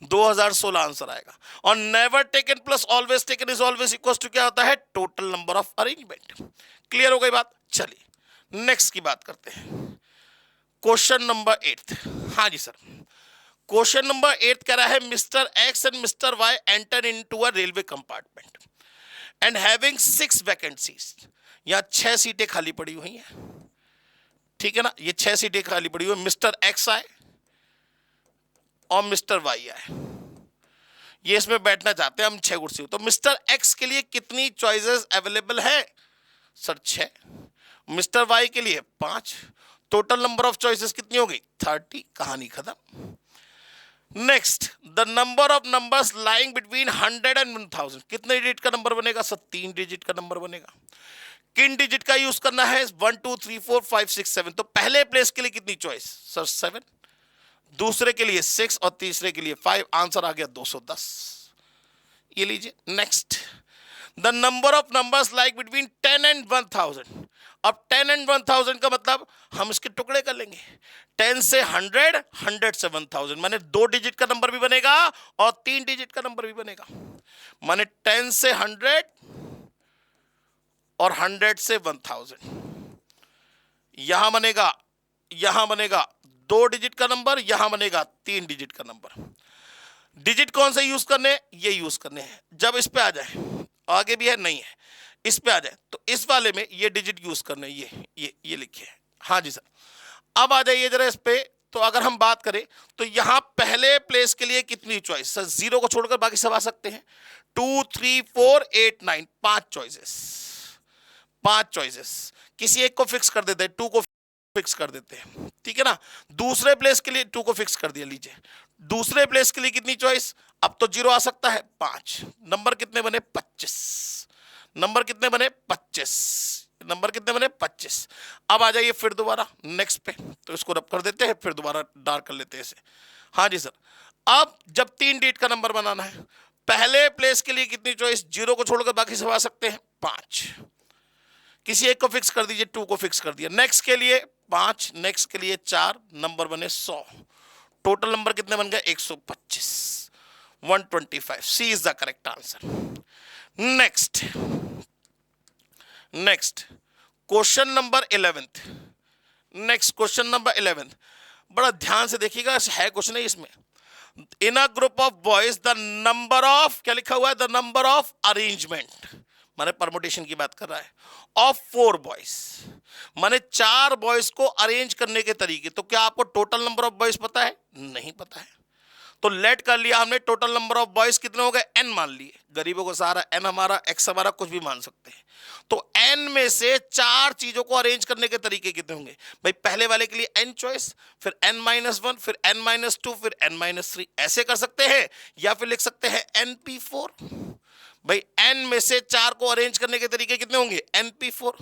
2016 आंसर आएगा। और never taken plus always taken is always equal to क्या होता है, total number of arrangement. Clear हो गई बात? चलिए नेक्स्ट की बात करते हैं, क्वेश्चन नंबर 8। हाँ जी सर, क्वेश्चन नंबर 8 कह रहा है, Mr X and Mr Y enter into a railway compartment and having 6 vacancies. यहां 6 सीटें खाली पड़ी हुई हैं, ठीक है ना, ये 6 सीटें खाली पड़ी हुई। मिस्टर एक्स आए और मिस्टर वाई आए, ये इसमें बैठना चाहते हैं हम 6 कुर्सी। तो मिस्टर एक्स के लिए कितनी चॉइसेस अवेलेबल है सर? 6। मिस्टर वाई के लिए 5। टोटल नंबर ऑफ चॉइसेस कितनी हो गई? 30। कहानी खत्म। Next, the number of numbers lying between 100 and 1000, कितने डिजिट का नंबर बनेगा सर? 3 डिजिट का नंबर बनेगा। किन डिजिट का यूज करना है? 1 2 3 4 5 6 7। तो पहले प्लेस के लिए कितनी चॉइस सर? 7। दूसरे के लिए 6 और तीसरे के लिए 5। आंसर आ गया 210। ये लीजिए। Next, the number of numbers like between 10 and 1000। अब 10 एंड 1000 का मतलब हम इसके टुकड़े कर लेंगे। 10 से 100, 100 से 1000, माने 2 डिजिट का नंबर भी बनेगा और 3 डिजिट का नंबर भी बनेगा। माने 10 से 100 और 100 से 1000। यहां बनेगा 2 डिजिट का नंबर, यहां बनेगा 3 डिजिट का नंबर। डिजिट कौन से यूज करने हैं? ये यूज करने हैं। जब इस पे आ जाए, आगे भी है नहीं है, इस पे आ जाए तो इस वाले में ये डिजिट यूज करने, ये लिखिए। हाँ जी सर। अब आ जाइए जरा इस पे। तो अगर हम बात करें तो यहां पहले प्लेस के लिए कितनी चॉइस सर? 0 को छोड़कर बाकी सब आ सकते हैं। 2 3 4 8 9, 5 चॉइसेस। 5 चॉइसेस। किसी एक को फिक्स कर देते हैं, 2 को फिक्स कर देते हैं, ठीक है ना। दूसरे प्लेस के लिए 2 को फिक्स कर दिया। लीजिए, दूसरे प्लेस के लिए कितनी चॉइस? अब तो 0 आ सकता है, 5। नंबर कितने बने? 25। नंबर कितने बने? 25। नंबर कितने बने? 25। अब आ जाइए फिर दोबारा नेक्स्ट पे। तो इसको रब कर देते हैं, फिर दोबारा डार्क कर लेते हैं इसे। हाँ जी सर। अब जब 3 डिजिट का नंबर बनाना है, पहले प्लेस के लिए कितनी चॉइस? 0 को छोड़कर बाकी सब आ सकते हैं, 5। किसी एक को फिक्स कर दीजिए, 2 को फिक्स कर दिया। नेक्स्ट के लिए 5, नेक्स्ट के लिए 4, नंबर बने 100। टोटल नंबर कितने बन गए? 125, 125। C is the correct answer. Next question number 11। Next question number 11, बड़ा ध्यान से देखिएगा, है क्वेश्चन है इसमें। In a group of boys the number of, क्या लिखा हुआ है? द नंबर ऑफ अरेंजमेंट, माने परमुटेशन की बात कर रहा है, ऑफ 4 बॉयज, माने 4 बॉयज को अरेंज करने के तरीके। तो क्या आपको टोटल नंबर ऑफ बॉयज पता है? नहीं पता है। तो लेट कर लिया हमने, टोटल नंबर ऑफ बॉयज कितने हो गए? n मान लिए। गरीबों को सहारा n हमारा, x हमारा, कुछ भी मान सकते हैं। तो n में से 4 चीजों को अरेंज करने के तरीके कितने होंगे भाई? पहले वाले के लिए n चॉइस, फिर n-1, फिर n-2, फिर n-3। ऐसे कर सकते हैं, या फिर लिख सकते हैं np4। भाई n में से 4 को अरेंज करने के तरीके कितने होंगे? np4।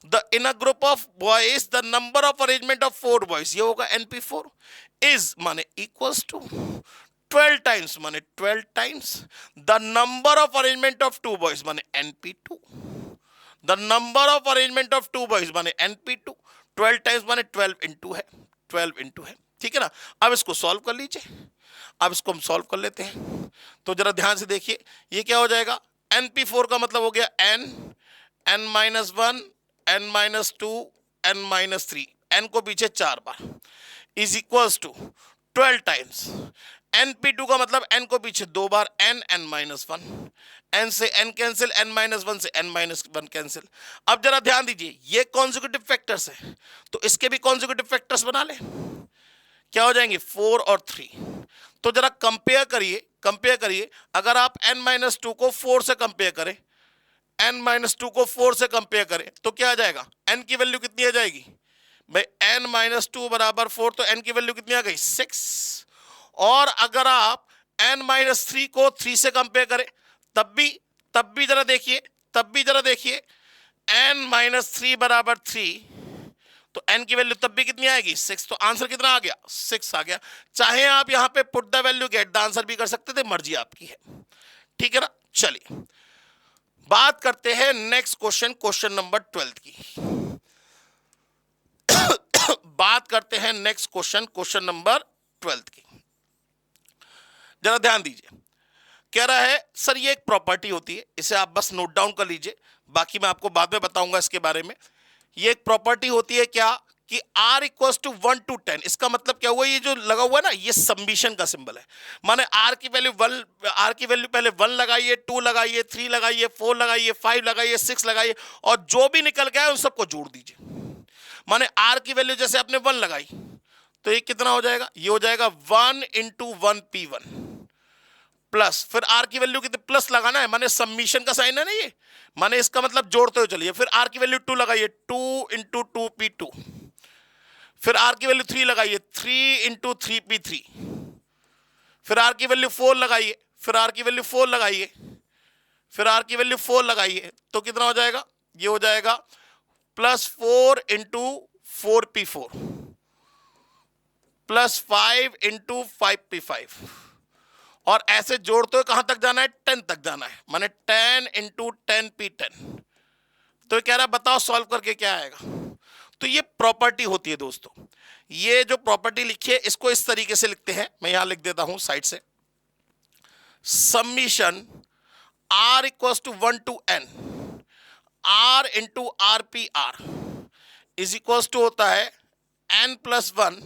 The in a group of boys the number of arrangement of 4 boys, ये होगा np4। इज माने इक्वल्स टू 12 टाइम्स, माने 12 times the number of arrangement of 2 boys, माने np2। The number of arrangement of 2 boys माने np2। 12 times माने 12 into है, 12 into है, ठीक है ना। अब इसको सॉल्व कर लीजिए। अब इसको हम सॉल्व कर लेते हैं। तो जरा ध्यान से देखिए, ये क्या हो जाएगा? np4 का मतलब हो गया n, n-1, n-2, n-3, n को पीछे 4 बार, is equals to 12 times np2 का मतलब n को पीछे 2 बार, n-1, n से n कैंसिल, n-1 से n-1 कैंसिल। अब जरा ध्यान दीजिए, ये कॉन्जिक्यूटिव फैक्टर्स है, तो इसके भी कॉन्जिक्यूटिव फैक्टर्स बना ले। क्या हो जाएंगे? 4 और 3। तो जरा कंपेयर करिए। अगर आप n-2 को 4 से कंपेयर करें, n-2 को 4 से कंपेयर करें, तो क्या आ जाएगा? n की वैल्यू कितनी आ जाएगी भाई? n-2 बराबर 4, तो n की वैल्यू कितनी आ गई? 6। और अगर आप n-3 को 3 से कंपेयर करें, तब भी जरा देखिए, n-3 बराबर 3, तो n की वैल्यू तब भी कितनी आएगी? 6। तो आंसर कितना आ गया? 6 आ गया। चाहे आप यहां पे put the value get the answer भी कर सकते थे, मर्जी आपकी है, ठीक है ना। चलिए बात करते हैं नेक्स्ट क्वेश्चन, क्वेश्चन नंबर 12 की। बात करते हैं नेक्स्ट क्वेश्चन, क्वेश्चन नंबर 12 की। जरा ध्यान दीजिए, कह रहा है सर ये एक प्रॉपर्टी होती है, इसे आप बस नोट डाउन कर लीजिए, बाकी मैं आपको बाद में बताऊंगा इसके बारे में। ये एक प्रॉपर्टी होती है क्या कि r इक्वल्स टू 1 to 10। इसका मतलब क्या हुआ? ये जो लगा हुआ है ना, ये सब्मिशन का सिंबल है। माने r की वैल्यू पहले 1 लगाइए, 2 लगाइए, 3 लगाइए, 4 लगाइए, 5 लगाइए, 6 लगाइए, और जो भी निकल गया उन सबको जोड़ दीजिए। माने r की वैल्यू जैसे आपने 1 लगाई, तो ये कितना हो जाएगा? ये हो जाएगा 1 into 1p1 प्लस, फिर आर की वैल्यू कितने प्लस लगाना है, माने सबमिशन का साइन है ना ये, माने इसका मतलब जोड़ते हुए चलिए, फिर आर की वैल्यू 2 लगाइए, 2 इंटू 2p2, फिर आर की वैल्यू 3 लगाइए, 3 इंटू 3p3, फिर आर की वैल्यू 4 लगाइए, फिर आर की वैल्यू 4 लगाइए, फिर आर की वैल्यू 4 लगाइए, तो कितना हो जाएगा, ये हो जाएगा plus 4 into 4p4 plus 5 into 5p5, और ऐसे जोड़ते हुए कहां तक जाना है, 10 तक जाना है, माने 10 इंटू 10p10। तो ये कह रहा है बताओ सॉल्व करके क्या आएगा। तो ये प्रॉपर्टी होती है दोस्तों, ये जो प्रॉपर्टी लिखी है इसको इस तरीके से लिखते हैं, मैं यहां लिख देता हूं साइड से, summation r equal to 1 to n r into R P R is equal to होता है n plus 1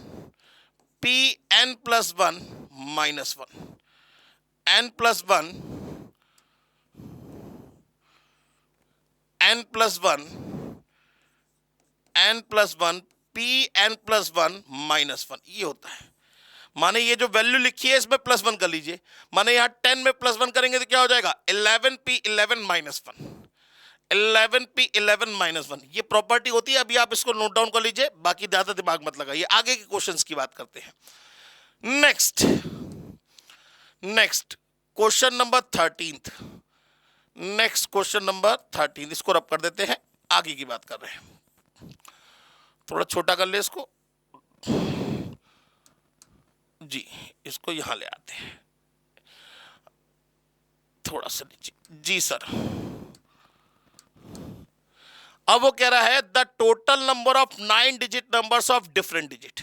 p n plus 1 minus 1, n plus 1 n plus 1 n plus 1 p n plus 1 minus 1, ये होता है। माने ये जो value लिखी है इसमें प्लस 1 कर लीजिए, माने यहां 10 में प्लस 1 करेंगे तो क्या हो जाएगा 11p11 माइनस 1, 11p11 माइनस 1, ये प्रॉपर्टी होती है। अभी आप इसको नोट डाउन कर लीजिए, बाकी ज्यादा दिमाग मत लगाइए, आगे के क्वेश्चंस की बात करते हैं। Next question number 13, next question number 13, इसको रब कर देते हैं, आगे की बात कर रहे हैं, थोड़ा छोटा कर ले इसको जी, इसको यहां ले आते हैं थोड़ा सा नीचे जी सर। अब वो कह रहा है the total number of 9 digit numbers of different digit,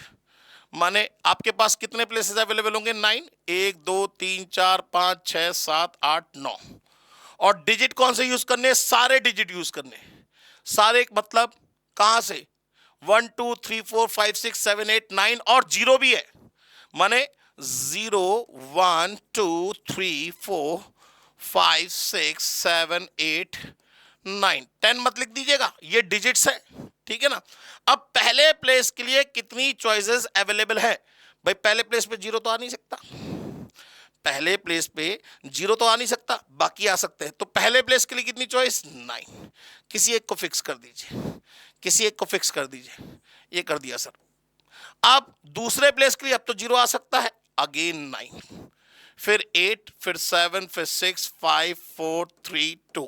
माने आपके पास कितने प्लेसेस अवेलेबल होंगे 9, 1 2 3 4 5 6 7 8 9, और डिजिट कौन से यूज करने, सारे डिजिट यूज करने, सारे मतलब कहां से 1 2 3 4 5 6 7 8 9, और जीरो भी है, माने 0 1 2 3 4 5 6 7 8 9 10 मत लिख दीजिएगा, ये डिजिट्स है, ठीक है ना। अब पहले प्लेस के लिए कितनी चॉइसेस अवेलेबल है, भाई पहले प्लेस पे जीरो तो आ नहीं सकता, पहले प्लेस पे जीरो तो आ नहीं सकता, बाकी आ सकते हैं, तो पहले प्लेस के लिए कितनी चॉइस 9, किसी एक को फिक्स कर दीजिए, किसी एक को फिक्स कर दीजिए, ये कर दिया सर। अब दूसरे प्लेस के लिए अब तो जीरो आ सकता है, अगेन 9, फिर 8, फिर 7, फिर 6 5 4 3 2,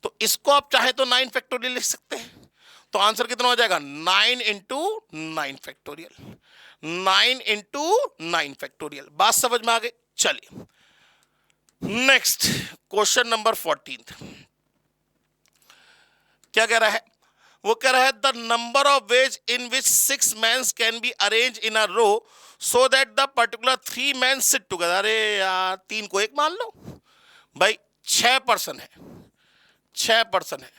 तो इसको आप चाहे तो 9 फैक्टोरियल लिख सकते हैं, तो आंसर कितना हो जाएगा 9 इंटू 9 फैक्टोरियल, 9 इंटू 9 फैक्टोरियल। बात समझ में आ गई, चलिए नेक्स्ट क्वेश्चन नंबर 14, क्या कह रहा है, वो कह रहा है the number of ways in which 6 mens can be arrange in a row so that the particular 3 men sit together. अरे यार 3 को एक मान लो भाई, 6 पर्सन है, 6 पर्सन है,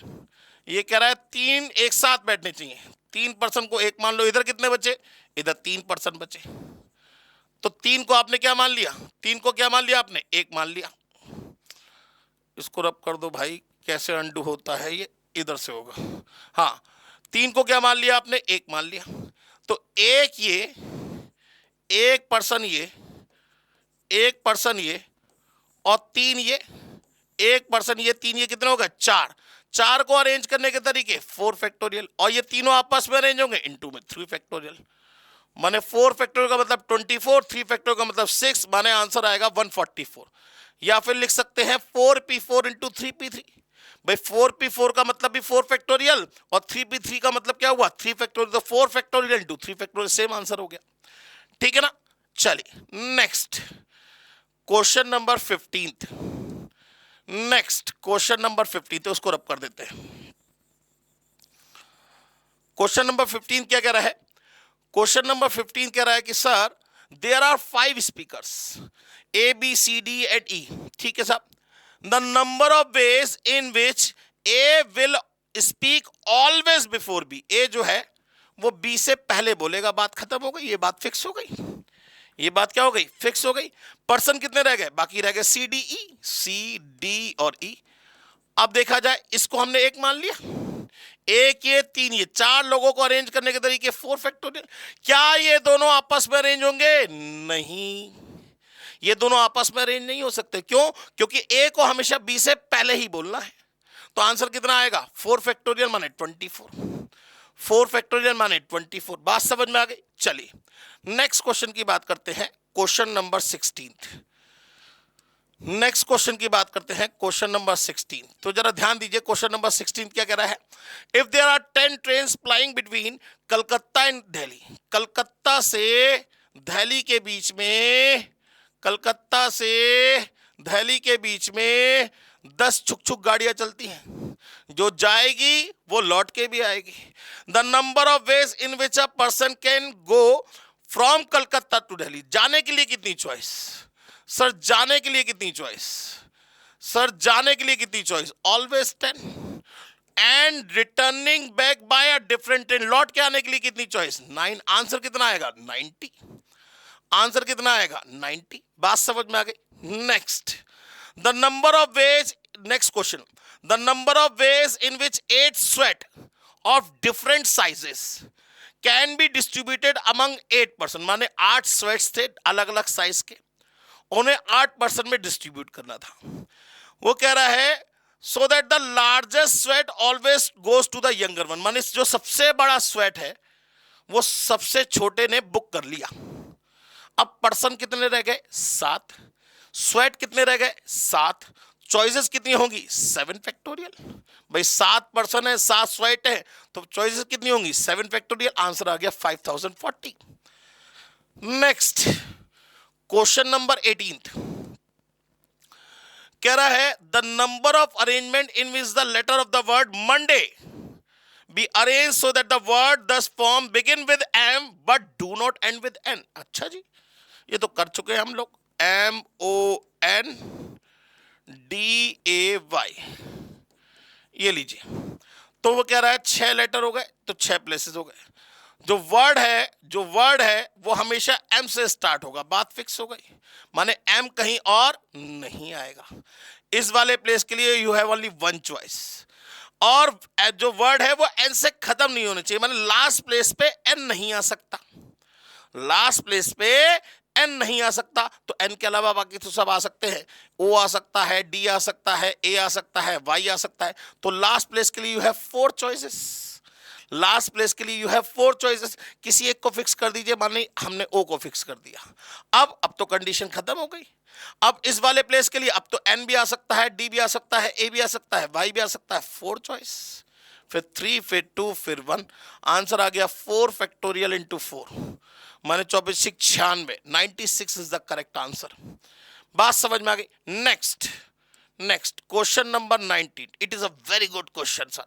ये कह रहा है 3 एक साथ बैठने चाहिए, 3 पर्सन को एक मान लो, इधर कितने बचे, इधर 3 पर्सन बचे, तो 3 को आपने क्या मान लिया, 3 को क्या मान लिया आपने, एक मान लिया, इसको रब कर दो भाई, कैसे अंडू होता है ये, इधर से होगा, हाँ 3 को क्या मान लिया आपने, एक मान लिया, तो एक ये, एक पर्सन ये, एक पर्सन ये, और 3 ये, एक पर्सन ये, 3 ये, कितने हो गए 4, 4 को अरेंज करने के तरीके 4 फैक्टोरियल, और ये तीनों आपस में अरेंज होंगे इनटू में 3 फैक्टोरियल, माने 4 फैक्टोरियल का मतलब 24, 3 फैक्टोरियल का मतलब 6, माने आंसर आएगा 144, या फिर लिख सकते हैं 4p4 इंटू 3p3, भाई 4p4 का मतलब भी 4 फैक्टोरियल, और 3p3 का मतलब क्या हुआ 3 फैक्टोरियल, तो 4 factorial into 3 factorial, same answer हो गया, ठीक है ना। चलिए next question number 15, next question number 15, तो उसको रब कर देते हैं। क्वेश्चन नंबर 15 क्या कह रहा है, क्वेश्चन नंबर 15 कह रहा है कि sir there are 5 speakers A B C D and E, ठीक है साहब, the number of ways in which A will speak always before B, A जो है वो बी से पहले बोलेगा, बात खत्म हो गई, ये बात फिक्स हो गई, ये बात क्या हो गई, फिक्स हो गई। पर्सन कितने रह गए, बाकी रह गए C D E, C D और ई। अब देखा जाए, इसको हमने एक मान लिया, एक ये 3 ये, 4 लोगों को अरेंज करने के तरीके 4 फैक्टोरियल, क्या ये दोनों आपस में अरेंज होंगे, नहीं, ये दोनों आपस में अरेंज नहीं हो सकते। क्यों? क्योंकि ए को हमेशा बी से पहले ही बोलना है। तो आंसर कितना आएगा? 4 फैक्टोरियल माने 24। 4 फैक्टोरियल माने 24। बात समझ में आ गई? चलिए नेक्स्ट क्वेश्चन की बात करते हैं, क्वेश्चन नंबर 16। नेक्स्ट क्वेश्चन की बात करते हैं, क्वेश्चन नंबर 16। तो जरा ध्यान दीजिए, क्वेश्चन नंबर 16 क्या कह रहा है? If there are 10 train flying between Calcutta and Delhi, Calcutta से दिल्ली के बीच में, कलकत्ता से दिल्ली के बीच में 10 छुक छुक गाड़ियां चलती हैं, जो जाएगी वो लौट के भी आएगी। The number of ways in which a person can go from Calcutta to Delhi, जाने के लिए कितनी चॉइस? सर जाने के लिए कितनी चॉइस? सर जाने के लिए कितनी choice? Always 10। And returning back by a different train, लौट के आने के लिए कितनी चॉइस? 9। आंसर कितना आएगा? 90। आंसर कितना आएगा? 90। बात समझ में आ गई? Next, the number of veg, next question, the number of ways in which 8 sweat of different sizes can be distributed among 8 person, माने 8 स्वेट्स थे अलग अलग साइज के, उन्हें 8 पर्सन में डिस्ट्रीब्यूट करना था। वो कह रहा है so that the largest sweet always goes to the younger one, माने जो सबसे बड़ा स्वेट है वो सबसे छोटे ने बुक कर लिया। अब पर्सन कितने रह गए? 7। स्वेट कितने रह गए? 7। चॉइसेस कितनी होंगी? 7 फैक्टोरियल। भाई 7 पर्सन है, 7 स्वेट है, तो चॉइसेस कितनी होंगी? 7 फैक्टोरियल। आंसर आ गया 5040। नेक्स्ट, क्वेश्चन नंबर 18 कह रहा है the number of arrangement in which the letter of the word Monday be arrange so that the word thus form begin with M but do not end with N. अच्छा जी, ये तो कर चुके हैं हम लोग। MONDAY, ये लीजिए। तो वो कह रहा है 6 लेटर हो गए तो 6 प्लेसेस हो गए। जो वर्ड है वो हमेशा एम से स्टार्ट होगा। बात फिक्स हो गई, माने एम कहीं और नहीं आएगा। इस वाले प्लेस के लिए यू हैव ओनली 1 चॉइस। और जो वर्ड है वो एन से खत्म नहीं होना चाहिए, माने लास्ट प्लेस पे एन नहीं आ सकता। लास्ट प्लेस पे एन नहीं आ सकता, तो एन के अलावा बाकी तो सब आ सकते हैं। ओ आ सकता है, डी आ सकता है, ए आ सकता है, वाई आ सकता है। तो लास्ट प्लेस के लिए you have 4 choices. Last place के लिए यू हैव 4 चॉइसेस। किसी एक को फिक्स कर दीजिए, मान ली हमने ओ को फिक्स कर दिया। अब तो कंडीशन खत्म हो गई। अब इस वाले प्लेस के लिए अब तो एन भी आ सकता है, डी भी आ सकता है, ए भी आ सकता है, वाई भी आ सकता है। 4 चॉइस, फिर 3, फिर 2, फिर 1। आंसर आ गया 4 फैक्टोरियल इंटू 4, माने 24 96। 96 इज द करेक्ट आंसर। बात समझ में आ गई? Next question number 19। It is a very good question sir,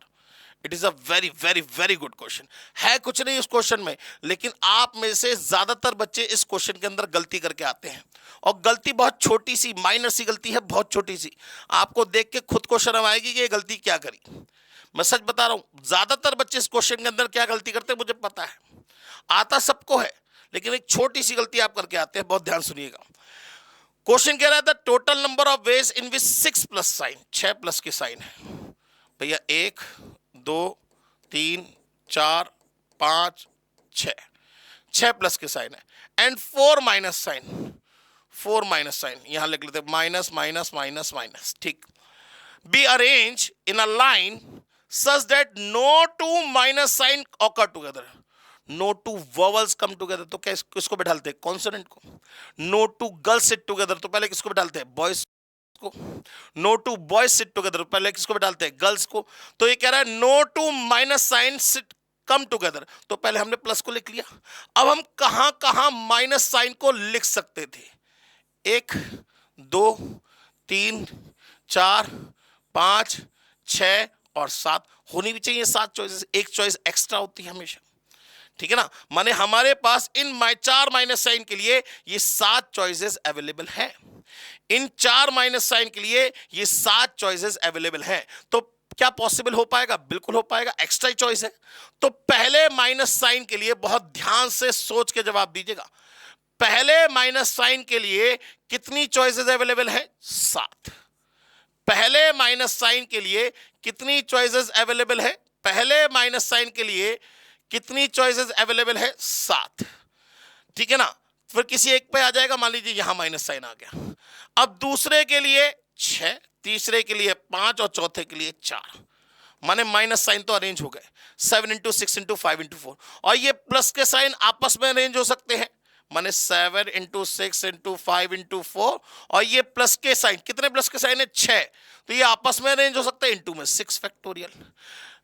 it is a very very very good question. है कुछ नहीं इस क्वेश्चन में, लेकिन आप में से ज्यादातर बच्चे इस क्वेश्चन के अंदर गलती करके आते हैं, और गलती बहुत छोटी सी, माइनर सी गलती है, बहुत छोटी सी। आपको देख के खुद को शर्म आएगी कि ये गलती क्या करी। मैं सच बता रहा हूं, ज्यादातर बच्चे इस क्वेश्चन के अंदर क्या गलती करते हैं मुझे पता है। आता सबको है, लेकिन एक छोटी सी गलती आप करके आते हैं। बहुत ध्यान सुनिएगा। क्वेश्चन कह रहा है the total number of ways in which 6 plus sign, 6 plus के साइन है भैया। 1 2 3 4 5 6, 6 प्लस के साइन है। And 4 minus sign, 4 minus sign यहां लिख लेते, माइनस माइनस माइनस माइनस। ठीक। Be arrange in a line such that no 2 minus sign occur together, no 2 vowels come together. तो किसको बैठालते हैं? कॉन्सोनेंट को। नो 2 गर्ल्स सिट टुगेदर, तो पहले किसको बैठालते हैं? बॉयज को। नो 2 बॉयज सिट टुगेदर, पहले किसको बैठालते हैं? गर्ल्स को। तो ये कह रहा है no 2 minus sign sit come together, तो पहले हमने प्लस को लिख लिया। अब हम कहां कहां माइनस साइन को लिख सकते थे? 1 2 3 4 5 6 और 7 होनी भी चाहिए। 7 चॉइसेस, एक चॉइस एक्स्ट्रा होती है हमेशा, ठीक है ना। माने हमारे पास इन 4 माइनस साइन के लिए ये 7 चॉइसेस अवेलेबल है। इन 4 माइनस साइन के लिए ये 7 चॉइसेस अवेलेबल हैं। तो क्या पॉसिबल हो पाएगा? बिल्कुल हो पाएगा, एक्स्ट्रा ही चॉइस है। तो पहले माइनस साइन के लिए बहुत ध्यान से सोच के जवाब दीजिएगा। पहले माइनस साइन के लिए कितनी चॉइसेस अवेलेबल है? 7। पहले माइनस साइन के लिए कितनी चॉइसेस अवेलेबल है? पहले माइनस साइन के लिए कितनी चॉइसेस अवेलेबल है? 7, ठीक है ना। फिर किसी एक पे आ जाएगा, मान लीजिए यहां माइनस साइन आ गया। अब दूसरे के लिए 6, तीसरे के लिए 5 और चौथे के लिए 4, माने माइनस साइन तो अरेंज हो गए। 7 इंटू 6 इंटू 5 इंटू 4, और ये प्लस के साइन आपस में अरेंज हो सकते हैं, माने 7 इंटू 6 इंटू 5 इंटू 4, और ये प्लस के साइन, कितने प्लस के साइन है 6, तो ये आपस में अरेंज हो सकते हैं इंटू में 6 फैक्टोरियल।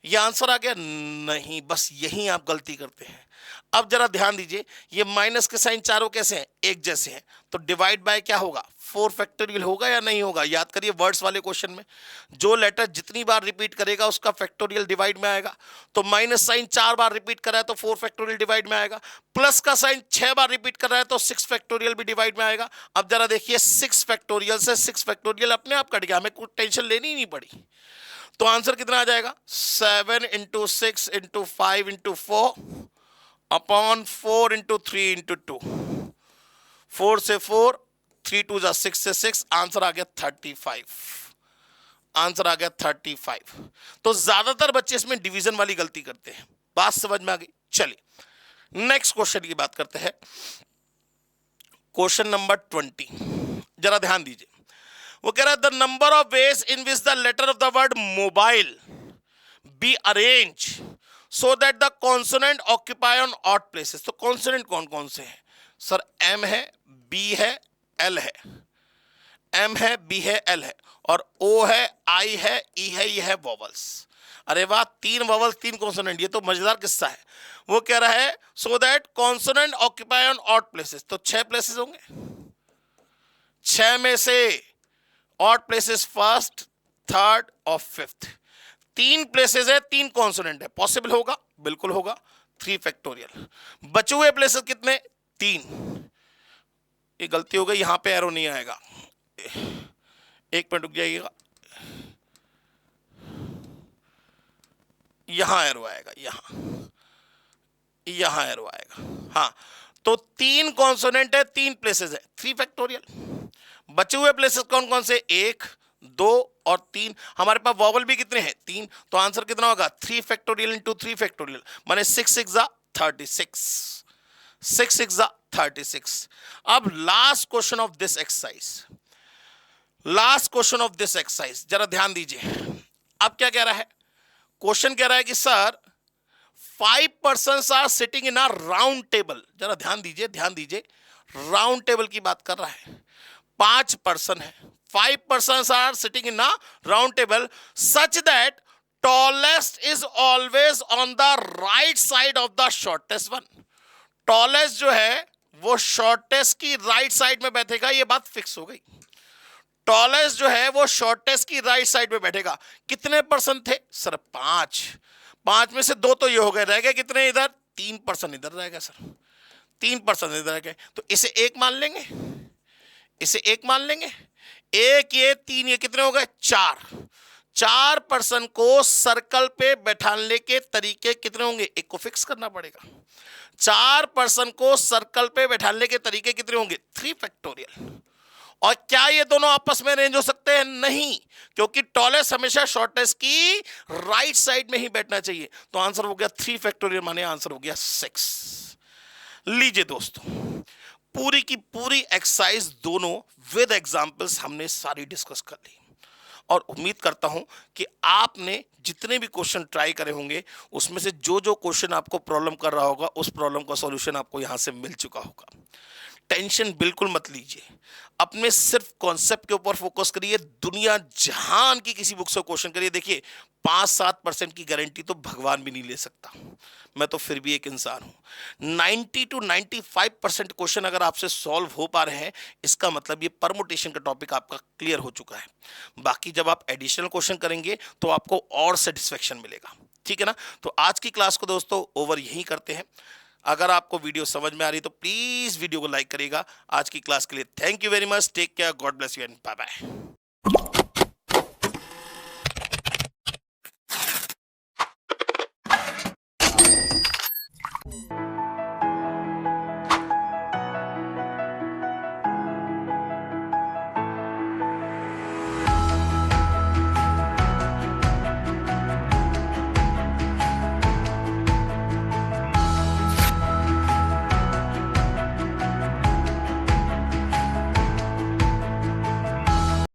ये आंसर आ गया? नहीं, बस यही आप गलती करते हैं। अब जरा ध्यान दीजिए, ये माइनस के साइन चारों कैसे हैं? एक जैसे हैं, तो डिवाइड बाय क्या होगा? 4 फैक्टोरियल होगा या नहीं होगा? याद करिए वर्ड्स वाले क्वेश्चन में जो लेटर जितनी बार रिपीट करेगा उसका फैक्टोरियल डिवाइड में आएगा। तो माइनस साइन 4 बार रिपीट कर रहा है तो 4 फैक्टोरियल डिवाइड में आएगा, प्लस का साइन 6 बार रिपीट कर रहा है तो 6 फैक्टोरियल भी डिवाइड में आएगा। अब जरा देखिए 6 फैक्टोरियल से 6 फैक्टोरियल अपने आप कट गया, हमें कुछ टेंशन लेनी ही नहीं पड़ी। तो आंसर कितना आ जाएगा? 7 into 6 into 5 into 4 upon 4 into 3 into 2, 4 से 4, 3 2 जा 6 से 6, आंसर आ गया 35। आंसर आ गया 35। तो ज्यादातर बच्चे इसमें डिवीजन वाली गलती करते हैं। बात समझ में आ गई? चलिए नेक्स्ट क्वेश्चन की बात करते हैं। क्वेश्चन नंबर 20, जरा ध्यान दीजिए। वो कह रहा है the number of ways in which the letter of the word mobile be arrange so that the consonant occupy on odd places. तो कॉन्सोनेंट कौन कौन से हैं सर? एम है, बी है, एल है। एम है, बी है, एल है, और ओ है, आई है, ई है, ये है वॉवल्स। अरे वाह, 3 वॉवल्स 3 कॉन्सोनेंट, ये तो मजेदार किस्सा है। वो कह रहा है so that consonant occupy on odd places, तो 6 प्लेसेस होंगे। 6 में से ऑड प्लेसेस फर्स्ट, थर्ड और फिफ्थ, 3 प्लेसेस है, 3 कॉन्सोनेंट है, पॉसिबल होगा? बिल्कुल होगा। 3 फैक्टोरियल। बचे हुए प्लेसेस कितने? 3। ये गलती हो गई, यहां पे एरो नहीं आएगा, 1 मिनट रुक जाइएगा, यहां एरो आएगा, यहां एरो आएगा। हाँ, तो 3 कॉन्सोनेंट है, 3 प्लेसेस है, 3 फैक्टोरियल। बचे हुए प्लेसेस कौन कौन से? 1 2 और 3। हमारे पास वॉवल भी कितने हैं? 3। तो आंसर कितना होगा? 3 फैक्टोरियल इंटू 3 फैक्टोरियल, माने 6 6 जा 36, 6 6 जा 36। अब last question of this exercise, last question of this exercise, जरा ध्यान दीजिए। अब क्या कह रहा है? क्वेश्चन कह रहा है कि sir 5 persons are sitting in a round table. जरा ध्यान दीजिए, ध्यान दीजिए, राउंड टेबल की बात कर रहा है। 5 पर्सन है, 5 persons are sitting in a round table such that tallest is always on the right side of the shortest one. tallest जो है वो shortest की right side में बैठेगा, ये बात फिक्स हो गई। tallest जो है वो shortest की right side में बैठेगा। कितने पर्सन थे सर? 5। 5 में से 2 तो ये हो गए, रह गए कितने इधर? 3 पर्सन इधर रह गए सर, 3 पर्सन इधर रह गए। तो इसे 1 मान लेंगे, इसे 1 मान लेंगे। 1 ये 3 ये कितने हो गए? 4। 4 पर्सन को सर्कल पे बैठाने के तरीके कितने होंगे? 1 को फिक्स करना पड़ेगा। 4 पर्सन को सर्कल पे बैठाने के तरीके कितने होंगे? 3 फैक्टोरियल। और क्या ये दोनों आपस में रेंज हो सकते हैं? नहीं, क्योंकि टॉलेस्ट हमेशा शॉर्टेस्ट की राइट साइड में ही बैठना चाहिए। तो आंसर हो गया 3 फैक्टोरियल, माने आंसर हो गया 6। लीजिए दोस्तों, पूरी की पूरी एक्सरसाइज दोनों विद एग्जांपल्स हमने सारी डिस्कस कर ली, और उम्मीद करता हूं कि आपने जितने भी क्वेश्चन ट्राई करे होंगे उसमें से जो जो क्वेश्चन आपको प्रॉब्लम कर रहा होगा उस प्रॉब्लम का सॉल्यूशन आपको यहां से मिल चुका होगा। टेंशन बिल्कुल मत लीजिए, अपने सिर्फ कॉन्सेप्ट के ऊपर फोकस करिए। दुनिया जहान की किसी बुक से क्वेश्चन करिए, देखिए 5-7% की गारंटी तो भगवान भी नहीं ले सकता, मैं तो फिर भी एक इंसान हूं। 90 to 95% क्वेश्चन अगर आपसे सॉल्व हो पा रहे हैं, इसका मतलब ये परमुटेशन का टॉपिक आपका क्लियर हो चुका है। बाकी जब आप एडिशनल क्वेश्चन करेंगे तो आपको और सेटिस्फेक्शन मिलेगा, ठीक है ना। तो आज की क्लास को दोस्तों ओवर यहीं करते हैं। अगर आपको वीडियो समझ में आ रही तो प्लीज वीडियो को लाइक करिएगा। आज की क्लास के लिए thank you very much, take care, God bless you and bye bye.